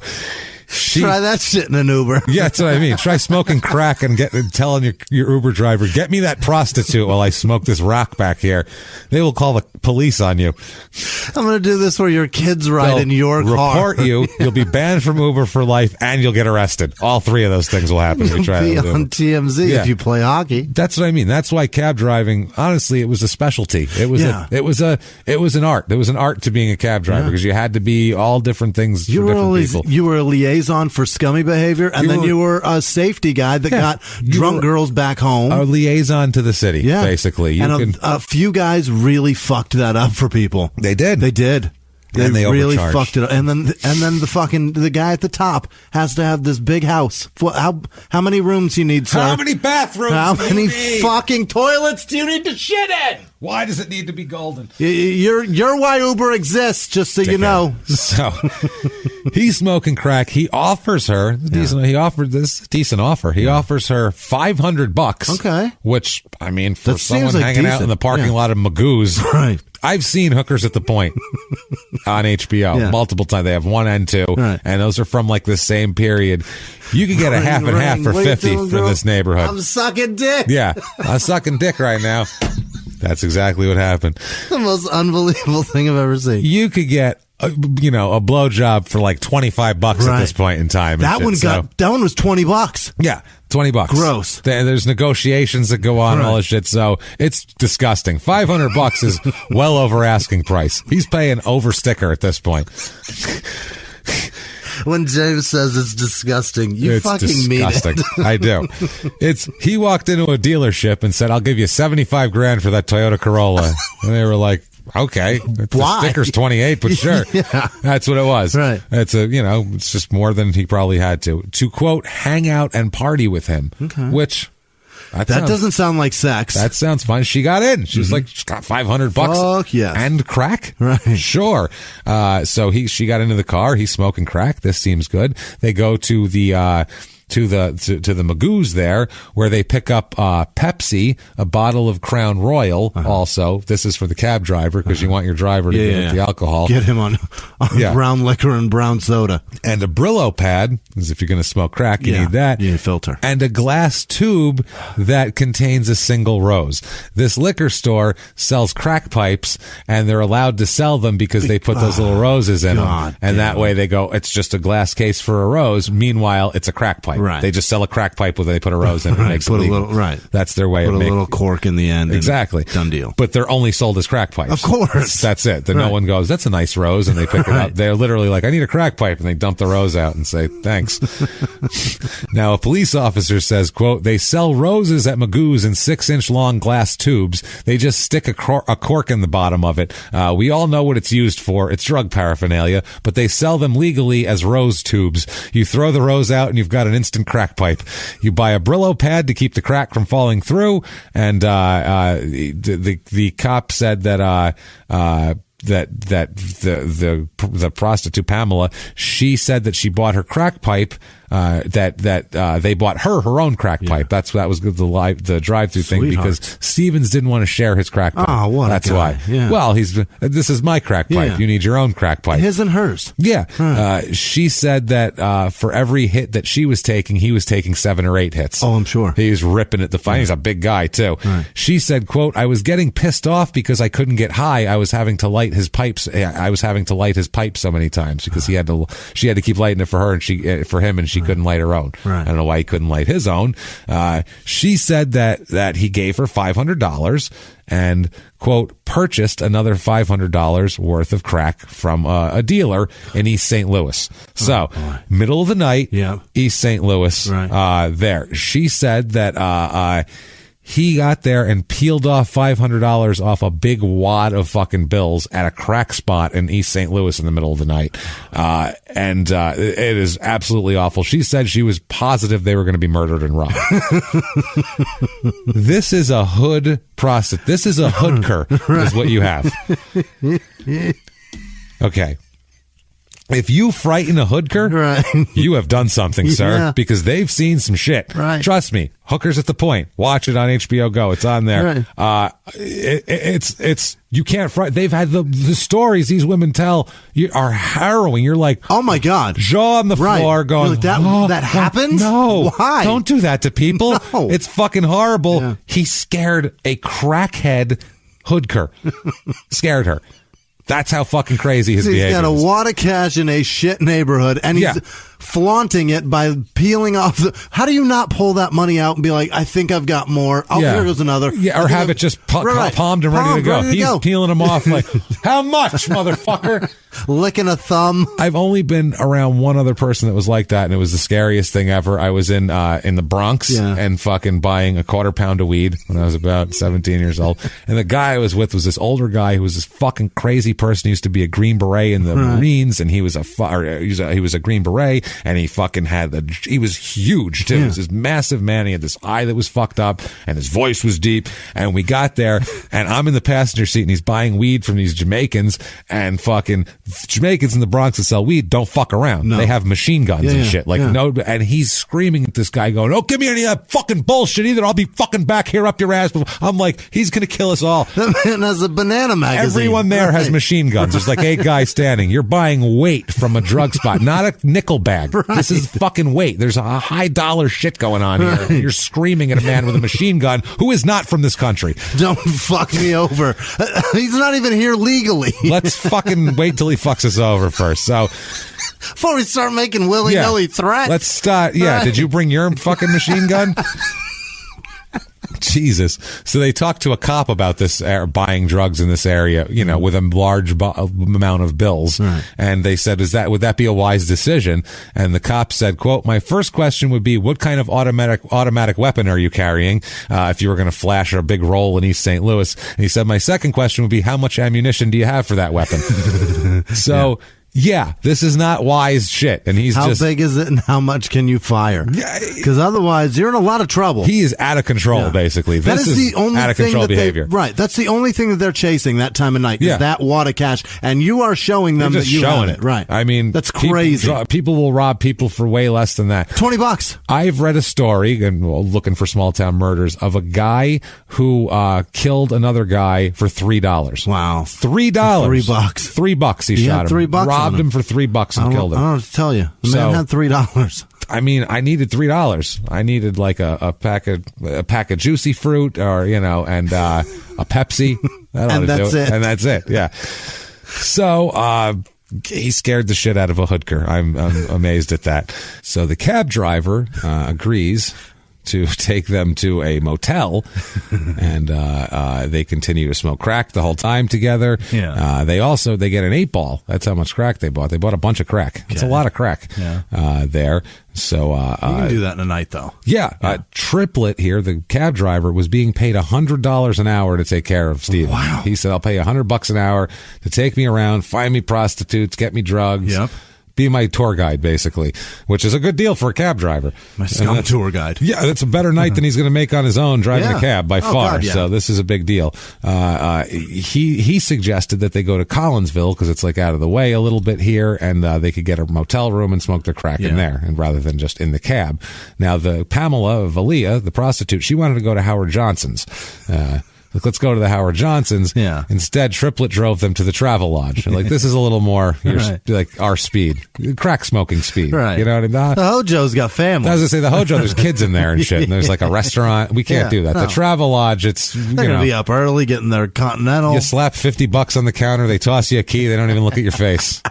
try that shit in an Uber. Yeah, that's what I mean. Try smoking crack and telling your Uber driver, get me that prostitute while I smoke this rock back here. They will call the police on you. I'm going to do this where your kids ride in your car. Report you. You'll be banned from Uber for life, and you'll get arrested. All three of those things will happen. You'll be on TMZ if you play hockey. That's what I mean. That's why cab driving, honestly, it was a specialty. It was an art. There was an art to being a cab driver because you had to be all different things for different people. You were a liaison for scummy behavior, and you were a safety guy that got drunk girls back home. A liaison to the city, basically. A few guys really fucked that up for people. They did. They really fucked it up. And then the guy at the top has to have this big house. How many rooms you need, sir? How many bathrooms? How many fucking toilets do you need to shit in? Why does it need to be golden? You're why Uber exists, just so you know. So he's smoking crack. He offers her he offered this decent offer. He offers her $500. Okay. Which, I mean, for that someone hanging out in the parking lot of Magoo's. Right. I've seen Hookers at the Point on HBO multiple times. They have 1 and 2, and those are from like the same period. You could get a half and half for $50 from this neighborhood. I'm sucking dick. Yeah, I'm sucking dick right now. That's exactly what happened. The most unbelievable thing I've ever seen. You could get a blowjob for like $25 at this point in time. That one was $20. Yeah, $20. Gross. There's negotiations that go on and all this shit. So it's disgusting. $500 is well over asking price. He's paying over sticker at this point. When James says it's disgusting, it's fucking disgusting. mean it. I do. He walked into a dealership and said, "I'll give you $75,000 for that Toyota Corolla," and they were like, "Okay, the sticker's 28, but sure." Yeah. That's what it was. Right. It's just more than he probably had to quote, hang out and party with him, which. That doesn't sound like sex. That sounds fine. She got in. She was like, she's got $500. Fuck yes. And crack. Right. Sure. So she got into the car. He's smoking crack. This seems good. They go to the Magoo's there, where they pick up Pepsi, a bottle of Crown Royal. Also, this is for the cab driver because you want your driver to get the alcohol. Get him on brown liquor and brown soda, and a Brillo pad, as if you're going to smoke crack, you need that. You need a filter, and a glass tube that contains a single rose. This liquor store sells crack pipes, and they're allowed to sell them because they put those little roses in them, and that way they go, it's just a glass case for a rose. Meanwhile, it's a crack pipe. pipe. Right. They just sell a crack pipe where they put a rose in it. Right. Makes Put it a legal. little, right. That's their way Put of a making little cork in the end. Exactly. Done deal. But they're only sold as crack pipes. Of course. That's it. Then Right. no one goes, that's a nice rose, and they pick it Right. up. They're literally like, I need a crack pipe, and they dump the rose out and say, thanks. Now, a police officer says, quote, they sell roses at Magoo's in 6-inch long glass tubes. They just stick a cork in the bottom of it. We all know what it's used for. It's drug paraphernalia, but they sell them legally as rose tubes. You throw the rose out and you've got an instant crack pipe. You buy a Brillo pad to keep the crack from falling through. And the cop said that the prostitute Pamela, she said that she bought her crack pipe. They bought her own crack pipe. That was the drive-through thing because Stevens didn't want to share his crack pipe. Oh, what that's a guy. why. Yeah. Well, this is my crack pipe. Yeah. You need your own crack pipe. His and hers. Yeah. Huh. She said that for every hit that she was taking, he was taking 7 or 8 hits. Oh, I'm sure. He was ripping at the fine. He's a big guy too. Right. She said, quote, I was getting pissed off because I couldn't get high. I was having to light his pipes. I was having to light his pipe so many times because she had to keep lighting it for her and for him, and she couldn't light her own. Right. I don't know why he couldn't light his own. She said that he gave her $500 and, quote, purchased another $500 worth of crack from a dealer in East St. Louis. So, middle of the night, East St. Louis, there. She said that he got there and peeled off $500 off a big wad of fucking bills at a crack spot in East St. Louis in the middle of the night. And it is absolutely awful. She said she was positive they were going to be murdered and robbed. This is a hood prostitute. This is a hoodker, is what you have. Okay. If you frighten a hoodker, you have done something, sir, because they've seen some shit. Right. Trust me. Hookers at the Point. Watch it on HBO Go. It's on there. Right. It's you can't frighten. They've had the stories these women tell are harrowing. You're like, oh my God, jaw on the floor, going, like, that happened? No, why? Don't do that to people. No. It's fucking horrible. Yeah. He scared a crackhead hoodker. Scared her. That's how fucking crazy his behavior is. He's got a wad of cash in a shit neighborhood, and he's flaunting it by peeling off the... How do you not pull that money out and be like, I think I've got more. Oh, here goes another. Yeah, or have it just palmed and ready to go. He's peeling them off like, how much, motherfucker? Licking a thumb. I've only been around one other person that was like that, and it was the scariest thing ever. I was in the Bronx and fucking buying a quarter pound of weed when I was about 17 years old. And the guy I was with was this older guy who was this fucking crazy person. He used to be a Green Beret in the Marines, and he was a Green Beret, and he fucking he was huge too. He was this massive man. He had this eye that was fucked up, and his voice was deep. And we got there, and I'm in the passenger seat, and he's buying weed from these Jamaicans, and fucking Jamaicans in the Bronx that sell weed don't fuck around. No. They have machine guns and shit. And he's screaming at this guy going, don't give me any of that fucking bullshit either. I'll be fucking back here up your ass. I'm like, he's going to kill us all. That man has a banana magazine. Everyone there has machine guns. There's like 8 guys standing. You're buying weight from a drug spot, not a nickel bag. Right. This is fucking weight. There's a high dollar shit going on here. Right. You're screaming at a man with a machine gun who is not from this country. Don't fuck me over. He's not even here legally. Let's fucking wait till he fucks us over first. So before we start making willy-nilly threats. Let's start. Yeah. Right. Did you bring your fucking machine gun? Jesus. So they talked to a cop about this buying drugs in this area, with a large amount of bills. Right. And they said, would that be a wise decision? And the cop said, quote, my first question would be, what kind of automatic weapon are you carrying? If you were going to flash a big roll in East St. Louis. And he said, my second question would be, how much ammunition do you have for that weapon? So yeah, this is not wise shit. And how big is it and how much can you fire? Because otherwise, you're in a lot of trouble. He is out of control, basically. This is the only out of control behavior. Right. That's the only thing that they're chasing that time of night is that wad of cash. And you are showing them that you have it. Right. I mean, that's crazy. People will rob people for way less than that. $20. I've read a story, and looking for small town murders, of a guy who killed another guy for $3. Wow. $3. $3 he shot him. $3. Robbed him for $3 and killed him. I don't know what to tell you. The man had $3. I mean, I needed $3. I needed like a pack of juicy fruit, or and a Pepsi. And that's it. And that's it. Yeah. So he scared the shit out of a hooker. I'm amazed at that. So the cab driver agrees to take them to a motel, and they continue to smoke crack the whole time together. Yeah. They get an 8-ball. That's how much crack they bought. They bought a bunch of crack. It's a lot of crack there. So you can do that in a night, though. Yeah. Triplet here, the cab driver, was being paid $100 an hour to take care of Steven. Wow. He said, I'll pay $100 an hour to take me around, find me prostitutes, get me drugs. Yep. Be my tour guide, basically, which is a good deal for a cab driver. My scum tour guide. Yeah, that's a better night than he's going to make on his own driving a cab by far. God, yeah. So this is a big deal. He suggested that they go to Collinsville because it's like out of the way a little bit here, and they could get a motel room and smoke their crack in there, and rather than just in the cab. Now, the Pamela Valia, the prostitute, she wanted to go to Howard Johnson's. Let's go to the Howard Johnsons. Yeah. Instead, Triplet drove them to the Travel Lodge. Like, this is a little more like our speed, crack smoking speed. Right. You know what I mean? The Hojo's got family. I was going to say, the Hojo, there's kids in there and shit. And there's like a restaurant. We can't do that. The Travel Lodge, they're going to be up early getting their Continental. You slap $50 on the counter. They toss you a key. They don't even look at your face.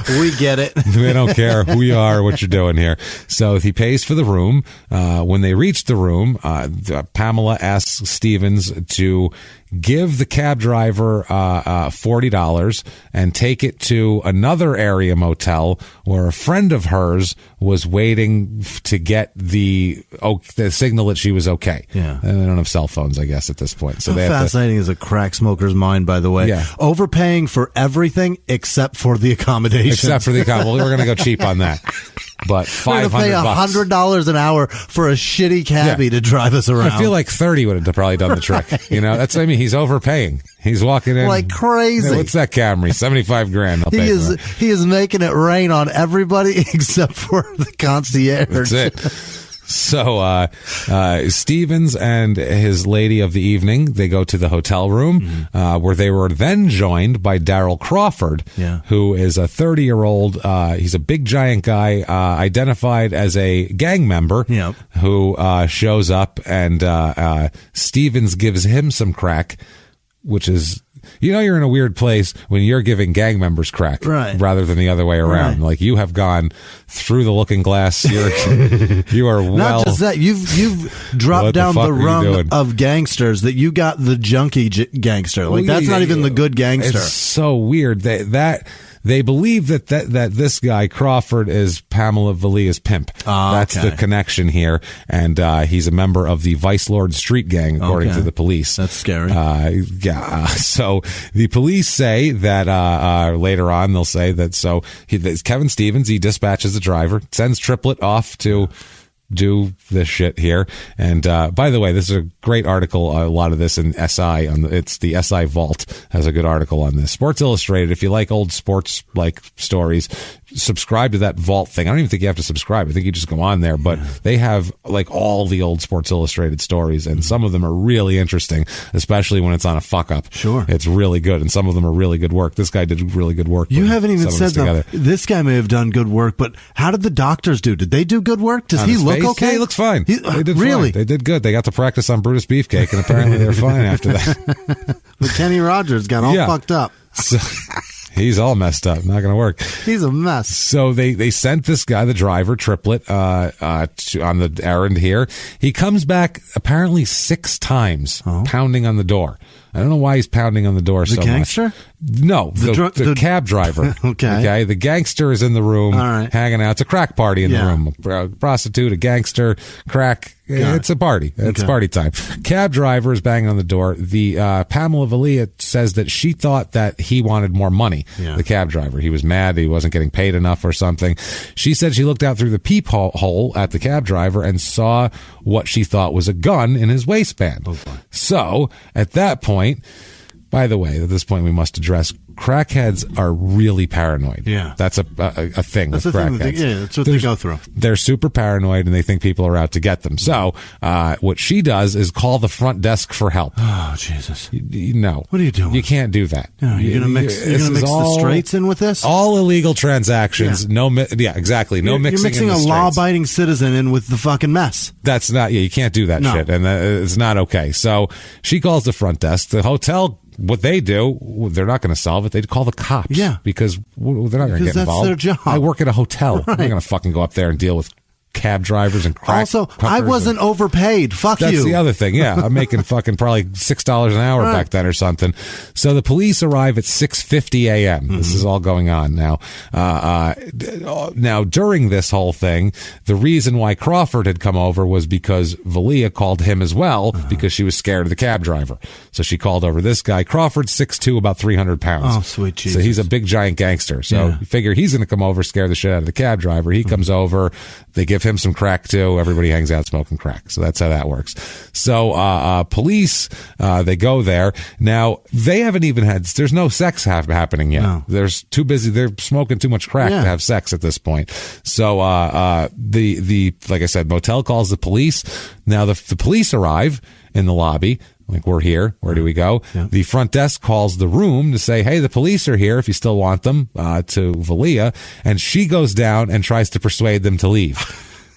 We get it. They don't care who you are or what you're doing here. So he pays for the room. When they reach the room, Pamela asks Stevens to give the cab driver $40 and take it to another area motel where a friend of hers was waiting to get the signal that she was okay. Yeah. And they don't have cell phones, I guess, at this point. So How fascinating is a crack smoker's mind, by the way. Yeah. Overpaying for everything except for the accommodation. Except for the accommodation. Well, we're going to go cheap on that. But $500. Pay $100 an hour for a shitty cabbie to drive us around. I feel like 30 would have probably done the trick. You know, that's what I mean. He's overpaying. He's walking in like crazy. What's that Camry? $75,000. He is making it rain on everybody except for the concierge. That's it. So Stevens and his lady of the evening, they go to the hotel room where they were then joined by Daryl Crawford, who is a 30-year-old. He's a big, giant guy, identified as a gang member who shows up, and Stevens gives him some crack, which is... You know, you're in a weird place when you're giving gang members crack rather than the other way around. Like, you have gone through the looking glass. You are well. Not just that, you've dropped down the rung of gangsters that you got the junkie gangster. Like, that's not even the good gangster. It's so weird. They believe that this guy Crawford is Pamela Valia's pimp. That's the connection here, and he's a member of the Vice Lord Street Gang, according to the police. That's scary. So the police say that later on they'll say that. Kevin Stevens, he dispatches the driver, sends Triplet off to do this shit here. And by the way, this is a great article. A lot of this in SI it's the SI Vault has a good article on this. Sports Illustrated. If you like old sports like stories, subscribe to that Vault thing. I don't even think you have to subscribe. I think you just go on there. But they have like all the old Sports Illustrated stories, and some of them are really interesting, especially when it's on a fuck up. Sure, it's really good, and some of them are really good work. This guy did really good work. You haven't even said that. This guy may have done good work, but how did the doctors do? Did they do good work? Does he look okay? Yeah, he looks fine. They did really? Fine. They did good. They got to practice on Brutus Beefcake, and apparently they're fine after that. But Kenny Rogers got all fucked up. So, he's all messed up. Not going to work. He's a mess. So they sent this guy, the driver, Triplet, on the errand here. He comes back apparently 6 times, pounding on the door. I don't know why he's pounding on the door so much. The gangster? No, the cab driver. Okay. The gangster is in the room hanging out. It's a crack party in the room. A prostitute, a gangster, crack. It's a party. It's party time. Cab driver is banging on the door. The Pamela Valia says that she thought that he wanted more money, the cab driver. He was mad he wasn't getting paid enough or something. She said she looked out through the peephole at the cab driver and saw what she thought was a gun in his waistband. So, at that point, by the way, at this point we must address crackheads are really paranoid. Yeah. That's a thing with crackheads. That's what they go through. They're super paranoid and they think people are out to get them. So, what she does is call the front desk for help. Oh, Jesus. No. What are you doing? You can't do that. No, you're going to mix the straights in with this? All illegal transactions. Yeah. Exactly. No mixing. You're mixing a law-abiding citizen in with the fucking mess. That's not, you can't do that shit. And it's not okay. So, she calls the front desk. The hotel what they do, they're not going to solve it. They'd call the cops. Yeah. Because they're not going to get involved. That's their job. I work at a hotel. Right. I'm not going to fucking go up there and deal with cab drivers and crack Also, I pumpers wasn't overpaid. Fuck That's you. the other thing. Yeah, I'm making fucking probably $6 an hour back then or something. So the police arrive at 6:50 a.m. This is all going on now. Now, during this whole thing, the reason why Crawford had come over was because Valia called him as well because she was scared of the cab driver. So she called over this guy. Crawford's 6'2", about 300 pounds. Oh, sweet Jesus. So he's a big, giant gangster. So you figure he's going to come over, scare the shit out of the cab driver. He comes over. They give him some crack, too. Everybody hangs out smoking crack. So that's how that works. So police, they go there. Now, they haven't even had, there's no sex happening yet. No. They're too busy. They're smoking too much crack to have sex at this point. So the like I said, motel calls the police. Now, the police arrive in the lobby. Like, we're here. Where do we go? Yeah. The front desk calls the room to say, hey, the police are here if you still want them, to Valia. And she goes down and tries to persuade them to leave.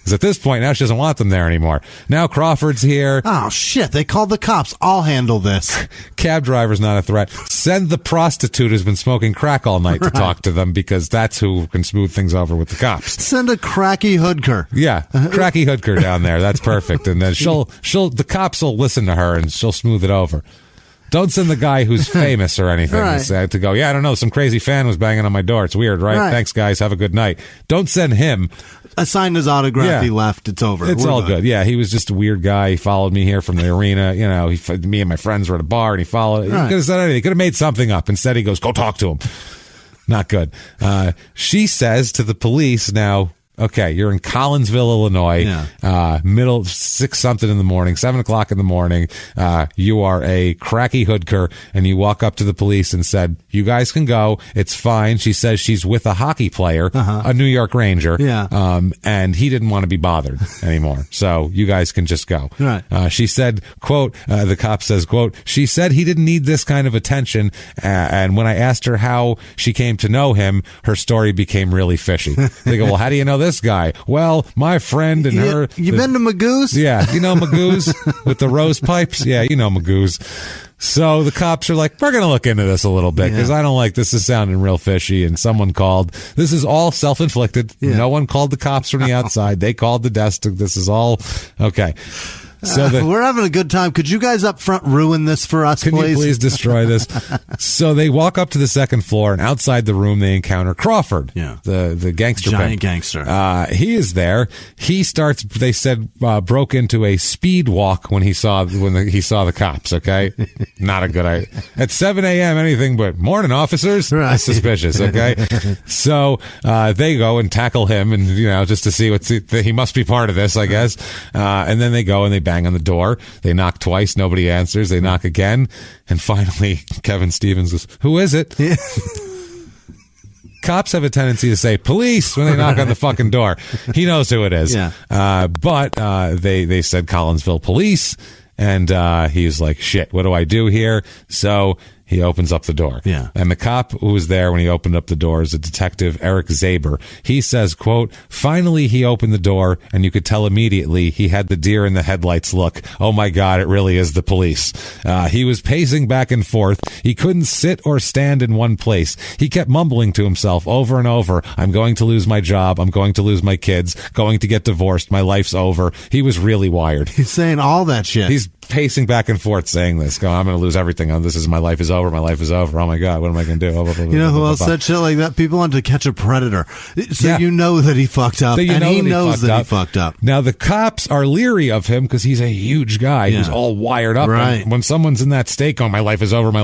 Because at this point, now she doesn't want them there anymore. Now Crawford's here. Oh, shit. They called the cops. I'll handle this. Cab driver's not a threat. Send the prostitute who's been smoking crack all night to talk to them, because that's who can smooth things over with the cops. Send a cracky hoodker. Yeah, cracky hoodker down there. That's perfect. And then the cops will listen to her and she'll smooth it over. Don't send the guy who's famous or anything to go, yeah, I don't know, some crazy fan was banging on my door. It's weird, right? Thanks, guys. Have a good night. Don't send him. I signed his autograph. He left. It's over. It's all good. Yeah, he was just a weird guy. He followed me here from the arena. You know, me and my friends were at a bar, and he followed. He could have said anything. He could have made something up. Instead, he goes, go talk to him. Not good. She says to the police now, okay, you're in Collinsville, Illinois, middle 6-something in the morning, 7 o'clock in the morning. You are a cracky hoodker, and you walk up to the police and said, you guys can go. It's fine. She says she's with a hockey player, a New York Ranger, and he didn't want to be bothered anymore. So you guys can just go. She said, quote, the cop says, quote, she said he didn't need this kind of attention, and when I asked her how she came to know him, her story became really fishy. They go, well, how do you know this guy? Well, my friend and her. You been to Magoo's? Yeah, you know Magoo's with the rose pipes? Yeah, you know Magoo's. So the cops are like, we're going to look into this a little bit, because I don't like this. Is sounding real fishy. And someone called. This is all self-inflicted. No one called the cops from the outside. They called the desk. This is all okay. So we're having a good time. Could you guys up front ruin this for us, please? Can you please destroy this? So they walk up to the second floor, and outside the room they encounter Crawford, the gangster, giant gangster. He is there. He starts. They said broke into a speed walk when he saw the cops. Okay, not a good idea. At 7 a.m. anything but morning officers. That's suspicious. Okay, so they go and tackle him, and just to see he must be part of this, I guess. And then they go and they bang on the door. They knock twice. Nobody answers. They knock again. And finally, Kevin Stevens goes, who is it? Cops have a tendency to say police when they knock on the fucking door. He knows who it is. But they said Collinsville police. And he's like, shit, what do I do here? So he opens up the door. And the cop who was there when he opened up the door is a detective, Eric Zaber. He says, quote, finally he opened the door, and you could tell immediately he had the deer in the headlights look. Oh my God, it really is the police. He was pacing back and forth. He couldn't sit or stand in one place. He kept mumbling to himself over and over, I'm going to lose my job. I'm going to lose my kids. Going to get divorced. My life's over. He was really wired. He's saying all that shit. He's pacing back and forth saying this. Going, I'm going to lose everything. This is my life is over. My life is over. Oh my God, what am I going to do? You know who else said shit like that? People want to catch a predator. So you know that he fucked up, and he knows that he fucked up. Now the cops are leery of him because he's a huge guy who's all wired up. And when someone's in that state going, my life is over,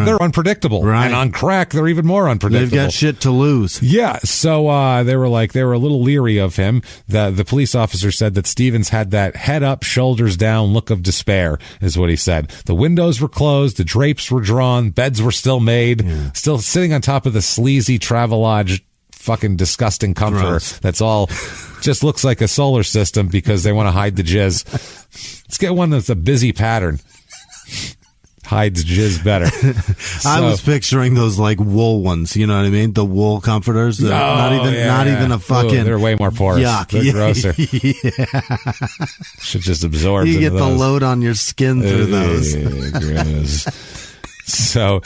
they're unpredictable. And on crack, they're even more unpredictable. They've got shit to lose. Yeah, so they were a little leery of him. The police officer said that Stevens had that head up, shoulders down look of despair, is what he said. The windows were closed, the drapes were drawn, beds were still made, still sitting on top of the sleazy Travelodge fucking disgusting comforter. That's all just looks like a solar system because they want to hide the jizz. Let's get one that's a busy pattern. Hides jizz better. I was picturing those like wool ones, you know what I mean? The wool comforters. Not even a fucking. Ooh, they're way more porous. Yuck. They're grosser. Should just absorb. You get the load on your skin through those. Gross. So,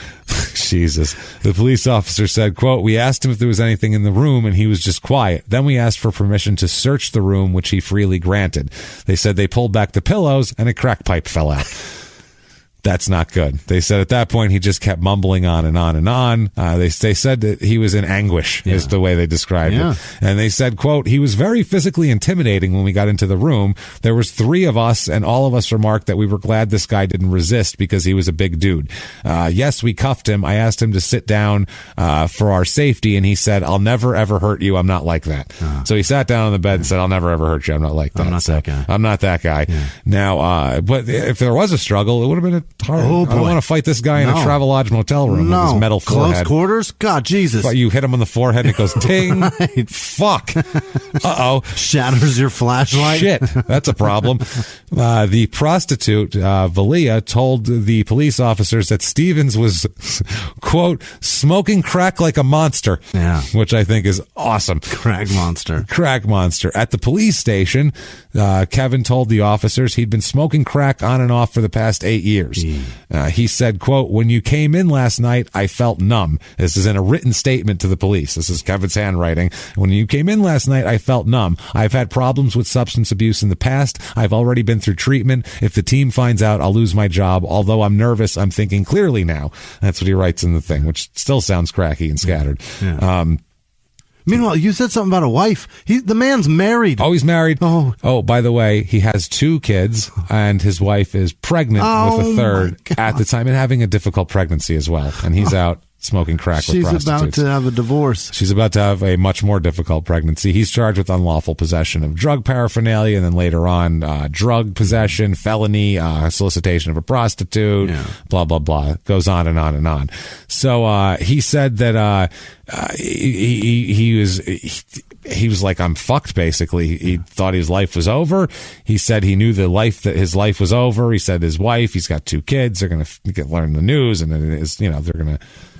Jesus. The police officer said, quote, we asked him if there was anything in the room and he was just quiet. Then we asked for permission to search the room, which he freely granted. They said they pulled back the pillows and a crack pipe fell out. That's not good. They said at that point he just kept mumbling on and on and on. They said that he was in anguish, is the way they described it. And they said, quote, he was very physically intimidating when we got into the room. There was 3 of us, and all of us remarked that we were glad this guy didn't resist because he was a big dude. Yes, we cuffed him. I asked him to sit down for our safety, and he said, I'll never, ever hurt you. I'm not like that. So he sat down on the bed and said, I'll never, ever hurt you. I'm not like that. I'm not that guy. I'm not that guy. Now, but if there was a struggle, it would have been a hard. Oh, boy. I don't want to fight this guy in a Travelodge motel room with his metal forehead. Close quarters? God, Jesus. But you hit him on the forehead and it goes ting. Right. Fuck. Uh-oh. Shatters your flashlight. Shit. That's a problem. The prostitute, Valia, told the police officers that Stevens was, quote, smoking crack like a monster. Yeah. Which I think is awesome. Crack monster. Crack monster. At the police station, Kevin told the officers he'd been smoking crack on and off for the past 8 years. He said, quote, when you came in last night, I felt numb. This is in a written statement to the police. This is Kevin's handwriting. When you came in last night, I felt numb. I've had problems with substance abuse in the past. I've already been through treatment. If the team finds out, I'll lose my job. Although I'm nervous, I'm thinking clearly now. That's what he writes in the thing, which still sounds cracky and scattered. Meanwhile, you said something about a wife. The man's married. Oh, he's married. Oh, by the way, he has 2 kids, and his wife is pregnant with a third at the time and having a difficult pregnancy as well. And he's out smoking crack with prostitutes. She's about to have a divorce. She's about to have a much more difficult pregnancy. He's charged with unlawful possession of drug paraphernalia, and then later on, drug possession, felony, solicitation of a prostitute, blah, blah, blah. It goes on and on and on. So he said that he was like, I'm fucked, basically. He thought his life was over. He said he knew that his life was over. He said his wife, he's got 2 kids, they're going to learn the news, and it is, they're going to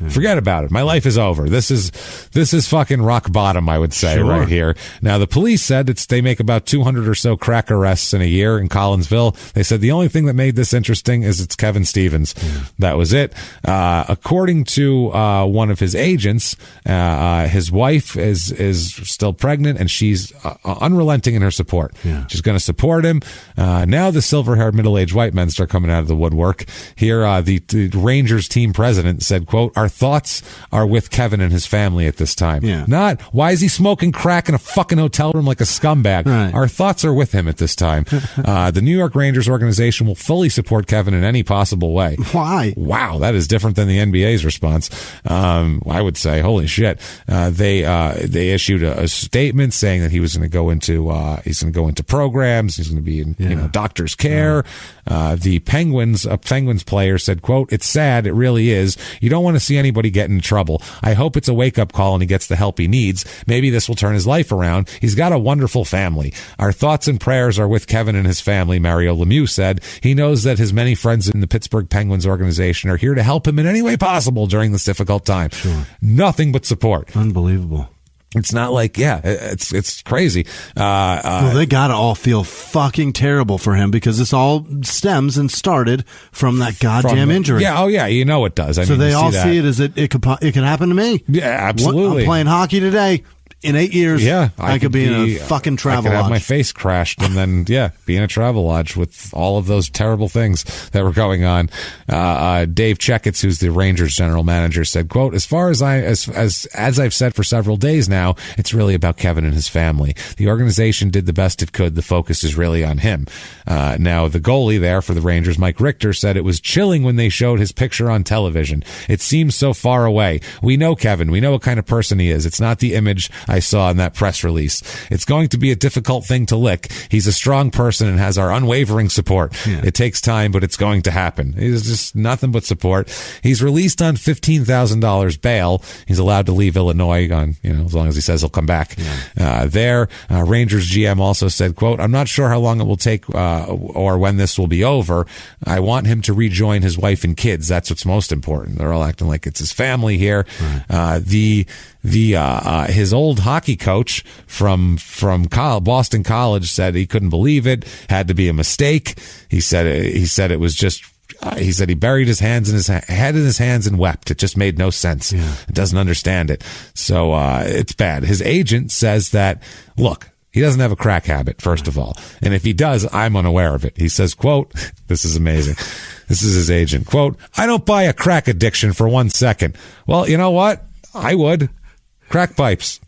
forget about it. My life is over. This is fucking rock bottom, I would say, right here. Now, the police said they make about 200 or so crack arrests in a year in Collinsville. They said the only thing that made this interesting is it's Kevin Stevens. That was it. According to one of his agents, his wife is still pregnant, and she's unrelenting in her support. She's going to support him. Now the silver-haired middle-aged white men start coming out of the woodwork. Here, the Rangers team president said, quote, our thoughts are with Kevin and his family at this time. Not, why is he smoking crack in a fucking hotel room like a scumbag? Right. Our thoughts are with him at this time. The New York Rangers organization will fully support Kevin in any possible way. Why? Wow, that is different than the NBA's response. I would say, holy shit. They issued a statement saying that he was going to go into programs. He's going to be in doctor's care. The Penguins player said, quote, it's sad. It really is. You don't want to see anybody get in trouble. I hope it's a wake-up call and he gets the help he needs. Maybe this will turn his life around. He's got a wonderful family. Our thoughts and prayers are with Kevin and his family, Mario Lemieux said. He knows that his many friends in the Pittsburgh Penguins organization are here to help him in any way possible during this difficult time. Nothing but support. Unbelievable. It's not like, it's crazy. Well, they gotta all feel fucking terrible for him because this all stems and started from that goddamn injury. Yeah, oh yeah, you know it does. So they all see it as it can happen to me. Yeah, absolutely. I'm playing hockey today. In 8 years, I could be in a fucking Travelodge. I could have my face crashed and then, be in a Travelodge with all of those terrible things that were going on. Dave Checketts, who's the Rangers general manager, said, quote, as far as as I've said for several days now, it's really about Kevin and his family. The organization did the best it could. The focus is really on him. Now, the goalie there for the Rangers, Mike Richter, said it was chilling when they showed his picture on television. It seems so far away. We know Kevin. We know what kind of person he is. It's not the image I saw in that press release. It's going to be a difficult thing to lick. He's a strong person and has our unwavering support. It takes time, but it's going to happen. He's just nothing but support. He's released on $15,000 bail. He's allowed to leave Illinois on, as long as he says he'll come back. Rangers GM also said, quote, I'm not sure how long it will take or when this will be over. I want him to rejoin his wife and kids. That's what's most important. They're all acting like it's his family here. His old hockey coach from Boston College said he couldn't believe it, had to be a mistake. He said it was just he said he buried his head in his hands and wept. It just made no sense. Yeah. It doesn't understand it. So it's bad. His agent says that, look, he doesn't have a crack habit, first of all. And if he does, I'm unaware of it. He says, quote, this is amazing. This is his agent. Quote, I don't buy a crack addiction for 1 second. Well, you know what? I would. Crack pipes.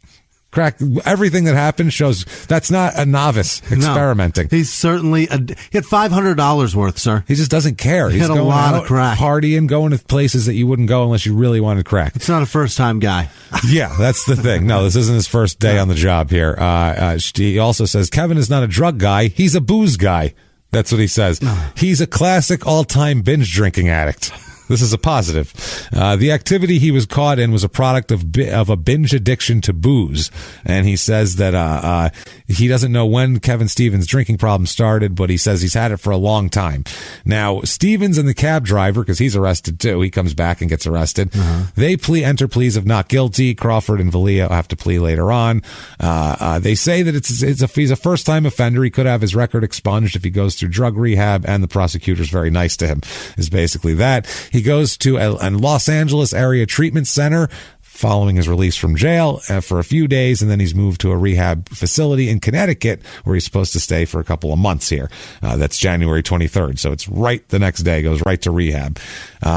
Crack. Everything that happened shows that's not a novice experimenting. No, he's certainly he had $500 worth, sir. He just doesn't care. He He's had a going lot out, of crack. Partying, going to places that you wouldn't go unless you really wanted crack. It's not a first-time guy. Yeah, that's the thing. No, this isn't his first day on the job here. He also says Kevin is not a drug guy. He's a booze guy. That's what he says. He's a classic all-time binge drinking addict. This is a positive. The activity he was caught in was a product of a binge addiction to booze. And he says that he doesn't know when Kevin Stevens' drinking problem started, but he says he's had it for a long time. Now, Stevens and the cab driver, because he's arrested too, he comes back and gets arrested. They enter pleas of not guilty. Crawford and Valia have to plea later on. They say that he's a first-time offender. He could have his record expunged if he goes through drug rehab, and the prosecutor's very nice to him, is basically that. He goes to a Los Angeles area treatment center following his release from jail for a few days, and then he's moved to a rehab facility in Connecticut where he's supposed to stay for a couple of months here. That's January 23rd, so it's right the next day, goes right to rehab.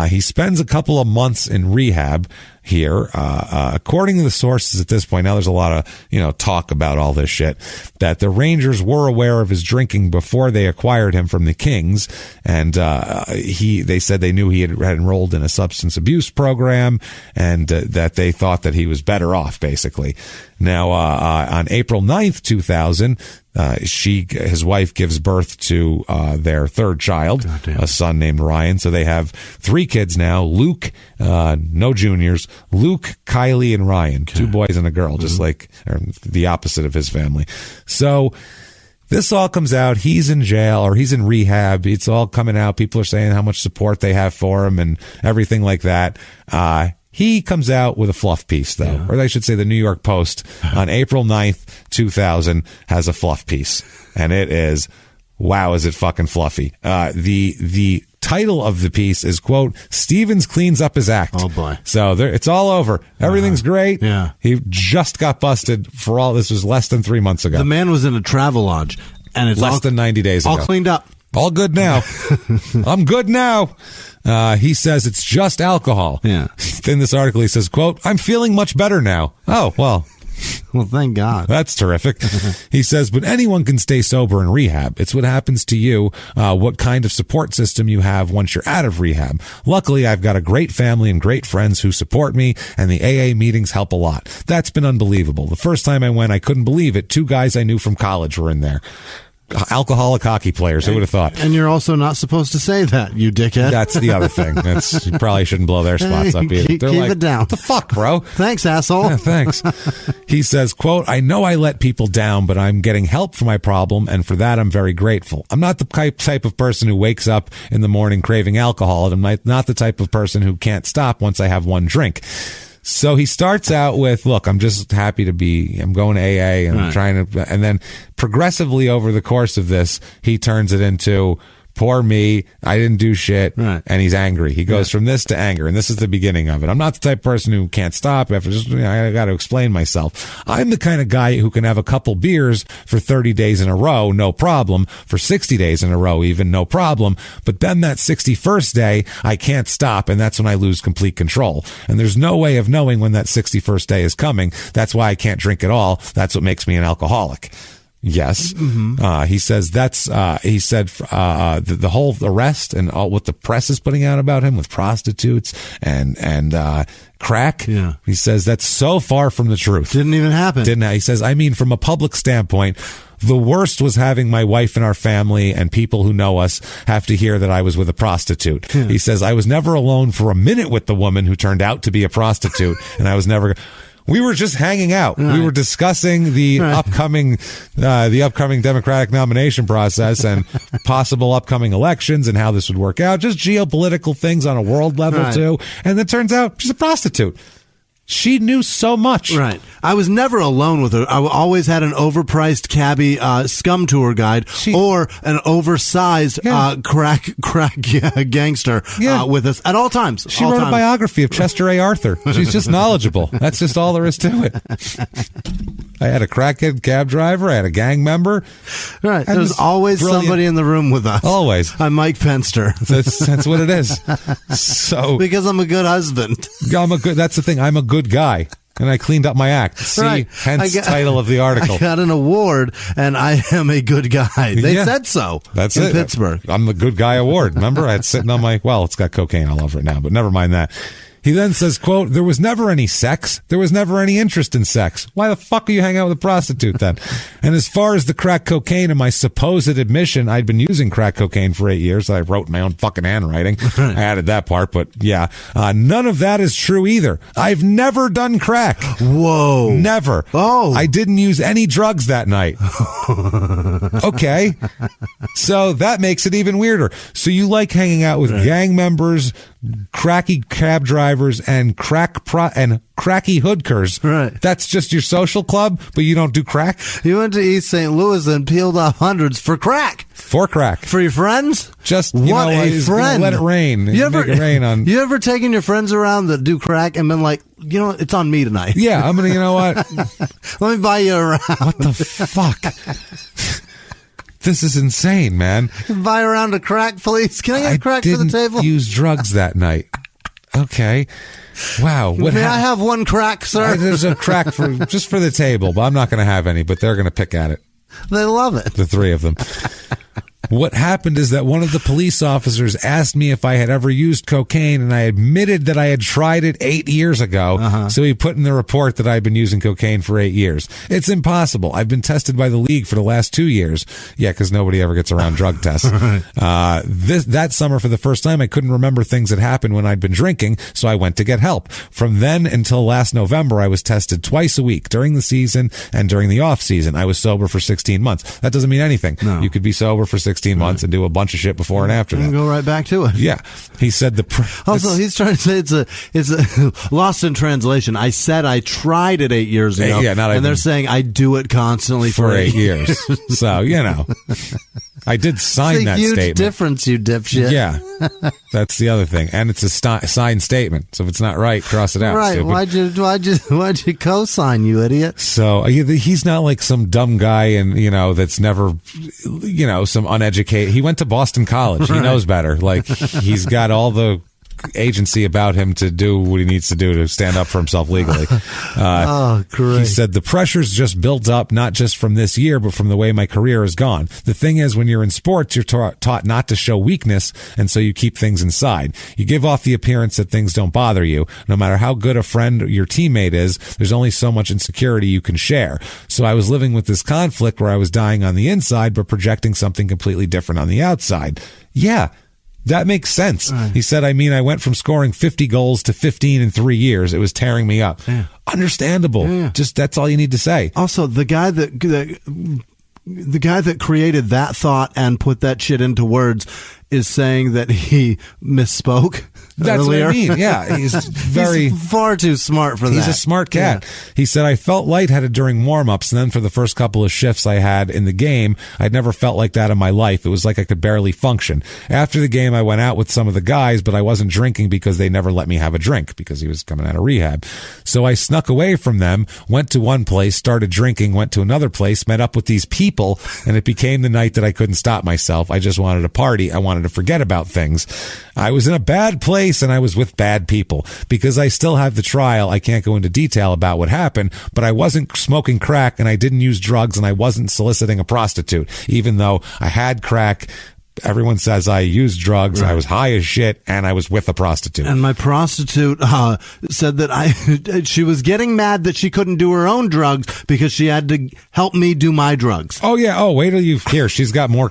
He spends a couple of months in rehab here. According to the sources at this point, now there's a lot of, talk about all this shit, that the Rangers were aware of his drinking before they acquired him from the Kings. And, they said they knew he had enrolled in a substance abuse program, and that they thought that he was better off, basically. Now, on April 9th, 2000, his wife gives birth to their third child, a son named Ryan. So they have 3 kids now: Luke, no juniors, Luke, Kylie, and Ryan. Okay. 2 boys and a girl, just like the opposite of his family. So this all comes out. He's in jail, or he's in rehab. It's all coming out. People are saying how much support they have for him and everything like that. He comes out with a fluff piece, though, or I should say the New York Post on April 9th, 2000 has a fluff piece, and it is, wow, is it fucking fluffy. The title of the piece is, quote, Stevens cleans up his act. Oh, boy. So it's all over. Everything's great. Yeah. He just got busted for all, this was less than 3 months ago. The man was in a travel lodge, and it's less than 90 days ago. All cleaned up. All good now. I'm good now. He says it's just alcohol. Yeah. In this article, he says, quote, I'm feeling much better now. Oh, well. Well, thank God. That's terrific. He says, but anyone can stay sober in rehab. It's what happens to you, what kind of support system you have once you're out of rehab. Luckily, I've got a great family and great friends who support me, and the AA meetings help a lot. That's been unbelievable. The first time I went, I couldn't believe it. 2 guys I knew from college were in there. Alcoholic hockey players. Who would have thought? And you're also not supposed to say that, you dickhead. That's the other thing. You probably shouldn't blow their spots up either. Keep it down. What the fuck, bro? Thanks, asshole. Yeah, thanks. He says, quote, I know I let people down, but I'm getting help for my problem, and for that I'm very grateful. I'm not the type of person who wakes up in the morning craving alcohol, and I'm not the type of person who can't stop once I have one drink. So he starts out with, look, I'm just happy I'm going to AA, and I'm trying to, and then progressively over the course of this, he turns it into, poor me, I didn't do shit, and he's angry. He goes from this to anger, and this is the beginning of it. I'm not the type of person who can't stop after just, I got to explain myself. I'm the kind of guy who can have a couple beers for 30 days in a row, no problem. For 60 days in a row, even, no problem. But then that 61st day, I can't stop, and that's when I lose complete control. And there's no way of knowing when that 61st day is coming. That's why I can't drink at all. That's what makes me an alcoholic. Yes. He says he said the whole arrest and all what the press is putting out about him with prostitutes and crack. Yeah. He says that's so far from the truth. Didn't even happen. He says, I mean, from a public standpoint, the worst was having my wife and our family and people who know us have to hear that I was with a prostitute. Yeah. He says, I was never alone for a minute with the woman who turned out to be a prostitute, and I was never... We were just hanging out. Right. We were discussing the upcoming Democratic nomination process and possible upcoming elections and how this would work out. Just geopolitical things on a world level too. And it turns out she's a prostitute. She knew so much. Right. I was never alone with her. I always had an overpriced cabbie scum tour guide or an oversized crack gangster with us at all times. She wrote a biography of Chester A. Arthur. She's just knowledgeable. That's just all there is to it. I had a crackhead cab driver. I had a gang member. Right. There's always somebody in the room with us. Always. I'm Mike Penster. That's what it is. So because I'm a good husband. That's the thing. I'm a good guy. And I cleaned up my act. See, hence title of the article. I got an award, and I am a good guy. They said so. That's in it. Pittsburgh. I'm the good guy award. Remember, I had sitting on my, it's got cocaine all over it now, but never mind that. He then says, quote, there was never any sex. There was never any interest in sex. Why the fuck are you hanging out with a prostitute then? And as far as the crack cocaine and my supposed admission, I'd been using crack cocaine for 8 years. I wrote my own fucking handwriting. I added that part, but yeah. None of that is true either. I've never done crack. Whoa. Never. Oh. I didn't use any drugs that night. Okay. So that makes it even weirder. So you like hanging out with gang members, cracky cab drivers, and cracky hoodkers. Right. That's just your social club, but you don't do crack? You went to East St. Louis and peeled off hundreds for crack. For crack. For your friends? Just, what a friend. Let it rain. You ever taken your friends around that do crack and been like, it's on me tonight? Yeah, I'm going to, you know what? Let me buy you around. What the fuck? This is insane, man. Buy around a crack, please. Can I get crack for the table? I didn't use drugs that night. Okay. Wow. May I have one crack, sir? There's a crack just for the table, but I'm not going to have any, but they're going to pick at it. They love it. The three of them. What happened is that one of the police officers asked me if I had ever used cocaine, and I admitted that I had tried it 8 years ago. So he put in the report that I'd been using cocaine for 8 years. It's impossible. I've been tested by the league for the last 2 years. Yeah, because nobody ever gets around drug tests. That summer, for the first time, I couldn't remember things that happened when I'd been drinking, so I went to get help. From then until last November, I was tested twice a week during the season and during the off season. I was sober for 16 months. That doesn't mean anything. No. You could be sober for 16 months and do a bunch of shit before and after that. And go right back to it. Yeah. He said also, he's trying to say it's a lost in translation. I said I tried it 8 years ago. Yeah, and they're saying I do it constantly for 8 years. So, I did sign that statement. It's a huge difference, you dipshit. Yeah. That's the other thing. And it's a signed statement. So if it's not right, cross it out. Right. Stupid. Why'd you co-sign, you idiot? So he's not like some dumb guy and, that's never, some uneducated. He went to Boston College. He knows better. Like, he's got all the agency about him to do what he needs to do to stand up for himself legally. Great. He said the pressure's just built up, not just from this year, but from the way my career has gone. The thing is, when you're in sports, you're taught not to show weakness, and so you keep things inside. You give off the appearance that things don't bother you. No matter how good a friend your teammate is, there's only so much insecurity you can share. So I was living with this conflict where I was dying on the inside, but projecting something completely different on the outside. Yeah. That makes sense. Right. He said, I went from scoring 50 goals to 15 in 3 years. It was tearing me up. Yeah. Understandable. Yeah. Just that's all you need to say. Also, the guy that created that thought and put that shit into words is saying that he misspoke. That's earlier. What I mean. Yeah, he's far too smart for that. He's a smart cat. Yeah. He said, I felt lightheaded during warm-ups, and then for the first couple of shifts I had in the game, I'd never felt like that in my life. It was like I could barely function. After the game, I went out with some of the guys, but I wasn't drinking because they never let me have a drink because he was coming out of rehab. So I snuck away from them, went to one place, started drinking, went to another place, met up with these people, and it became the night that I couldn't stop myself. I just wanted to party. I wanted to forget about things. I was in a bad place and I was with bad people. Because I still have the trial, I can't go into detail about what happened, but I wasn't smoking crack and I didn't use drugs and I wasn't soliciting a prostitute, even though I had crack. Everyone says I used drugs. Right. I was high as shit, and I was with a prostitute. And my prostitute said that she was getting mad that she couldn't do her own drugs because she had to help me do my drugs. Oh yeah. Oh, wait till you hear. She's got more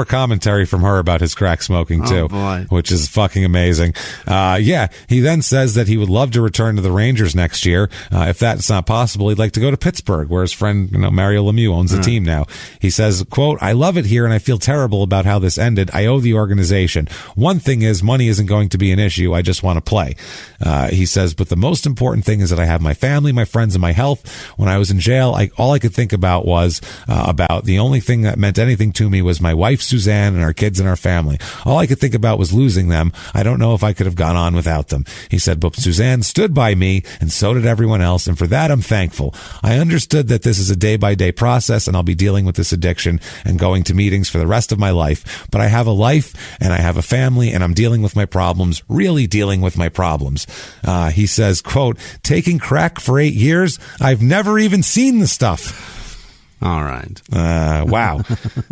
commentary from her about his crack smoking too, which is fucking amazing. Yeah. He then says that he would love to return to the Rangers next year. If that's not possible, he'd like to go to Pittsburgh, where his friend Mario Lemieux owns the team now. He says, "Quote: I love it here, and I feel terrible about how this ended. ended, I owe the organization. One thing is, money isn't going to be an issue. I just want to play. He says, but the most important thing is that I have my family, my friends, and my health. When I was in jail, all I could think about was about the only thing that meant anything to me was my wife, Suzanne, and our kids and our family. All I could think about was losing them. I don't know if I could have gone on without them. He said, but Suzanne stood by me, and so did everyone else, and for that I'm thankful. I understood that this is a day-by-day process, and I'll be dealing with this addiction and going to meetings for the rest of my life. But I have a life, and I have a family, and I'm dealing with my problems, really dealing with my problems. He says, quote, taking crack for 8 years, I've never even seen the stuff. All right. Wow.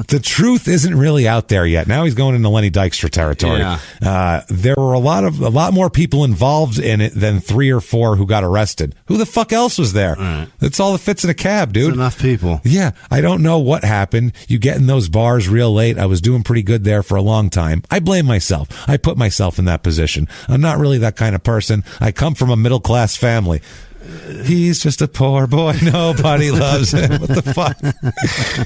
The truth isn't really out there yet. Now he's going into Lenny Dykstra territory. Yeah. There were a lot more people involved in it than 3 or 4 who got arrested. Who the fuck else was there? Right. That's all that fits in a cab, dude. It's enough people. Yeah. I don't know what happened. You get in those bars real late. I was doing pretty good there for a long time. I blame myself. I put myself in that position. I'm not really that kind of person. I come from a middle-class family. He's just a poor boy. Nobody loves him. What the fuck?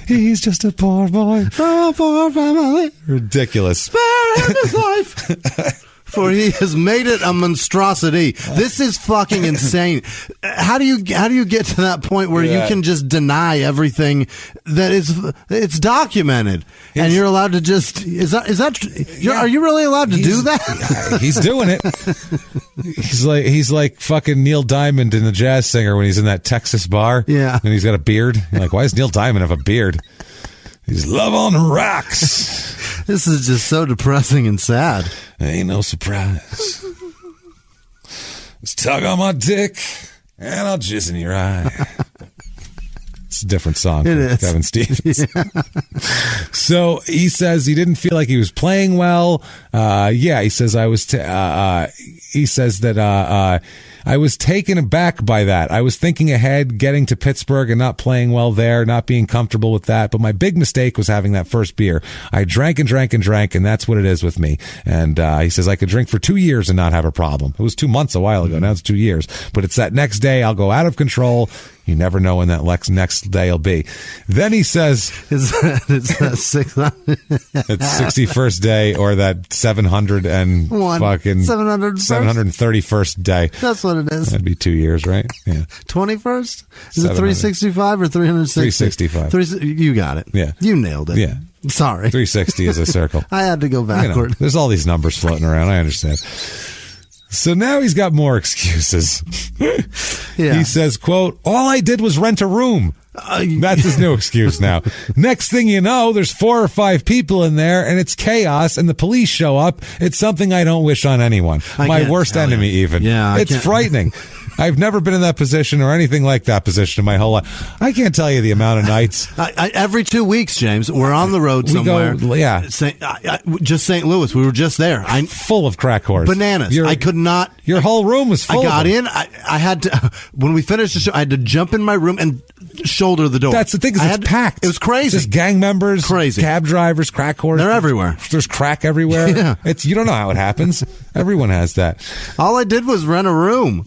He's just a poor boy from a poor family. Ridiculous. Spare him his life. For he has made it a monstrosity. This is fucking insane. How do you get to that point where you can just deny everything that it's documented and you're allowed to just are you really allowed to do that? He's doing it. He's like fucking Neil Diamond in The Jazz Singer when he's in that Texas bar. Yeah, and he's got a beard. You're like, why does Neil Diamond have a beard? He's love on the rocks. This is just so depressing and sad. Ain't no surprise. Just tug on my dick, and I'll jizz in your eye. It's a different song from Kevin Stevens. Yeah. So he says he didn't feel like he was playing well. He says he says that I was taken aback by that. I was thinking ahead, getting to Pittsburgh and not playing well there, not being comfortable with that. But my big mistake was having that first beer. I drank and drank and drank, and that's what it is with me. And he says I could drink for 2 years and not have a problem. It was 2 months a while ago. Now it's 2 years. But it's that next day I'll go out of control. You never know when that next day will be. Then he says, it's that 600. It's 61st day or that 700 and fucking 731st day. That's what it is. That'd be 2 years, right? Yeah. 21st? Is it 365 or 360? 365. You got it. Yeah. You nailed it. Yeah. Sorry. 360 is a circle. I had to go backward. There's all these numbers floating around. I understand. So now he's got more excuses. Yeah. He says, quote, all I did was rent a room. That's his new excuse now. Next thing you know, there's 4 or 5 people in there and it's chaos and the police show up. It's something I don't wish on anyone. My worst enemy even. Yeah, it's frightening. I've never been in that position or anything like that position in my whole life. I can't tell you the amount of nights. Every 2 weeks, James, we're on the road somewhere. Just St. Louis. We were just there. Full of crack whores. Bananas. I could not. Your whole room was full I got of them. in. I had to, when we finished the show, I had to jump in my room and shoulder the door. That's the thing, it's packed. It was crazy. Just gang members, crazy cab drivers, crack whores. They're everywhere. There's crack everywhere. Yeah. You don't know how it happens. Everyone has that. All I did was rent a room.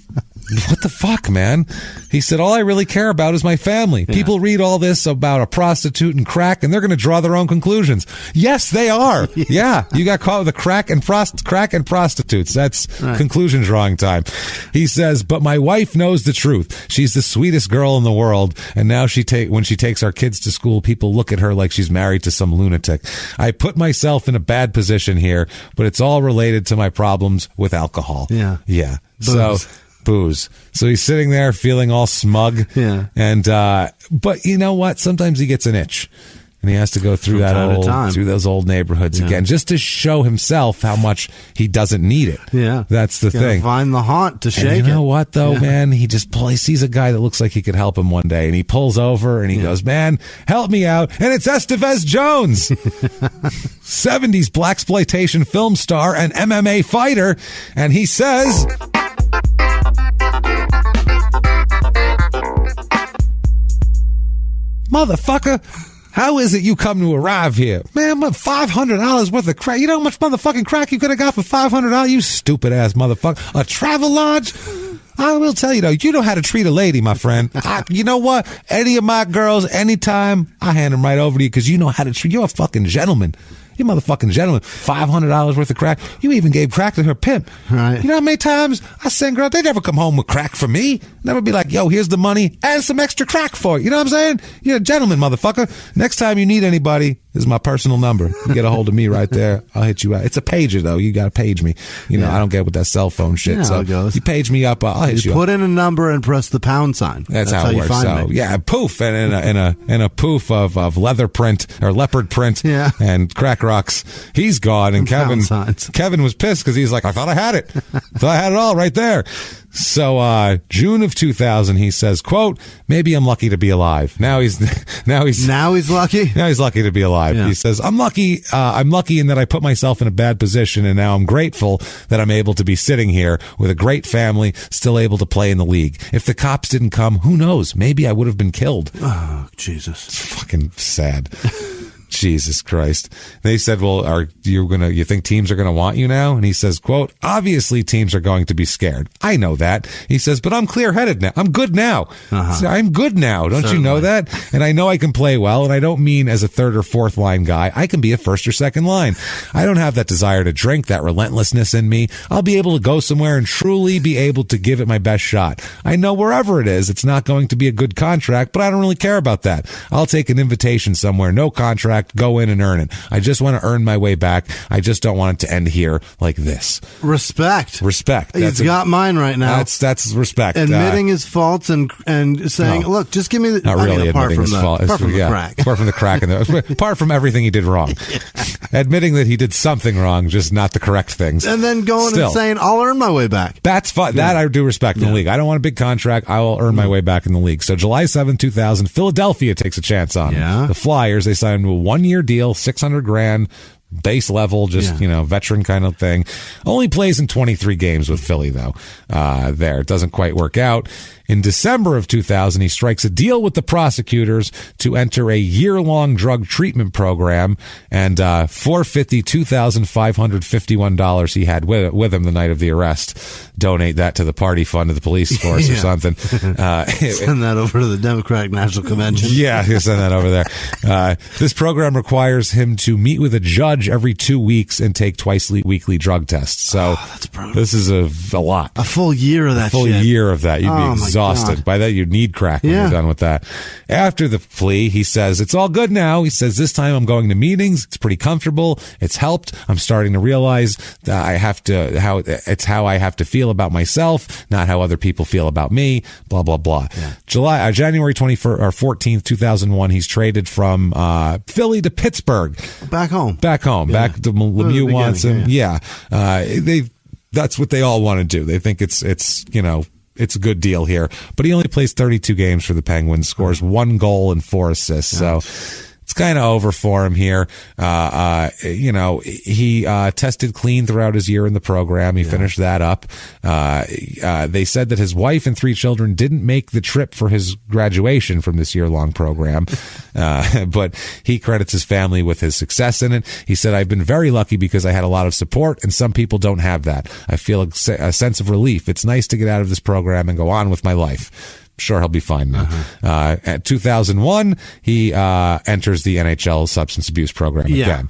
What the fuck, man? He said, all I really care about is my family. Yeah. People read all this about a prostitute and crack, and they're going to draw their own conclusions. Yes, they are. Yeah. You got caught with the crack and prostitutes. That's right. Conclusion drawing time. He says, but my wife knows the truth. She's the sweetest girl in the world, and now when she takes our kids to school, people look at her like she's married to some lunatic. I put myself in a bad position here, but it's all related to my problems with alcohol. Yeah. Yeah. Booze. So he's sitting there feeling all smug. Yeah. And, but you know what? Sometimes he gets an itch and he has to go through through those old neighborhoods again, just to show himself how much he doesn't need it. Yeah. That's the thing. Find the haunt to shake it. You know what though, man? He sees a guy that looks like he could help him one day and he pulls over and he goes, man, help me out. And it's Estevez Jones, 70s blaxploitation film star and MMA fighter. And he says, motherfucker, how is it you come to arrive here? Man, $500 worth of crack. You know how much motherfucking crack you could have got for $500? You stupid ass motherfucker. A travel lodge? I will tell you though, you know how to treat a lady, my friend. You know what? Any of my girls, anytime, I hand them right over to you because you know how to treat. You're a fucking gentleman. You motherfucking gentleman. $500 worth of crack. You even gave crack to her pimp. Right. You know how many times I send girls, they never come home with crack for me. Never be like, yo, here's the money and some extra crack for you. You know what I'm saying? You're a gentleman, motherfucker. Next time you need anybody, this is my personal number. You get a hold of me right there. I'll hit you out. It's a pager, though. You got to page me. You know, I don't get with that cell phone shit. You know so how it goes. You page me up, I'll hit you put up. in a number and press the pound sign. That's how it works. So, yeah, poof, and in a poof of leather print or leopard print and crack rocks. He's gone, and Kevin was pissed because he's like, I thought I had it. I thought I had it all right there. So, June of 2000, he says, quote, maybe I'm lucky to be alive. Now he's lucky? Now he's lucky to be alive. Yeah. He says, I'm lucky in that I put myself in a bad position, and now I'm grateful that I'm able to be sitting here with a great family, still able to play in the league. If the cops didn't come, who knows? Maybe I would have been killed. Oh, Jesus. It's fucking sad. Jesus Christ. They said, well, you think teams are going to want you now? And he says, quote, obviously teams are going to be scared. I know that. He says, but I'm clear-headed now. I'm good now. So I'm good now. Don't you know that? And I know I can play well, and I don't mean as a third or fourth line guy. I can be a first or second line. I don't have that desire to drink, that relentlessness in me. I'll be able to go somewhere and truly be able to give it my best shot. I know wherever it is, it's not going to be a good contract, but I don't really care about that. I'll take an invitation somewhere, no contract, go in and earn it. I just want to earn my way back. I just don't want it to end here like this. Respect. He's got mine right now. That's respect. Admitting his faults and saying, look, just give me the... Not really admitting his fault. Apart from the crack. Apart from the crack. Apart from everything he did wrong. Admitting that he did something wrong, just not the correct things. And then going and saying, I'll earn my way back. That's fun. Yeah. That I do respect in the league. I don't want a big contract. I will earn my way back in the league. So July 7, 2000, Philadelphia takes a chance on him. The Flyers, they signed him to a one-year deal, $600,000, base level, just, veteran kind of thing. Only plays in 23 games with Philly, though. It doesn't quite work out. In December of 2000, he strikes a deal with the prosecutors to enter a year-long drug treatment program and forfeit the $2,551 he had with him the night of the arrest. Donate that to the party fund of the police force or something. Send that over to the Democratic National Convention. Yeah, send that over there. This program requires him to meet with a judge every 2 weeks and take twice weekly drug tests. So that's brutal. This is a lot. A full year of that shit. A full year of that. You'd be exhausted. By that, you'd need crack when you're done with that. After the plea, he says, it's all good now. He says, this time I'm going to meetings. It's pretty comfortable. It's helped. I'm starting to realize that how I have to feel about myself, not how other people feel about me, blah, blah, blah. Yeah. January 14th, 2001, he's traded from Philly to Pittsburgh. Back home. Back to Lemieux wants him. That's what they all want to do. They think it's a good deal here. But he only plays 32 games for the Penguins, scores 1 goal and 4 assists. So it's kind of over for him here. He tested clean throughout his year in the program. He finished that up. They said that his wife and 3 children didn't make the trip for his graduation from this year-long program. But he credits his family with his success in it. He said, I've been very lucky because I had a lot of support, and some people don't have that. I feel a sense of relief. It's nice to get out of this program and go on with my life. Sure, he'll be fine now. At 2001, he enters the NHL substance abuse program again.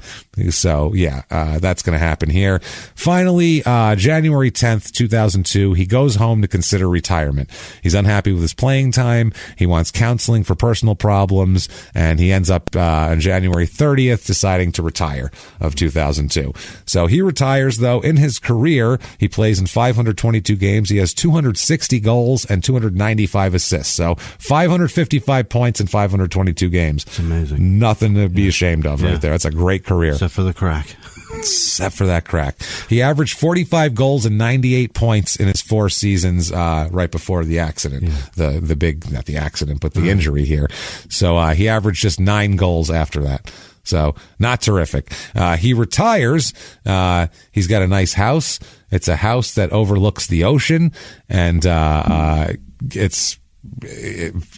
So, that's going to happen here. Finally, January 10th, 2002, he goes home to consider retirement. He's unhappy with his playing time. He wants counseling for personal problems, and he ends up on January 30th deciding to retire of 2002. So he retires, though. In his career, he plays in 522 games. He has 260 goals and 295 assists. So 555 points in 522 games. It's amazing. Nothing to be ashamed of right there. That's a great career. Except for the crack. Except for that crack. He averaged 45 goals and 98 points in his 4 seasons right before the accident. The big, not the accident, but the injury here. So he averaged just 9 goals after that. So not terrific. He retires. He's got a nice house. It's a house that overlooks the ocean, and it's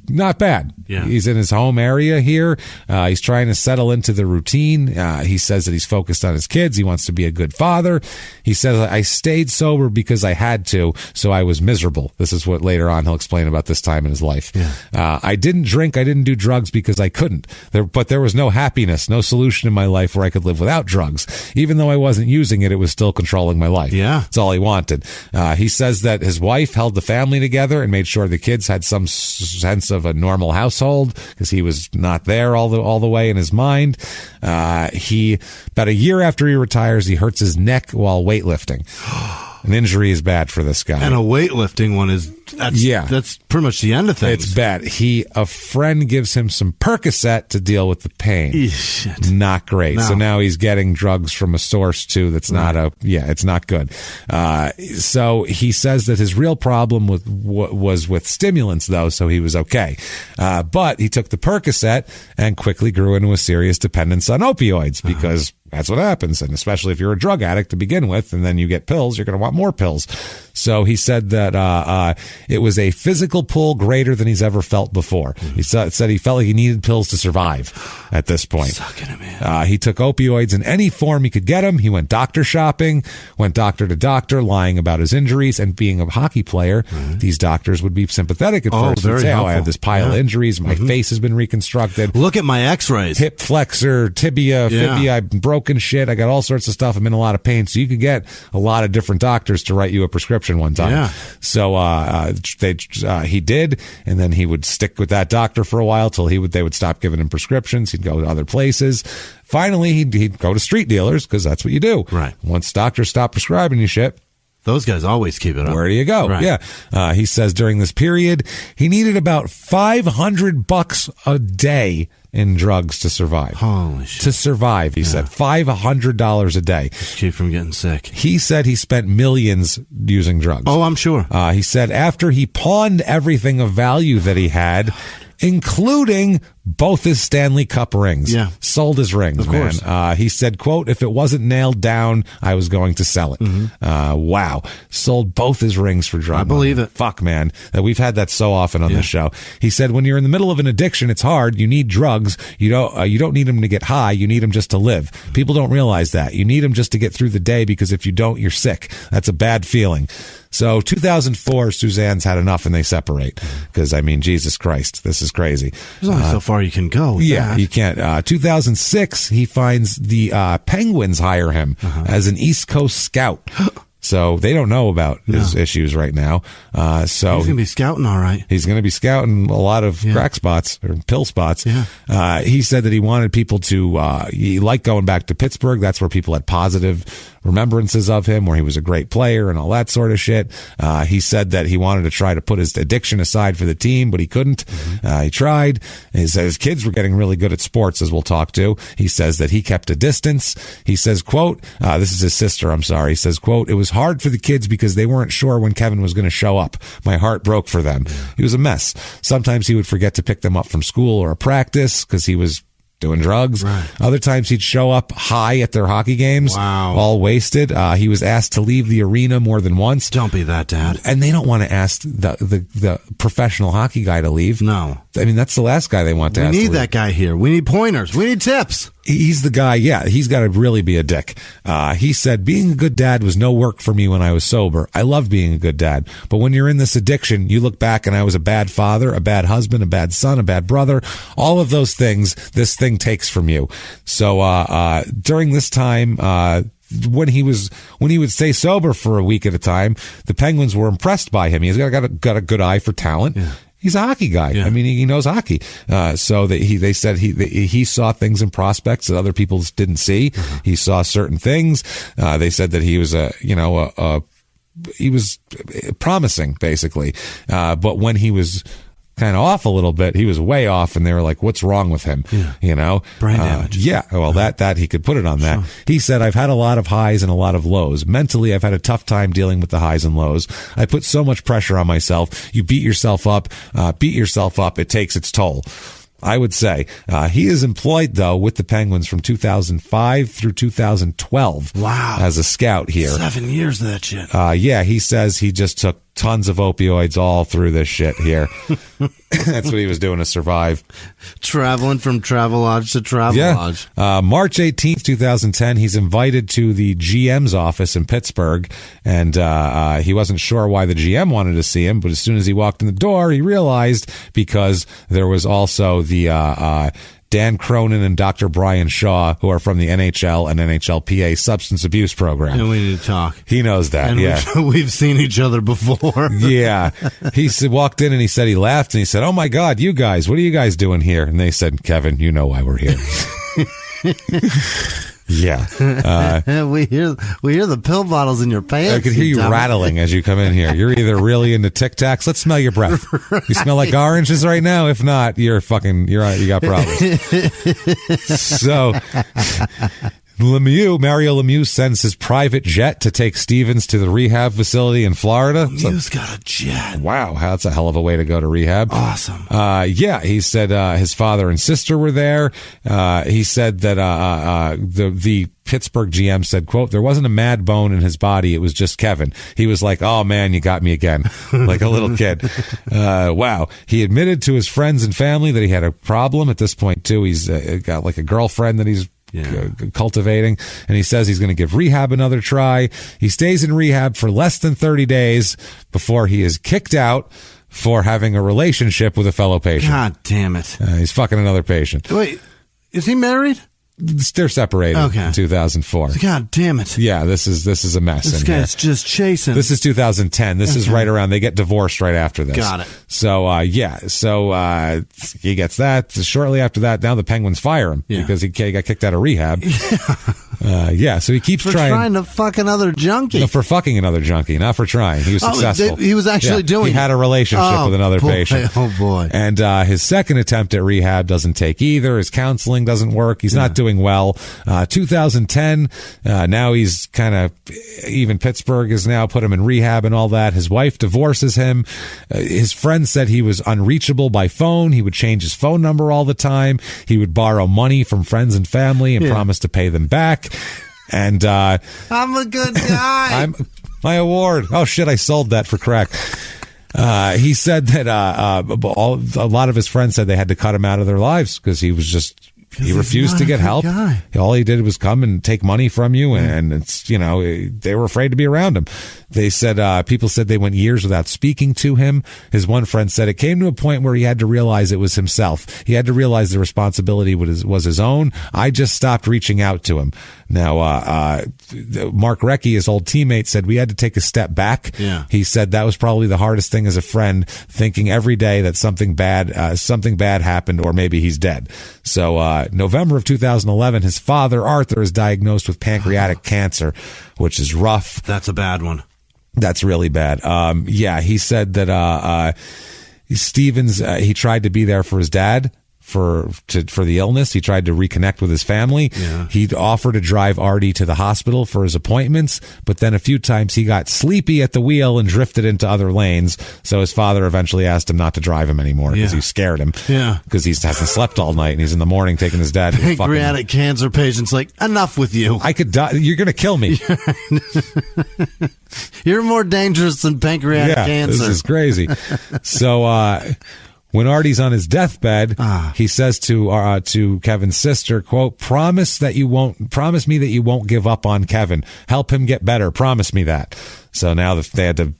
not bad. Yeah. He's in his home area here. He's trying to settle into the routine. He says that he's focused on his kids. He wants to be a good father. He says, I stayed sober because I had to, so I was miserable. This is what later on he'll explain about this time in his life. Yeah. I didn't drink. I didn't do drugs because I couldn't. But there was no happiness, no solution in my life where I could live without drugs. Even though I wasn't using it, it was still controlling my life. Yeah. That's all he wanted. He says that his wife held the family together and made sure the kids had some sense of a normal household because he was not there all the way in his mind. About a year after he retires, he hurts his neck while weightlifting. An injury is bad for this guy. And a weightlifting one that's pretty much the end of things. It's bad. A friend gives him some Percocet to deal with the pain. Shit. Not great. No. So now he's getting drugs from a source too that's it's not good. So he says that his real problem was with stimulants though, so he was okay. But he took the Percocet and quickly grew into a serious dependence on opioids because that's what happens. And especially if you're a drug addict to begin with, and then you get pills, you're going to want more pills. So he said that it was a physical pull greater than he's ever felt before. He said he felt like he needed pills to survive at this point. Sucking him in. He took opioids in any form he could get them. He went doctor shopping, went doctor to doctor, lying about his injuries. And being a hockey player, these doctors would be sympathetic at first. Very say, helpful. I have this pile of injuries. My face has been reconstructed. Look at my x-rays. Hip flexor, tibia, fibia, I've broken shit. I got all sorts of stuff. I'm in a lot of pain. So you could get a lot of different doctors to write you a prescription one time. Yeah. So he did, and then he would stick with that doctor for a while till they would stop giving him prescriptions. He'd go to other places. Finally, he'd go to street dealers because that's what you do. Right. Once doctors stop prescribing you shit, those guys always keep it up. where do you go? Right. Yeah. He says during this period, he needed about $500 a day in drugs to survive. Holy shit. To survive, he said. $500 a day. Just keep from getting sick. He said he spent millions using drugs. Oh, I'm sure. He said after he pawned everything of value that he had, including both his Stanley Cup rings. Yeah. Sold his rings, of course. man. He said, quote, if it wasn't nailed down, I was going to sell it. Wow. Sold both his rings for drugs. I believe it. Fuck, man. We've had that so often on this show. He said, when you're in the middle of an addiction, it's hard. You need drugs. You don't need them to get high. You need them just to live. People don't realize that. You need them just to get through the day because if you don't, you're sick. That's a bad feeling. So 2004, Suzanne's had enough and they separate because, I mean, Jesus Christ, this is crazy. There's only so far you can go with that. You can't. 2006, he finds the Penguins hire him as an East Coast scout. So they don't know about his issues right now. So he's going to be scouting all right. He's going to be scouting a lot of crack spots or pill spots. Yeah. He said that he wanted people to, he liked going back to Pittsburgh. That's where people had positive remembrances of him, where he was a great player and all that sort of shit. He said that he wanted to try to put his addiction aside for the team, but he couldn't. He tried. He said his kids were getting really good at sports, as we'll talk to. He says that he kept a distance. He says, quote, this is his sister, I'm sorry. He says, quote, it was hard for the kids because they weren't sure when Kevin was going to show up. My heart broke for them. He was a mess. Sometimes he would forget to pick them up from school or a practice because he was doing drugs. Right. Other times he'd show up high at their hockey games, Wow. all wasted. He was asked to leave the arena more than once. Don't be that, Dad. And they don't want to ask the professional hockey guy to leave. No. I mean, that's the last guy they want to We ask to need leave. that guy here. We need pointers. We need tips. He's the guy. Yeah, he's got to really be a dick. He said, being a good dad was no work for me when I was sober. I love being a good dad. But when you're in this addiction, you look back and I was a bad father, a bad husband, a bad son, a bad brother. All of those things this thing takes from you. So during this time, when he would stay sober for a week at a time, the Penguins were impressed by him. He's got a good eye for talent. Yeah. He's a hockey guy. Yeah. I mean, he knows hockey. So they said he saw things in prospects that other people didn't see. He saw certain things. They said that he was he was promising basically. But when he was kind of off a little bit, he was way off, and they were like, what's wrong with him? Yeah. You know? Brain damage. Yeah. Well, that he could put it on that. Sure. He said, I've had a lot of highs and a lot of lows. Mentally, I've had a tough time dealing with the highs and lows. I put so much pressure on myself. You beat yourself up. It takes its toll. I would say he is employed, though, with the Penguins from 2005 through 2012. Wow. As a scout here. 7 years of that shit. Yeah, he says he just took tons of opioids all through this shit here. That's what he was doing to survive. Traveling from Travelodge to Travelodge. Yeah. March 18th, 2010, he's invited to the GM's office in Pittsburgh, and he wasn't sure why the GM wanted to see him, but as soon as he walked in the door, he realized because there was also the Dan Cronin and Dr. Brian Shaw, who are from the NHL and NHLPA substance abuse program. And we need to talk. He knows that, and yeah. We've seen each other before. Yeah. He walked in and he said he laughed and he said, "Oh my God, you guys, what are you guys doing here?" And they said, "Kevin, you know why we're here." Yeah. We hear the pill bottles in your pants. I could hear you rattling as you come in here. You're either really into Tic Tacs. Let's smell your breath. You smell like oranges right now. If not, you got problems. So Mario Lemieux sends his private jet to take Stevens to the rehab facility in Florida. Lemieux's got a jet. Wow, that's a hell of a way to go to rehab. Awesome. Yeah, he said his father and sister were there. He said that the Pittsburgh GM said, quote, "There wasn't a mad bone in his body. It was just Kevin." He was like, "Oh man, you got me again." Like a little kid. Wow. He admitted to his friends and family that he had a problem at this point too. He's got like a girlfriend that he's cultivating, and he says he's going to give rehab another try. He stays in rehab for less than 30 days before he is kicked out for having a relationship with a fellow patient. God damn it. He's fucking another patient. Wait, is he married? They're separated in 2004. God damn it. Yeah, this is a mess. This guy's just chasing. This is 2010. This is right around. They get divorced right after this. Got it. So, he gets that. Shortly after that, now the Penguins fire him because he got kicked out of rehab. So he keeps trying to fuck another junkie. No, for fucking another junkie, not for trying. He was successful. He was actually doing it. He had a relationship with another patient. Oh, boy. And his second attempt at rehab doesn't take either. His counseling doesn't work. He's not doing well. 2010, now he's kind of, even Pittsburgh has now put him in rehab and all that. His wife divorces him. His friends said he was unreachable by phone. He would change his phone number all the time. He would borrow money from friends and family and promise to pay them back. And I'm a good guy. My award. Oh shit, I sold that for crack. He said that a lot of his friends said they had to cut him out of their lives because he refused to get help. Guy. All he did was come and take money from you, and it's, they were afraid to be around him. They said people said they went years without speaking to him. His one friend said it came to a point where he had to realize it was himself. He had to realize the responsibility was his own. I just stopped reaching out to him. Now, Mark Recchi, his old teammate, said we had to take a step back. Yeah. He said that was probably the hardest thing as a friend, thinking every day that something bad happened, or maybe he's dead. So, November of 2011, his father, Arthur, is diagnosed with pancreatic cancer, which is rough. That's a bad one. That's really bad. He said that Stevens, he tried to be there for his dad for the illness. He tried to reconnect with his family. Yeah. He'd offer to drive Artie to the hospital for his appointments, but then a few times he got sleepy at the wheel and drifted into other lanes. So his father eventually asked him not to drive him anymore because he scared him. Yeah. Because he hasn't slept all night and he's in the morning taking his dad to the pancreatic cancer patient's like, enough with you. I could die. You're going to kill me. You're more dangerous than pancreatic cancer. This is crazy. So, when Artie's on his deathbed, he says to Kevin's sister, quote, promise me that you won't give up on Kevin. Help him get better. Promise me that. So now they had to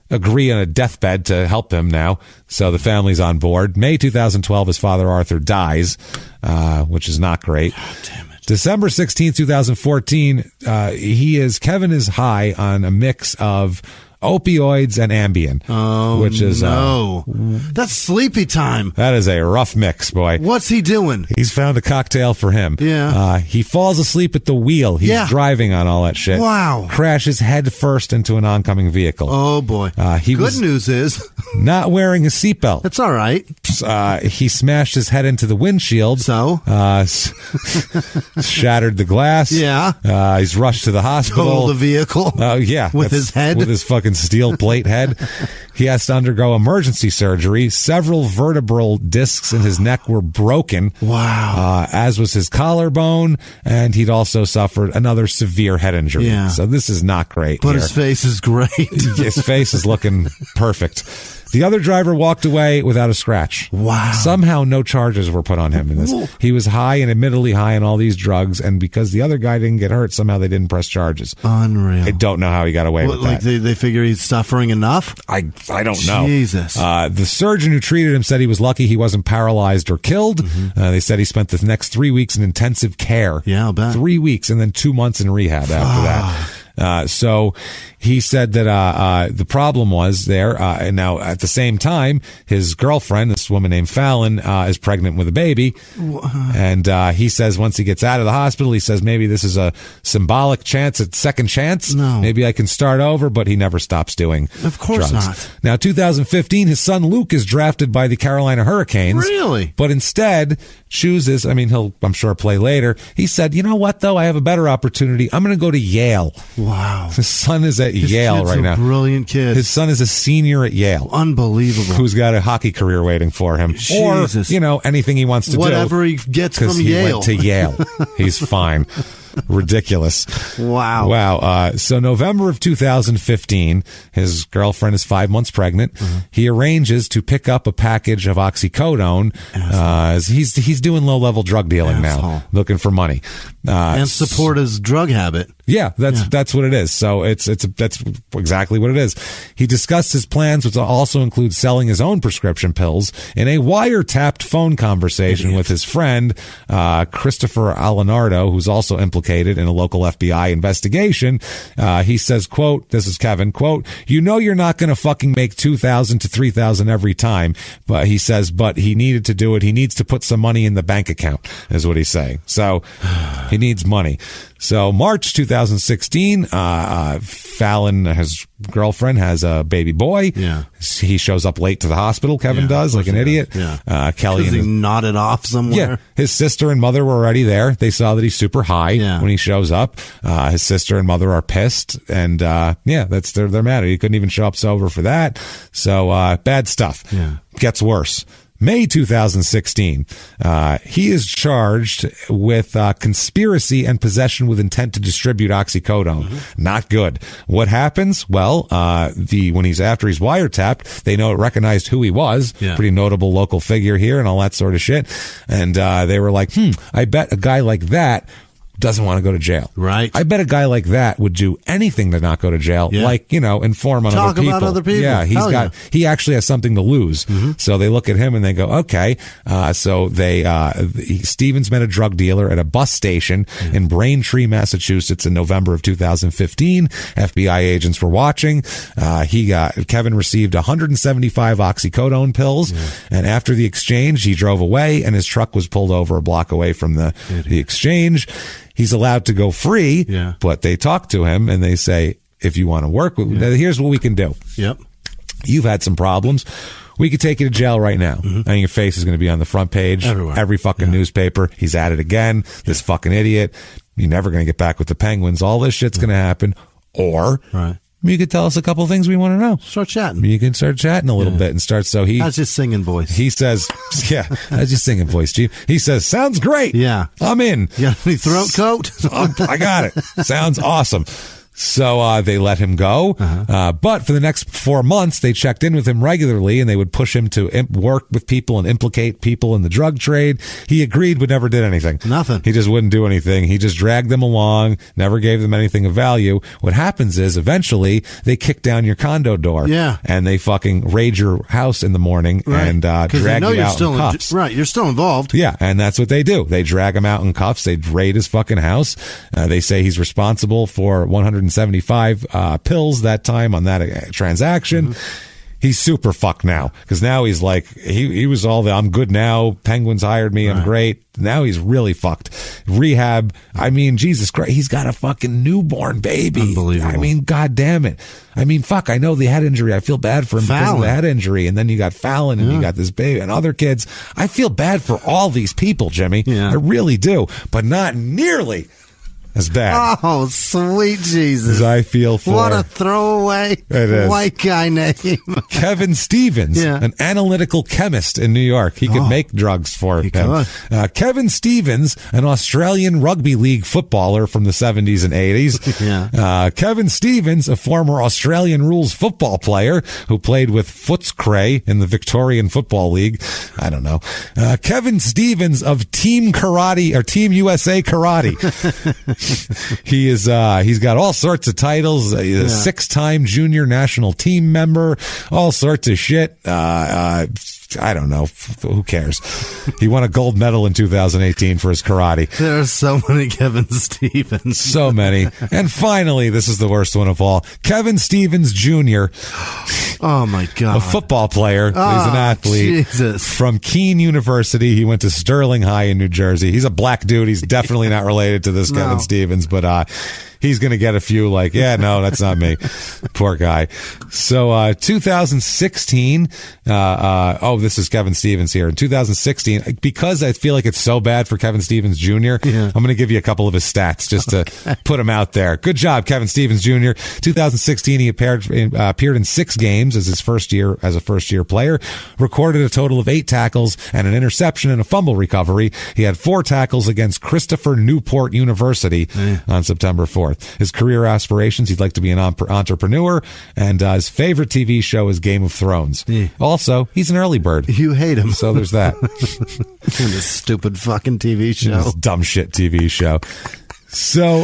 agree on a deathbed to help him now. So the family's on board. May 2012, his father Arthur dies, which is not great. God damn it. December 16th, 2014, Kevin is high on a mix of opioids and Ambien. Oh, which is no. That's sleepy time. That is a rough mix, boy. What's he doing? He's found a cocktail for him. Yeah. He falls asleep at the wheel. He's driving on all that shit. Wow. Crashes head first into an oncoming vehicle. Oh, boy. Good news is not wearing a seatbelt. That's all right. He smashed his head into the windshield. So? Shattered the glass. Yeah. He's rushed to the hospital. Totaled the vehicle. Yeah. With his head? With his fucking steel plate head. He has to undergo emergency surgery. Several vertebral discs in his neck were broken. Wow. As was his collarbone, and he'd also suffered another severe head injury. Yeah. So this is not great. But here. his face is great. His face is looking perfect. The other driver walked away without a scratch. Wow. Somehow no charges were put on him in this. Ooh. He was high and admittedly high on all these drugs, and because the other guy didn't get hurt, somehow they didn't press charges. Unreal. I don't know how he got away with like that. they figure he's suffering enough? I don't know. Jesus. The surgeon who treated him said he was lucky he wasn't paralyzed or killed. They said he spent the next 3 weeks in intensive care. Yeah, I'll bet. 3 weeks and then 2 months in rehab after that. So he said that the problem was there, and now at the same time, his girlfriend, this woman named Fallon, is pregnant with a baby. And he says once he gets out of the hospital, he says maybe this is a symbolic chance, a second chance. No. Maybe I can start over, but he never stops doing Of course drugs. not. Now, 2015, his son Luke is drafted by the Carolina Hurricanes. Really? But instead chooses, he'll, I'm sure, play later. He said, you know what, though? I have a better opportunity. I'm going to go to Yale. Wow. His son is at His Yale kid's right a now. Brilliant kid. His son is a senior at Yale. Unbelievable. Who's got a hockey career waiting for him. Jesus. Or, anything he wants to Whatever he gets do. from He Yale. went to Yale. He's fine. Ridiculous. Wow. Wow. So November of 2015, his girlfriend is 5 months pregnant. He arranges to pick up a package of oxycodone. He's doing low-level drug dealing now, looking for money. And support his drug habit. Yeah, that's what it is. So that's exactly what it is. He discussed his plans, which also include selling his own prescription pills, in a wiretapped phone conversation with his friend Christopher Alenardo, who's also implicated in a local FBI investigation. He says, quote, this is Kevin, quote, you're not going to fucking make $2,000 to $3,000 every time. But he says, but he needed to do it. He needs to put some money in the bank account, is what he's saying. So he needs money. So March 2016, Fallon, his girlfriend, has a baby boy. Yeah. He shows up late to the hospital, Kevin does, like an idiot. Yeah. Kelly Because he nodded off somewhere. Yeah, his sister and mother were already there. They saw that he's super high when he shows up. His sister and mother are pissed, and they're mad. He couldn't even show up sober for that. So bad stuff. Yeah. Gets worse. May 2016, he is charged with conspiracy and possession with intent to distribute oxycodone. Not good. What happens? Well, after he's wiretapped, they recognized who he was. Yeah. Pretty notable local figure here and all that sort of shit. And they were like, I bet a guy like that doesn't want to go to jail. Right. I bet a guy like that would do anything to not go to jail, like, inform on Talk other people. about other people. Yeah, he actually has something to lose. So they look at him and they go, okay. So Stevens met a drug dealer at a bus station in Braintree, Massachusetts in November of 2015. FBI agents were watching. Kevin received 175 oxycodone pills. And after the exchange, he drove away and his truck was pulled over a block away from the exchange. He's allowed to go free, but they talk to him and they say, if you want to work with, here's what we can do. Yep. You've had some problems. We could take you to jail right now. And your face is going to be on the front page. Everywhere. Every fucking newspaper. He's at it again. This fucking idiot. You're never going to get back with the Penguins. All this shit's going to happen. Or you could tell us a couple of things we want to know. Start chatting. You can start chatting a little bit and start. So That's just singing voice. he says, that's just singing voice, Chief. He says, sounds great. Yeah. I'm in. You got any throat coat? I got it. Sounds awesome. So they let him go. But for the next 4 months, they checked in with him regularly, and they would push him to work with people and implicate people in the drug trade. He agreed, but never did anything. Nothing. He just wouldn't do anything. He just dragged them along, never gave them anything of value. What happens is eventually they kick down your condo door. Yeah. And they fucking raid your house in the morning and drag you out in cuffs. You're still involved. Yeah, and that's what they do. They drag him out in cuffs. They raid his fucking house. They say he's responsible for 175 pills that time on that transaction. He's super fucked now because now he's like, he was all the I'm good now. Penguins hired me. I'm great. Now he's really fucked. Rehab. I mean, Jesus Christ, he's got a fucking newborn baby. Unbelievable. I mean, God damn it. I mean, fuck, I know the head injury. I feel bad for him because of the head injury. And then you got Fallon and you got this baby and other kids. I feel bad for all these people, Jimmy. Yeah. I really do, but not nearly as bad. Oh, sweet Jesus. As I feel for... What a throwaway white guy name. Kevin Stevens, an analytical chemist in New York. He could make drugs for him. Kevin Stevens, an Australian rugby league footballer from the 70s and 80s. Kevin Stevens, a former Australian rules football player who played with Footscray in the Victorian Football League. I don't know. Kevin Stevens of Team Karate or Team USA Karate. He's got all sorts of titles. He's a 6-time junior national team member. All sorts of shit. I don't know. Who cares? He won a gold medal in 2018 for his karate. There are so many Kevin Stevens. So many. And finally, this is the worst one of all. Kevin Stevens Jr. Oh, my God. A football player. He's an athlete. Jesus. From Keene University. He went to Sterling High in New Jersey. He's a black dude. He's definitely not related to this Kevin Stevens, but he's going to get a few like, no, that's not me. Poor guy. So 2016, this is Kevin Stevens here. In 2016, because I feel like it's so bad for Kevin Stevens Jr., I'm going to give you a couple of his stats just to put him out there. Good job, Kevin Stevens Jr. 2016, he appeared in 6 games as his first year as a first-year player, recorded a total of 8 tackles and an interception and a fumble recovery. He had 4 tackles against Christopher Newport University on September 4th. His career aspirations, he'd like to be an entrepreneur, and his favorite TV show is Game of Thrones. Also, he's an early bird. You hate him. So there's that. This stupid fucking TV show. This dumb shit TV show. So,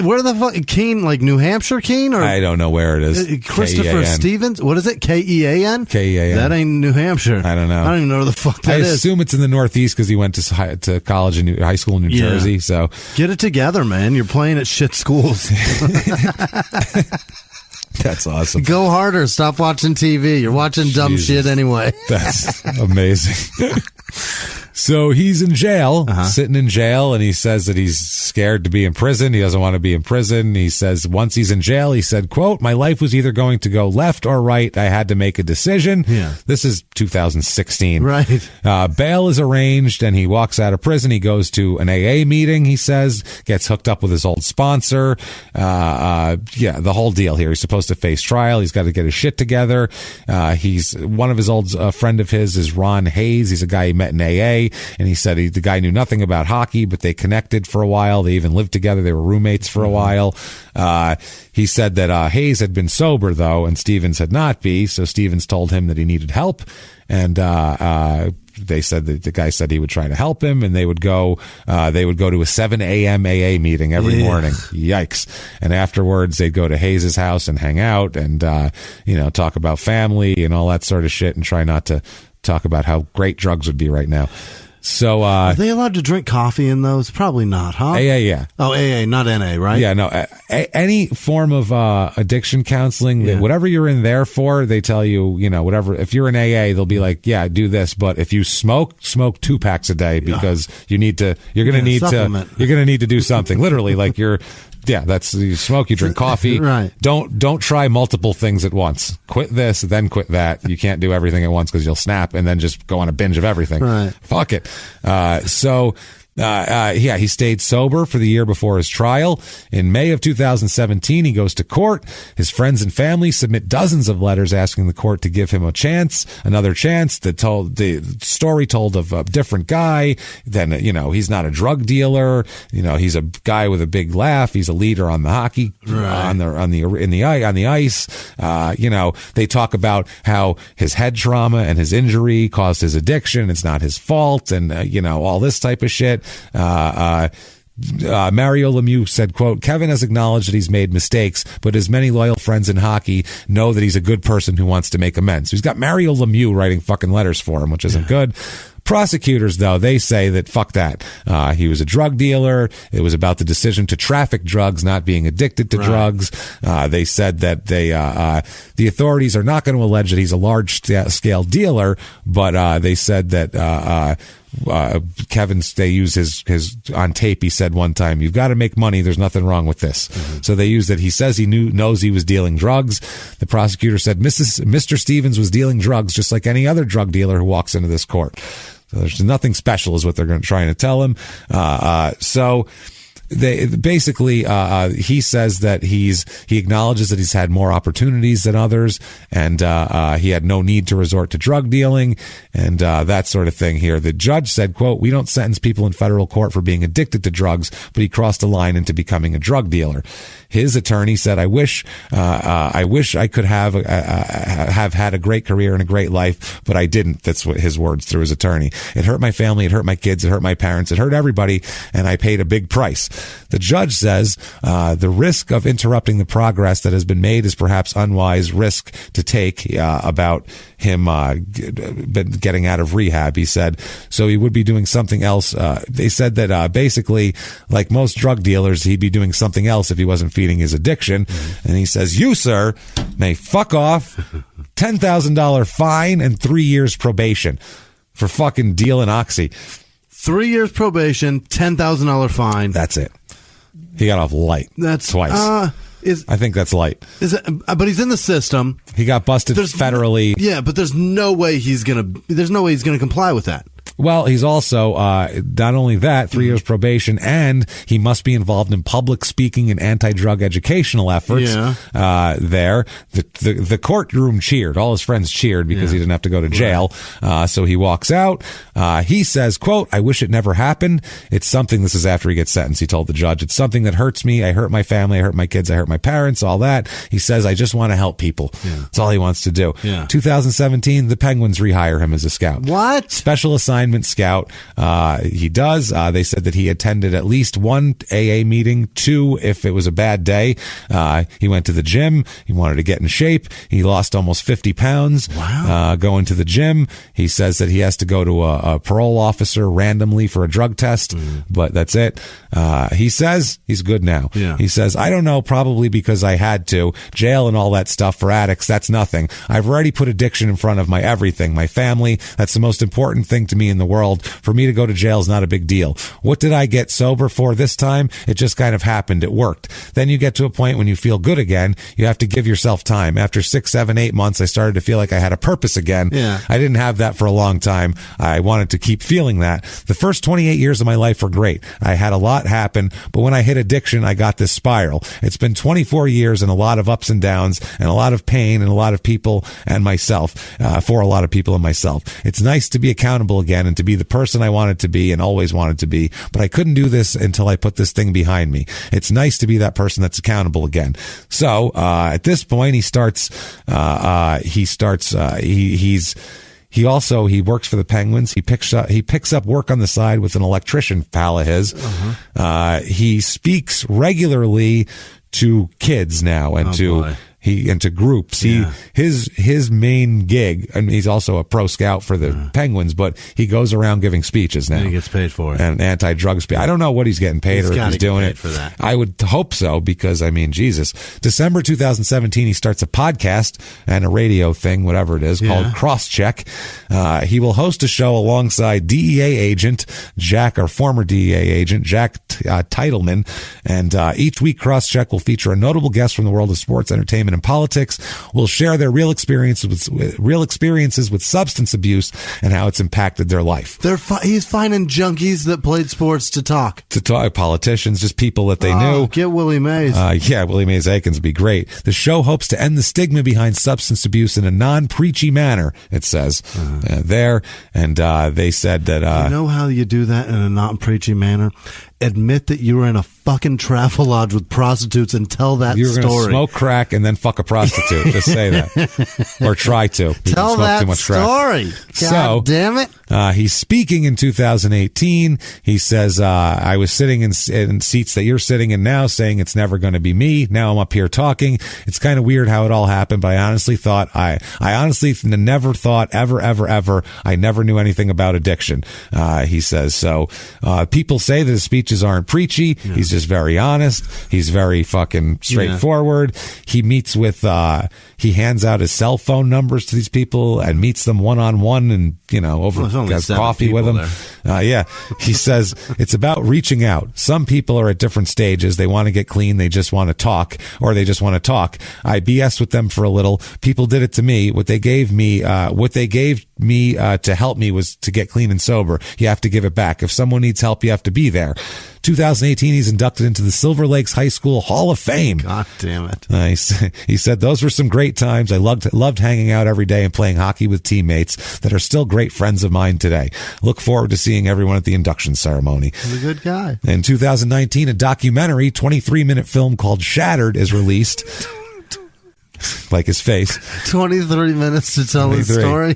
where the fuck, Keene, like New Hampshire Keene? Or I don't know where it is. Christopher K-E-A-N. Stevens? What is it? Kean? Kean. That ain't New Hampshire. I don't know. I don't even know where the fuck that is. I assume it's in the Northeast because he went to college in high school in New Jersey. So get it together, man. You're playing at shit schools. That's awesome. Go harder. Stop watching TV. You're watching dumb shit anyway. That's amazing. So he's in jail, sitting in jail, and he says that he's scared to be in prison. He doesn't want to be in prison. He says once he's in jail, he said, quote, "My life was either going to go left or right. I had to make a decision." This is 2016. Right. Bail is arranged, and he walks out of prison. He goes to an AA meeting, he says, gets hooked up with his old sponsor. The whole deal here. He's supposed to face trial. He's got to get his shit together. He's one of his old friend of his is Ron Hayes. He's a guy he met in AA. And he said the guy knew nothing about hockey, but they connected for a while. They even lived together. They were roommates for a while. He said that Hayes had been sober, though, and Stevens had not been. So Stevens told him that he needed help. And they said that the guy said he would try to help him, and they would go to a 7 a.m. AA meeting every morning. Yikes. And afterwards, they'd go to Hayes' house and hang out and, talk about family and all that sort of shit and try not to talk about how great drugs would be right now. So, are they allowed to drink coffee in those? Probably not, huh? AA, yeah. Oh, AA, not NA, right? Yeah, no. Any form of addiction counseling, whatever you're in there for, they tell you, whatever. If you're in AA, they'll be like, yeah, do this. But if you smoke 2 packs a day because you're going to need to do something. Literally, like that's you smoke, you drink coffee. Right. Don't try multiple things at once. Quit this, then quit that. You can't do everything at once because you'll snap and then just go on a binge of everything. Right. Fuck it. He stayed sober for the year before his trial. In May of 2017, he goes to court. His friends and family submit dozens of letters asking the court to give him another chance. The story told of a different guy. Then, he's not a drug dealer. He's a guy with a big laugh. He's a leader on the hockey, on the ice. They talk about how his head trauma and his injury caused his addiction. It's not his fault. And, all this type of shit. Mario Lemieux said, quote, "Kevin has acknowledged that he's made mistakes, but his many loyal friends in hockey know that he's a good person who wants to make amends." So he's got Mario Lemieux writing fucking letters for him, which isn't good. Prosecutors, though, they say that fuck that. He was a drug dealer. It was about the decision to traffic drugs, not being addicted to drugs. They said that the authorities are not going to allege that he's a large-scale dealer, but they said that they use his on tape. He said one time, "You've got to make money. There's nothing wrong with this." So they use that. He says he knows he was dealing drugs. The prosecutor said Mr. Stevens was dealing drugs just like any other drug dealer who walks into this court. So there's nothing special is what they're trying to tell him. So he says that he acknowledges that he's had more opportunities than others, and he had no need to resort to drug dealing and that sort of thing here. The judge said, quote, "We don't sentence people in federal court for being addicted to drugs, but he crossed a line into becoming a drug dealer." His attorney said, I wish I could have had a great career and a great life, but I didn't." That's what his words through his attorney. "It hurt my family, it hurt my kids, it hurt my parents, it hurt everybody, and I paid a big price." The judge says the risk of interrupting the progress that has been made is perhaps unwise risk to take about him getting out of rehab. He said, so he would be doing something else. They said that basically, like most drug dealers, he'd be doing something else if he wasn't feeding his addiction. And he says, "You, sir, may fuck off, $10,000 fine and 3 years probation for fucking dealing oxy." 3 years probation, $10,000 fine. That's it. He got off light. That's twice. I think that's light. But he's in the system. He got busted federally. Yeah, but there's no way he's gonna comply with that. Well, he's also, not only that, 3 years probation, and he must be involved in public speaking and anti-drug educational efforts there. The courtroom cheered. All his friends cheered because he didn't have to go to jail. So he walks out. He says, quote, "I wish it never happened. It's something," this is after he gets sentenced, he told the judge, "it's something that hurts me. I hurt my family. I hurt my kids. I hurt my parents, all that." He says, "I just want to help people." That's all he wants to do. 2017, the Penguins rehire him as a scout. What? Special assignment scout. He does. They said that he attended at least one AA meeting, 2 if it was a bad day. He went to the gym. He wanted to get in shape. He lost almost 50 pounds. Wow. Going to the gym. He says that he has to go to a parole officer randomly for a drug test, but that's it. He says he's good now. He says, "I don't know, probably because I had to. Jail and all that stuff for addicts, that's nothing. I've already put addiction in front of my everything, my family. That's the most important thing to me in the world. For me to go to jail is not a big deal. What did I get sober for this time? It just kind of happened. It worked." Then you get to a point when you feel good again. You have to give yourself time. After 6, 7, 8 months, I started to feel like I had a purpose again. I didn't have that for a long time. I wanted to keep feeling that. The first 28 years of my life were great. I had a lot happen, but when I hit addiction, I got this spiral. It's been 24 years and a lot of ups and downs and a lot of pain and a lot of people and myself, for a lot of people and myself. It's nice to be accountable again and to be the person I wanted to be and always wanted to be, but I couldn't do this until I put this thing behind me. It's nice to be that person that's accountable again. So at this point, he works for the Penguins. He picks up work on the side with an electrician pal of his. He speaks regularly to kids now and to groups. His main gig, and he's also a pro scout for the Penguins, but he goes around giving speeches now. And he gets paid for it. And anti-drug speech. I don't know what he's getting paid or if he's doing it for that. I would hope so, because I mean, Jesus. December 2017, he starts a podcast and a radio thing, whatever it is, called Crosscheck. He will host a show alongside DEA agent Jack, or former DEA agent Jack Titleman, and each week Crosscheck will feature a notable guest from the world of sports, entertainment, and politics. Will share their real experiences with substance abuse and how it's impacted their life. He's finding junkies that played sports to talk. Politicians, just people that they knew. Get Willie Mays. Willie Mays Aikens would be great. The show hopes to end the stigma behind substance abuse in a non-preachy manner, it says there. And they said that... you know how you do that in a non-preachy manner? Admit that you were in a fucking travel lodge with prostitutes and tell that story. You were going to smoke crack and then fuck a prostitute. Just say that. Or try to. Tell that too much story. God damn it. He's speaking in 2018. He says, I was sitting in seats that you're sitting in now, saying it's never going to be me. Now I'm up here talking. It's kind of weird how it all happened, but I honestly never thought ever, I never knew anything about addiction. He says, so, people say that his speeches aren't preachy. He's just very honest. He's very fucking straightforward. He meets with, he hands out his cell phone numbers to these people and meets them one-on-one and, has coffee with them. He says it's about reaching out. Some people are at different stages. They want to get clean. They just want to talk, or they just want to talk. I BS with them for a little. People did it to me. What they gave me to help me was to get clean and sober. You have to give it back. If someone needs help, you have to be there. 2018, he's inducted into the Silver Lakes High School Hall of Fame. God damn it. He said, those were some great times. I loved hanging out every day and playing hockey with teammates that are still great friends of mine today. Look forward to seeing everyone at the induction ceremony. He's a good guy. In 2019, a documentary 23-minute film called Shattered is released. Like his face. 23 minutes to tell his story.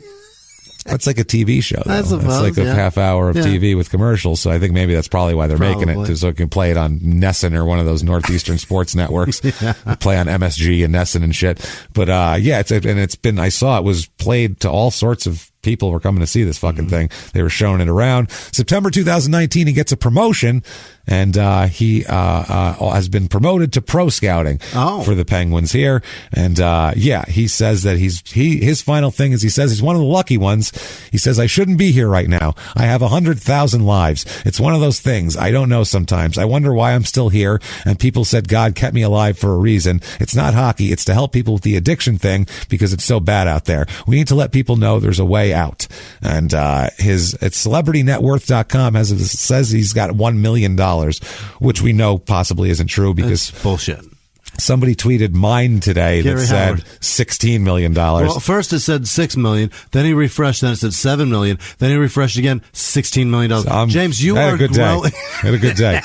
That's like a TV show, though. I suppose, it's like a half hour of TV with commercials, so I think maybe that's probably why they're making it, so it can play it on Nesson or one of those Northeastern sports networks. Play on MSG and Nesson and shit. But I saw it was played to all sorts of people were coming to see this fucking thing. They were showing it around. September 2019, he gets a promotion, and he has been promoted to pro scouting for the Penguins here. And he says that his final thing is, he says he's one of the lucky ones. He says, I shouldn't be here right now. I have 100,000 lives. It's one of those things. I don't know sometimes. I wonder why I'm still here. And people said God kept me alive for a reason. It's not hockey. It's to help people with the addiction thing because it's so bad out there. We need to let people know there's a way out. And at celebritynetworth.com says he's got $1 million, which we know possibly isn't true because it's bullshit. Somebody tweeted mine today that said $16 million. Well, first it said $6 million, then he refreshed, then it said $7 million, then he refreshed again, $16 million. James, you had are a good day. Had a good day.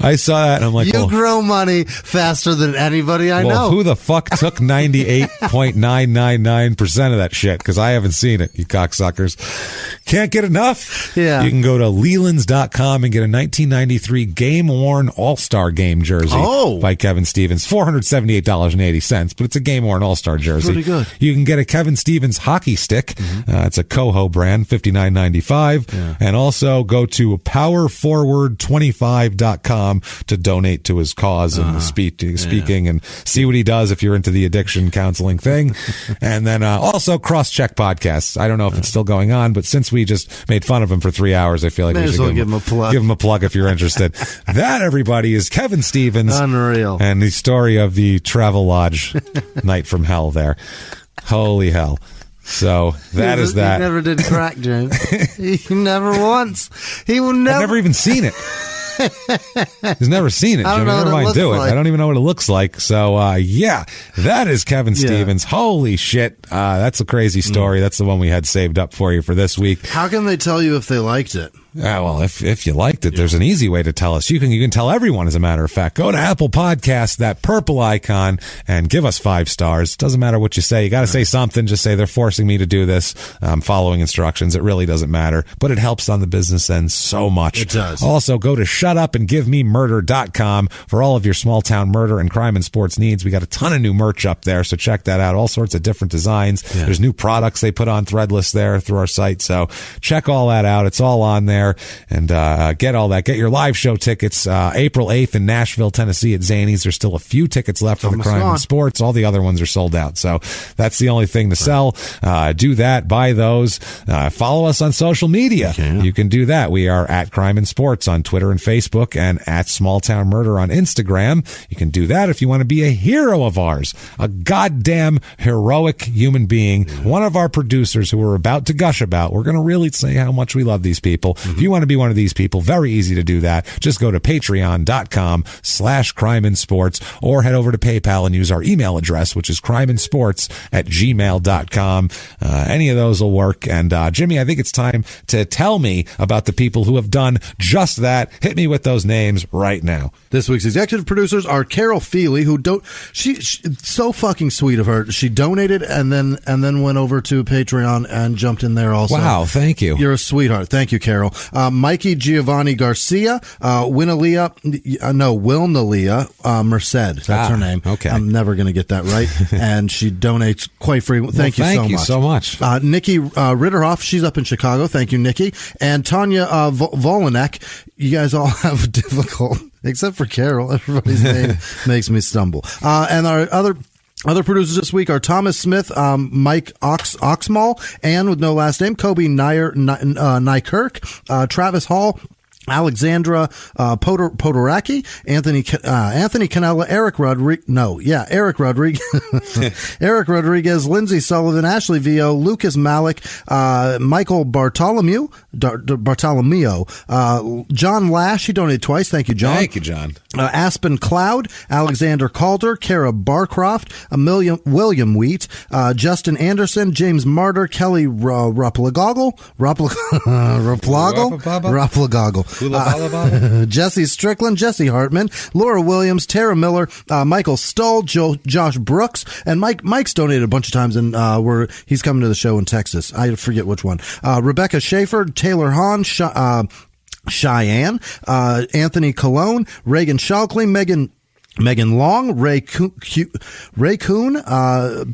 I saw that and I'm like, you grow money faster than anybody I know. Who the fuck took 98.999% of that shit? Because I haven't seen it, you cocksuckers. Can't get enough? Yeah. You can go to Lelands.com and get a 1993 game-worn All-Star Game jersey by Kevin Stevens. $478.80, but it's a game-worn All-Star jersey. Pretty good. You can get a Kevin Stevens hockey stick. It's a Coho brand, $59.95. Yeah. And also go to powerforward25.com to donate to his cause and speaking and see what he does if you're into the addiction counseling thing. And then also Cross-Check Podcasts. I don't know if it's still going on, but since we just made fun of him for 3 hours, I feel like we should give him a plug. Give him a plug if you're interested. That, everybody, is Kevin Stevens. Unreal. And the story of the Travel Lodge night from hell there. Holy hell. So that is that. He never did crack, James. He never once. He will never. I've never even seen it. He's never seen it. Jimmie. Never mind do it. I don't even know what it looks like. So, that is Kevin Stevens. Holy shit. That's a crazy story. That's the one we had saved up for you for this week. How can they tell you if they liked it? Well, if you liked it, there's an easy way to tell us. You can tell everyone, as a matter of fact. Go to Apple Podcasts, that purple icon, and give us 5 stars. Doesn't matter what you say. You got to say something. Just say, they're forcing me to do this. I'm following instructions. It really doesn't matter. But it helps on the business end so much. It does. Also, go to shutupandgivememurder.com for all of your small town murder and crime and sports needs. We got a ton of new merch up there, so check that out. All sorts of different designs. Yeah. There's new products they put on Threadless there through our site. So check all that out. It's all on there. And get all that. Get your live show tickets April 8th in Nashville, Tennessee at Zanies. There's still a few tickets left for the crime and sports. All the other ones are sold out. So that's the only thing to sell. Do that. Buy those. Follow us on social media. You can do that. We are at Crime and Sports on Twitter and Facebook, and at Small Town Murder on Instagram. You can do that if you want to be a hero of ours, a goddamn heroic human being, one of our producers who we're about to gush about. We're going to really say how much we love these people. If you want to be one of these people, very easy to do that. Just go to patreon.com/crimeandsports or head over to PayPal and use our email address, which is crimeandsports@gmail.com. Any of those will work. And Jimmie, I think it's time to tell me about the people who have done just that. Hit me with those names right now. This week's executive producers are Carol Feely, who she so fucking sweet of her. She donated and then went over to Patreon and jumped in there also. Wow, thank you. You're a sweetheart. Thank you, Carol. Mikey Giovanni Garcia, Wilnalia Merced. That's her name. Okay. I'm never going to get that right. And she donates quite frequently. Thank you so much. Nikki Ritterhoff, she's up in Chicago. Thank you, Nikki. And Tanya Volanek. You guys all have difficult, except for Carol. Everybody's name makes me stumble. And our other producers this week are Thomas Smith, Mike Oxmall, Ann with no last name, Kobe Nykirk, Travis Hall, Alexandra Podoraki, Anthony Canella, Eric Rodriguez, Eric Rodriguez, Lindsay Sullivan, Ashley Vio, Lucas Malik, Michael Bartolomeo, John Lash, he donated twice. Thank you, John. Thank you, John. Aspen Cloud, Alexander Calder, Kara Barcroft, William Wheat, Justin Anderson, James Martyr, Kelly Raplagoggle, Jesse Strickland, Jesse Hartman, Laura Williams, Tara Miller, Michael Stoll, Josh Brooks, and Mike's donated a bunch of times, and he's coming to the show in Texas. I forget which one. Rebecca Schaefer, Taylor Hahn, Cheyenne, Anthony Cologne, Reagan Shalkley, Megan Long, Ray Kuhn,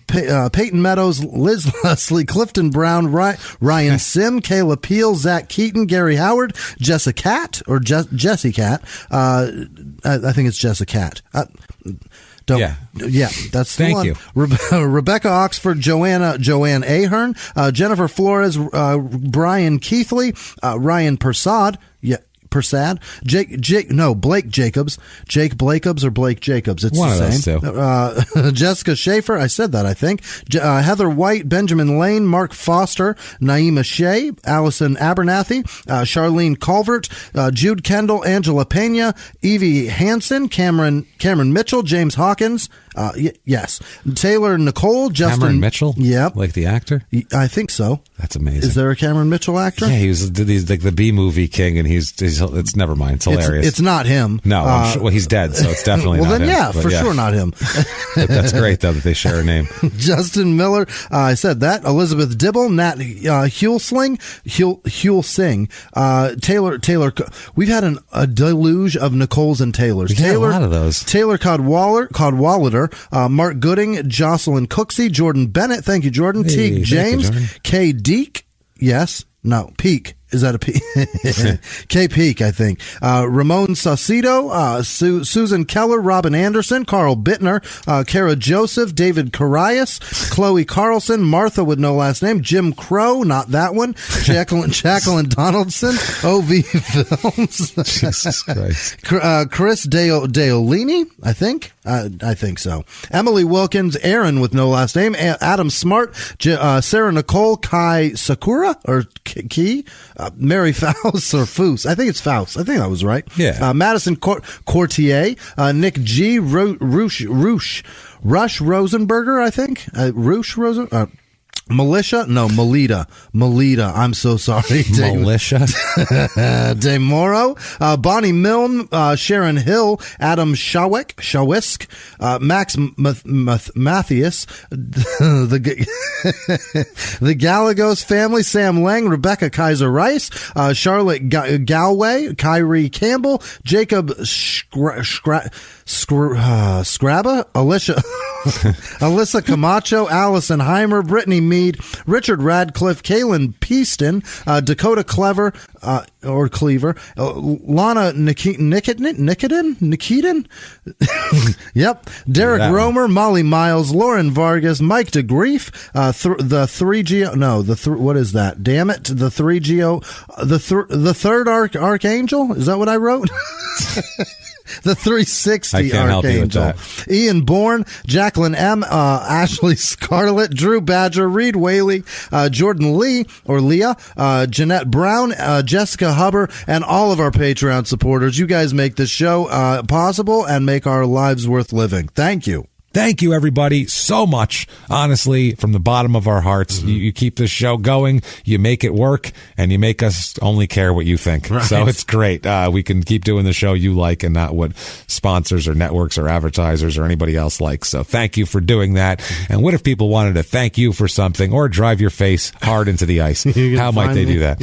Peyton Meadows, Liz Leslie, Clifton Brown, Ryan Sim, Kayla Peel, Zach Keaton, Gary Howard, Jessica Cat, or Jessie Cat. I think it's Jessica Cat. Yeah, that's the one. Thank you. Rebecca Oxford, Joanne Ahern, Jennifer Flores, Brian Keithley, Ryan Persad. Blake Jacobs, Jake Blakebs or Blake Jacobs. It's one the same. Of those two. Jessica Schaefer, I said that, I think. Heather White, Benjamin Lane, Mark Foster, Naima Shea, Allison Abernathy, Charlene Culvert, Jude Kendall, Angela Pena, Evie Hansen, Cameron Mitchell, James Hawkins. Yes. Taylor Nicole, Justin. Cameron Mitchell? Yep. Like the actor? I think so. That's amazing. Is there a Cameron Mitchell actor? Yeah, he's like the B-movie king, and he's it's never mind. It's hilarious. It's not him. No, I'm sure, well, he's dead, so it's definitely well, not then, him. yeah, for sure not him. That's great, though, that they share a name. Justin Miller, I said that. Elizabeth Dibble, Nat Hulsing, Taylor. We've had a deluge of Nicoles and Taylors. A lot of those. Taylor Codwaller, Mark Gooding, Jocelyn Cooksey, Jordan Bennett. Thank you, Jordan. Hey, Teague James, Kay Deek. Yes. No. Peak. Is that a P? K Peak, I think. Ramon Saucedo, Susan Keller, Robin Anderson, Carl Bittner, Kara Joseph, David Carias, Chloe Carlson, Martha with no last name, Jim Crow, not that one, Jacqueline Donaldson, OV Films, Jesus Christ, Chris Deolini, I think. I think so. Emily Wilkins, Aaron with no last name, Adam Smart, Sarah Nicole, Kai Sakura, or Key, Mary Faust or Foos. I think it's Faust. I think that was right. Yeah. Madison Courtier, Nick G, Rush Rosenberger, I think. Rush Rosen. Melita. I'm so sorry. Militia. De Moro, Bonnie Milne, Sharon Hill, Adam Shawisk, Max Mathias, the Galagos family, Sam Lang, Rebecca Kaiser Rice, Charlotte Galway, Kyrie Campbell, Jacob Scrabba, Alyssa Camacho, Allison Heimer, Brittany Mead, Richard Radcliffe, Kaylin Peaston, Dakota Clever, or Cleaver, Lana Nikitin? Yep. Derek Romer, Molly Miles, Lauren Vargas, Mike DeGrief, the 3GO, what is that? Damn it. The 3GO, the third Archangel? Is that what I wrote? The 360 I can't help you with Archangel. that. Ian Bourne, Jacqueline M., Ashley Scarlett, Drew Badger, Reed Whaley, Jordan Lee, or Leah, Jeanette Brown, Jessica Huber, and all of our Patreon supporters. You guys make this show possible and make our lives worth living. Thank you. Thank you, everybody, so much. Honestly, from the bottom of our hearts, you keep this show going, you make it work, and you make us only care what you think. Right. So it's great. We can keep doing the show you like and not what sponsors or networks or advertisers or anybody else likes. So thank you for doing that. And what if people wanted to thank you for something or drive your face hard into the ice? How might they do that?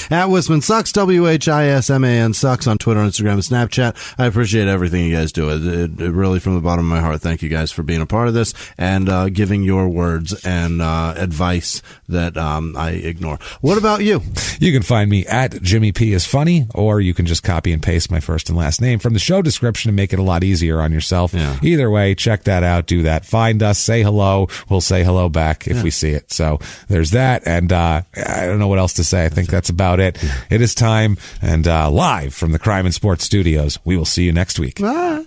At Whisman Sucks, WHISMAN Sucks on Twitter, Instagram, and Snapchat. I appreciate everything you guys do. It really, from the bottom of my heart, thank thank you guys for being a part of this and giving your words and advice that I ignore. What about you? You can find me at Jimmie P is funny, or you can just copy and paste my first and last name from the show description and make it a lot easier on yourself. Yeah. Either way, check that out. Do that. Find us. Say hello. We'll say hello back if we see it. So there's that. And I don't know what else to say. I think that's about it. It is time. And live from the Crime and Sports Studios, we will see you next week. Bye.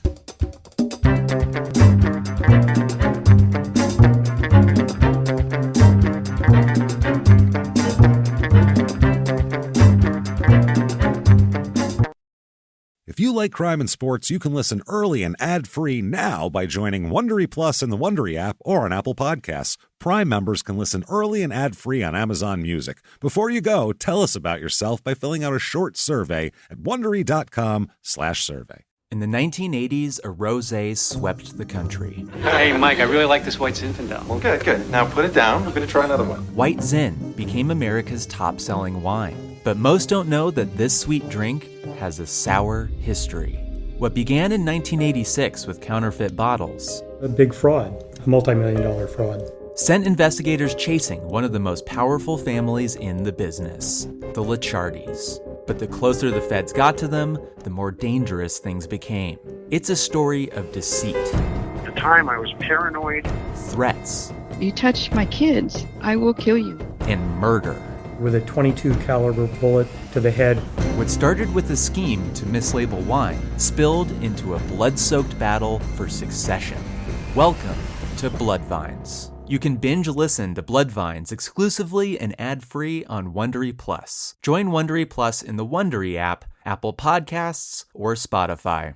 If you like crime and sports, you can listen early and ad-free now by joining Wondery Plus in the Wondery app or on Apple Podcasts. Prime members can listen early and ad-free on Amazon Music. Before you go, tell us about yourself by filling out a short survey at Wondery.com/survey. In the 1980s, a rosé swept the country. Hey, Mike, I really like this White Zinfandel. Well, good. Now put it down. We're going to try another one. White Zin became America's top-selling wine. But most don't know that this sweet drink has a sour history. What began in 1986 with counterfeit bottles, a big fraud, a multi-million-dollar fraud, sent investigators chasing one of the most powerful families in the business, the Licciardis. But the closer the feds got to them, the more dangerous things became. It's a story of deceit. At the time, I was paranoid. Threats. You touch my kids, I will kill you. And murder. with a .22 caliber bullet to the head. What started with a scheme to mislabel wine spilled into a blood-soaked battle for succession. Welcome to Bloodvines. You can binge listen to Bloodvines exclusively and ad-free on Wondery Plus. Join Wondery Plus in the Wondery app, Apple Podcasts, or Spotify.